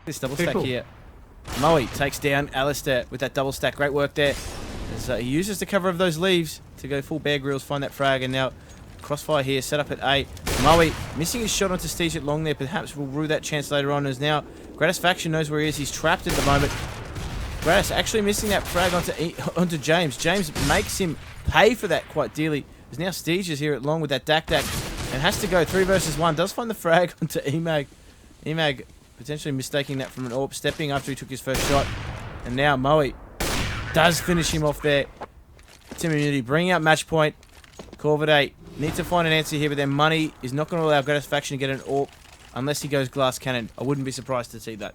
This double Very stack cool. here. Moe takes down Alistair with that double stack. Great work there. As, he uses the cover of those leaves to go full Bear Grylls, find that frag, and now crossfire here, set up at A. Moe missing his shot onto Steege at long there. Perhaps we'll rue that chance later on, as now Gratisfaction knows where he is. He's trapped at the moment. Gratis actually missing that frag onto James. James makes him pay for that quite dearly. As now Steege is here at long with that Dak and has to go 3 versus 1. Does find the frag onto EMAG. EMAG potentially mistaking that from an AWP, stepping after he took his first shot. And now Moe does finish him off there. Team Immunity bringing out match point. Corvidae need to find an answer here, but their money is not going to allow Gratisfaction to get an AWP unless he goes glass cannon. I wouldn't be surprised to see that.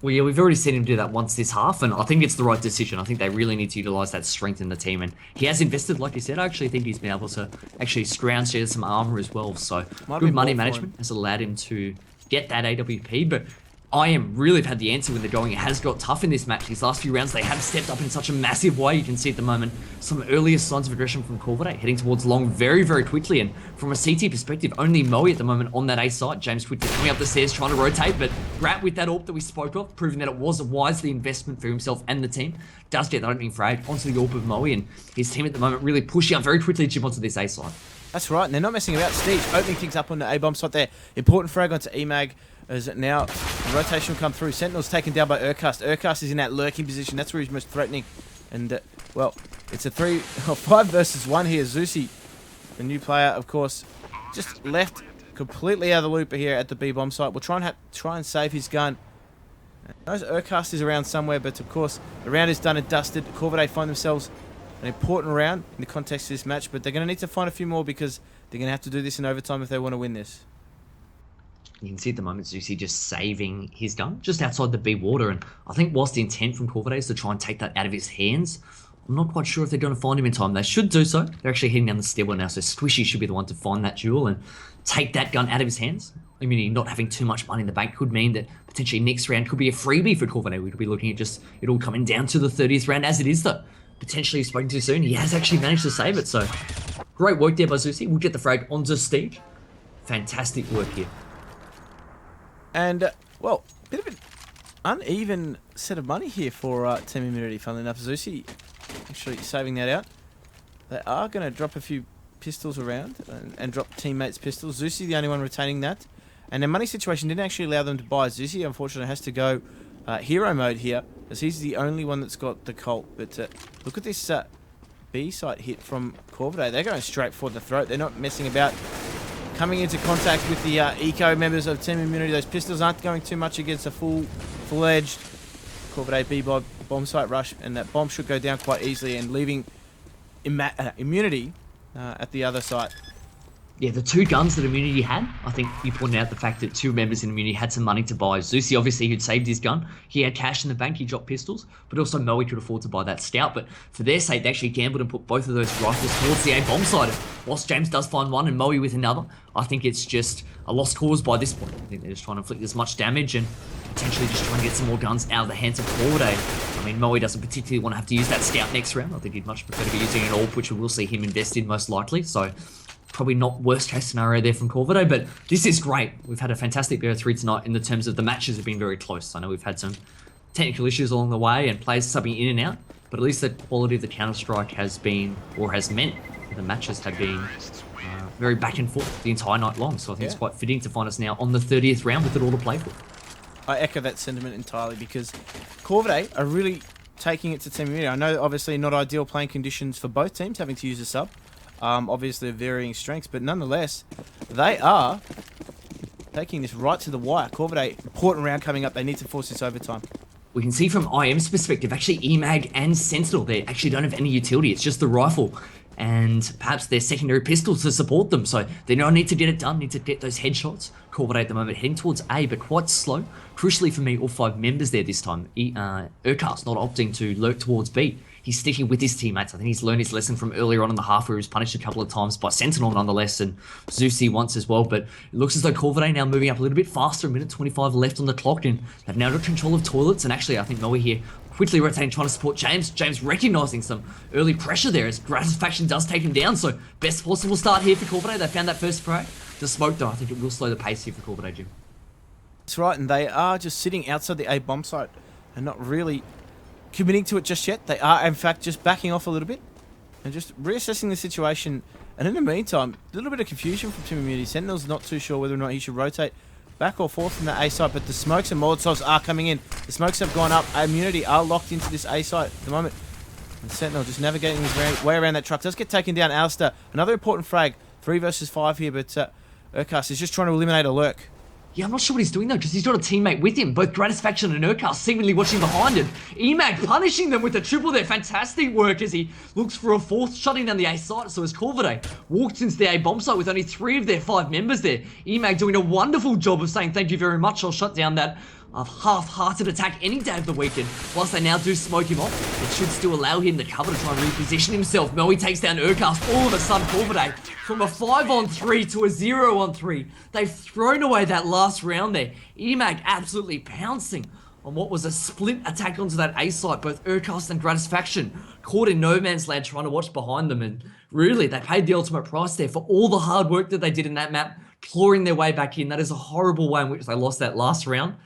Well, yeah, we've already seen him do that once this half, and I think it's the right decision. I think they really need to utilise that strength in the team, and he has invested, like you said. I actually think he's been able to actually scrounge together some armour as well, so Might be good money more for management him. has allowed him to get that AWP, but IM really have had the answer when they're going. It has got tough in this match. These last few rounds, they have stepped up in such a massive way. You can see at the moment some earlier signs of aggression from Corvidae, heading towards long very, very quickly. And from a CT perspective, only Moe at the moment on that A site. James quickly coming up the stairs, trying to rotate, but Rat with that AWP that we spoke of, proving that it was a wisely investment for himself and the team, does get that opening frag onto the AWP of Moe, and his team at the moment really pushing up very quickly to jump onto this A site. That's right, and they're not messing about. Steve opening things up on the A-bomb site there. Important frag onto EMAG as now the rotation will come through. Sentinel's taken down by Urcast. Urcast is in that lurking position. That's where he's most threatening. And, well, it's a 5 versus 1 here. Zusi, the new player, of course, just left completely out of the loop here at the B-bomb site. We'll try and save his gun. Knows Urcast is around somewhere, but, of course, the round is done and dusted. Corvidae find themselves an important round in the context of this match, but they're going to need to find a few more because they're going to have to do this in overtime if they want to win this. You can see at the moment Zusi just saving his gun just outside the B water, and I think whilst the intent from Corvidae is to try and take that out of his hands, I'm not quite sure if they're going to find him in time. They should do so. They're actually heading down the stairwell now, so Squishy should be the one to find that jewel and take that gun out of his hands. I mean, not having too much money in the bank could mean that potentially next round could be a freebie for Corvidae. We could be looking at just it all coming down to the 30th round as it is, though. Potentially spoken too soon. He has actually managed to save it, so great work there by Zusi. We'll get the frag onto Steve. Fantastic work here. And, well, a bit of an uneven set of money here for Team Immunity, funnily enough. Zusi actually saving that out. They are going to drop a few pistols around and drop teammates' pistols. Zusi the only one retaining that. And their money situation didn't actually allow them to buy. Zusi, unfortunately, has to go hero mode here, as he's the only one that's got the Colt. But look at this B site hit from Corvidae. They're going straight for the throat. They're not messing about. Coming into contact with the eco members of Team Immunity. Those pistols aren't going too much against a full-edged Corvidae B bomb site rush, and that bomb should go down quite easily and leaving Immunity at the other site. Yeah, the two guns that Immunity had, I think you pointed out the fact that two members in Immunity had some money to buy. Zusi, obviously, who'd saved his gun. He had cash in the bank, he dropped pistols, but also Moe could afford to buy that scout. But for their sake, they actually gambled and put both of those rifles towards the A-bomb side. Whilst James does find one and Moe with another, I think it's just a lost cause by this point. I think they're just trying to inflict as much damage and potentially just trying to get some more guns out of the hands of Corvidae. I mean, Moe doesn't particularly want to have to use that scout next round. I think he'd much prefer to be using an AWP, which we will see him invest in most likely. So probably not worst case scenario there from Corvidae, but this is great. We've had a fantastic BO3 tonight in the terms of the matches have been very close. I know we've had some technical issues along the way and players subbing in and out, but at least the quality of the Counter-Strike has been, or has meant, that the matches have been very back and forth the entire night long. So I think it's quite fitting to find us now on the 30th round with it all to play for. I echo that sentiment entirely because Corvidae are really taking it to Team Immunity. I know obviously not ideal playing conditions for both teams having to use a sub. Obviously varying strengths, but nonetheless, they are taking this right to the wire. Corvidae, important round coming up. They need to force this overtime. We can see from IM's perspective, actually EMAG and Sentinel, they actually don't have any utility. It's just the rifle and perhaps their secondary pistols to support them. So they don't need to get it done, need to get those headshots. Corvidae at the moment heading towards A, but quite slow. Crucially for me, all 5 members there this time. Urcast not opting to lurk towards B. He's sticking with his teammates. I think he's learned his lesson from earlier on in the half where he was punished a couple of times by Sentinel nonetheless, and Zusi once as well. But it looks as though Corvidae now moving up a little bit faster, a minute 25 left on the clock, and they've now got control of toilets. And actually, I think Moe here quickly rotating, trying to support James. James recognising some early pressure there as Gratisfaction does take him down. So best possible start here for Corvidae. They found that first frag. The smoke though, I think it will slow the pace here for Corvidae, Jim. That's right, and they are just sitting outside the A bomb site and not really committing to it just yet. They are, in fact, just backing off a little bit and just reassessing the situation. And in the meantime, a little bit of confusion from Team Immunity. Sentinel's not too sure whether or not he should rotate back or forth from the A site, but the smokes and Molotovs are coming in. The smokes have gone up. Immunity are locked into this A site at the moment. And Sentinel just navigating his way around that truck. Does get taken down. Alistair, another important frag. 3 versus 5 here, but Urcast is just trying to eliminate a lurk. Yeah, I'm not sure what he's doing though, because he's got a teammate with him. Both Gratisfaction and Urcast seemingly watching behind him. EMAG punishing them with a triple there. Fantastic work as he looks for a fourth, shutting down the A site. So as Corvidae walks into the A bomb site with only 3 of their 5 members there. EMAG doing a wonderful job of saying thank you very much. I'll shut down that a half-hearted attack any day of the weekend. Whilst they now do smoke him off, it should still allow him the cover to try and reposition himself. Mwave takes down Urcast. All of a sudden, Corvidae, from a 5-on-3 to a 0-on-3. They've thrown away that last round there. EMAG absolutely pouncing on what was a split attack onto that A site. Both Urcast and Gratisfaction caught in no man's land trying to watch behind them. And really, they paid the ultimate price there for all the hard work that they did in that map, clawing their way back in. That is a horrible way in which they lost that last round.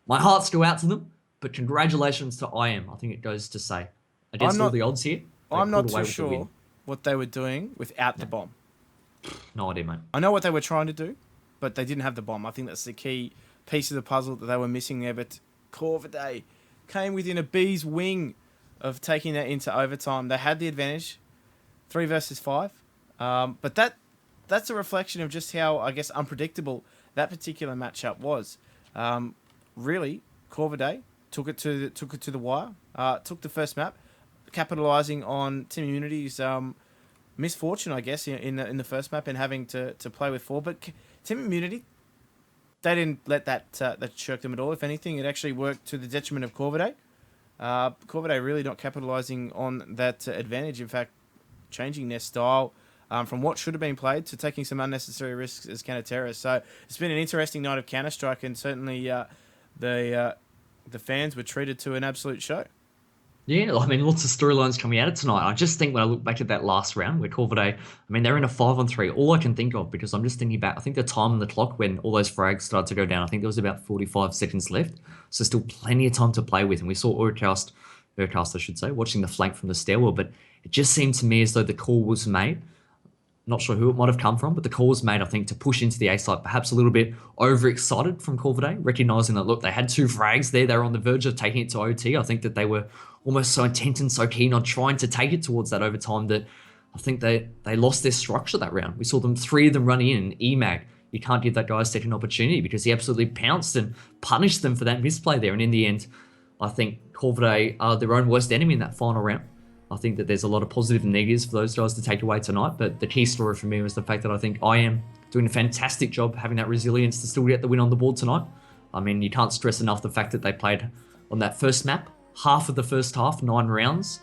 My hearts go out to them, but congratulations to IM. I think it goes to say. Against all the odds here, I'm not too sure what they were doing without the bomb. No idea, mate. I know what they were trying to do, but they didn't have the bomb. I think that's the key piece of the puzzle that they were missing there. But Corvidae came within a bee's wing of taking that into overtime. They had the advantage, 3 versus 5. But that's a reflection of just how, I guess, unpredictable that particular matchup was. Really, Corvidae took it to the wire. Took the first map, capitalizing on Team Immunity's misfortune, I guess, in the first map and having to play with 4. But Team Immunity, they didn't let that shirk them at all. If anything, it actually worked to the detriment of Corvidae. Corvidae really not capitalizing on that advantage. In fact, changing their style from what should have been played to taking some unnecessary risks as counter-terrorists. So it's been an interesting night of Counter-Strike, and certainly the fans were treated to an absolute show. Yeah, I mean, lots of storylines coming out of tonight. I just think when I look back at that last round where Corvidae, I mean, they're in a 5-on-3. All I can think of, because I'm just thinking about, I think the time on the clock when all those frags started to go down, I think there was about 45 seconds left. So still plenty of time to play with. And we saw Urcast, I should say, watching the flank from the stairwell. But it just seemed to me as though the call was made. Not sure who it might have come from, but the call was made, I think, to push into the A site, perhaps a little bit overexcited from Corvidae, recognizing that, look, they had 2 frags there. They were on the verge of taking it to OT. I think that they were almost so intent and so keen on trying to take it towards that overtime that I think they lost their structure that round. We saw 3 of them running in, and EMAG, you can't give that guy a second opportunity because he absolutely pounced and punished them for that misplay there. And in the end, I think Corvidae are their own worst enemy in that final round. I think that there's a lot of positive and negatives for those guys to take away tonight, but the key story for me was the fact that I think I am doing a fantastic job having that resilience to still get the win on the board tonight. I mean, you can't stress enough the fact that they played on that first map, half of the first half, 9 rounds,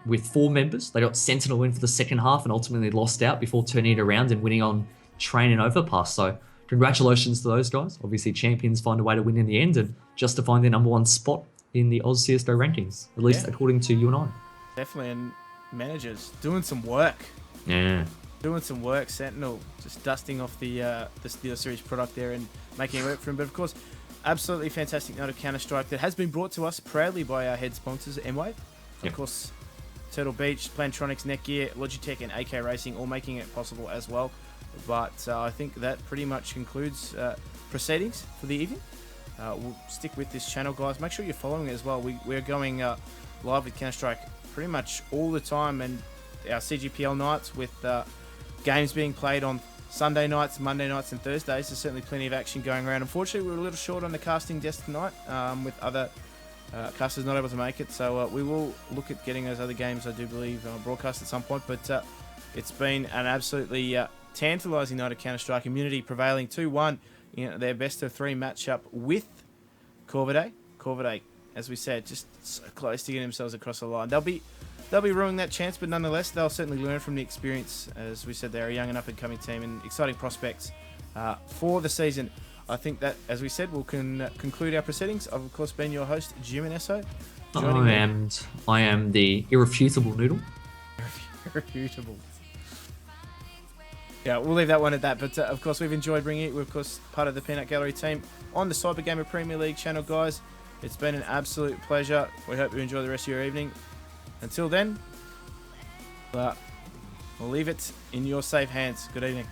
with 4 members. They got Sentinel in for the second half and ultimately lost out before turning it around and winning on Train and Overpass. So congratulations to those guys. Obviously, champions find a way to win in the end and justifying their #1 spot in the Oz CSGO rankings, at least according to you and I. Definitely, and managers doing some work. Yeah. Doing some work. Sentinel just dusting off the Steel Series product there and making it work for him. But of course, absolutely fantastic night of Counter-Strike that has been brought to us proudly by our head sponsors, Mwave. Of course, Turtle Beach, Plantronics, Netgear, Logitech, and AK Racing, all making it possible as well. But I think that pretty much concludes proceedings for the evening. We'll stick with this channel, guys. Make sure you're following it as well. We're going live with Counter-Strike pretty much all the time, and our CGPL nights with games being played on Sunday nights, Monday nights, and Thursdays. There's certainly plenty of action going around. Unfortunately, we were a little short on the casting desk tonight with other casters not able to make it, so we will look at getting those other games, I do believe, broadcast at some point. But it's been an absolutely tantalising night of Counter-Strike. Immunity prevailing 2-1 in their best-of-3 matchup with Corvidae. Corvidae, as we said, just so close to getting themselves across the line. They'll be ruining that chance, but nonetheless, they'll certainly learn from the experience. As we said, they're a young and up-and-coming team and exciting prospects for the season. I think that, as we said, we'll conclude our proceedings. I've, of course, been your host, Jim and Esso. I am the irrefutable Noodle. Irrefutable. Yeah, we'll leave that one at that. But, of course, we've enjoyed bringing it. We're, of course, part of the Peanut Gallery team on the Cyber Gamer Premier League channel, guys. It's been an absolute pleasure. We hope you enjoy the rest of your evening. Until then, we'll leave it in your safe hands. Good evening.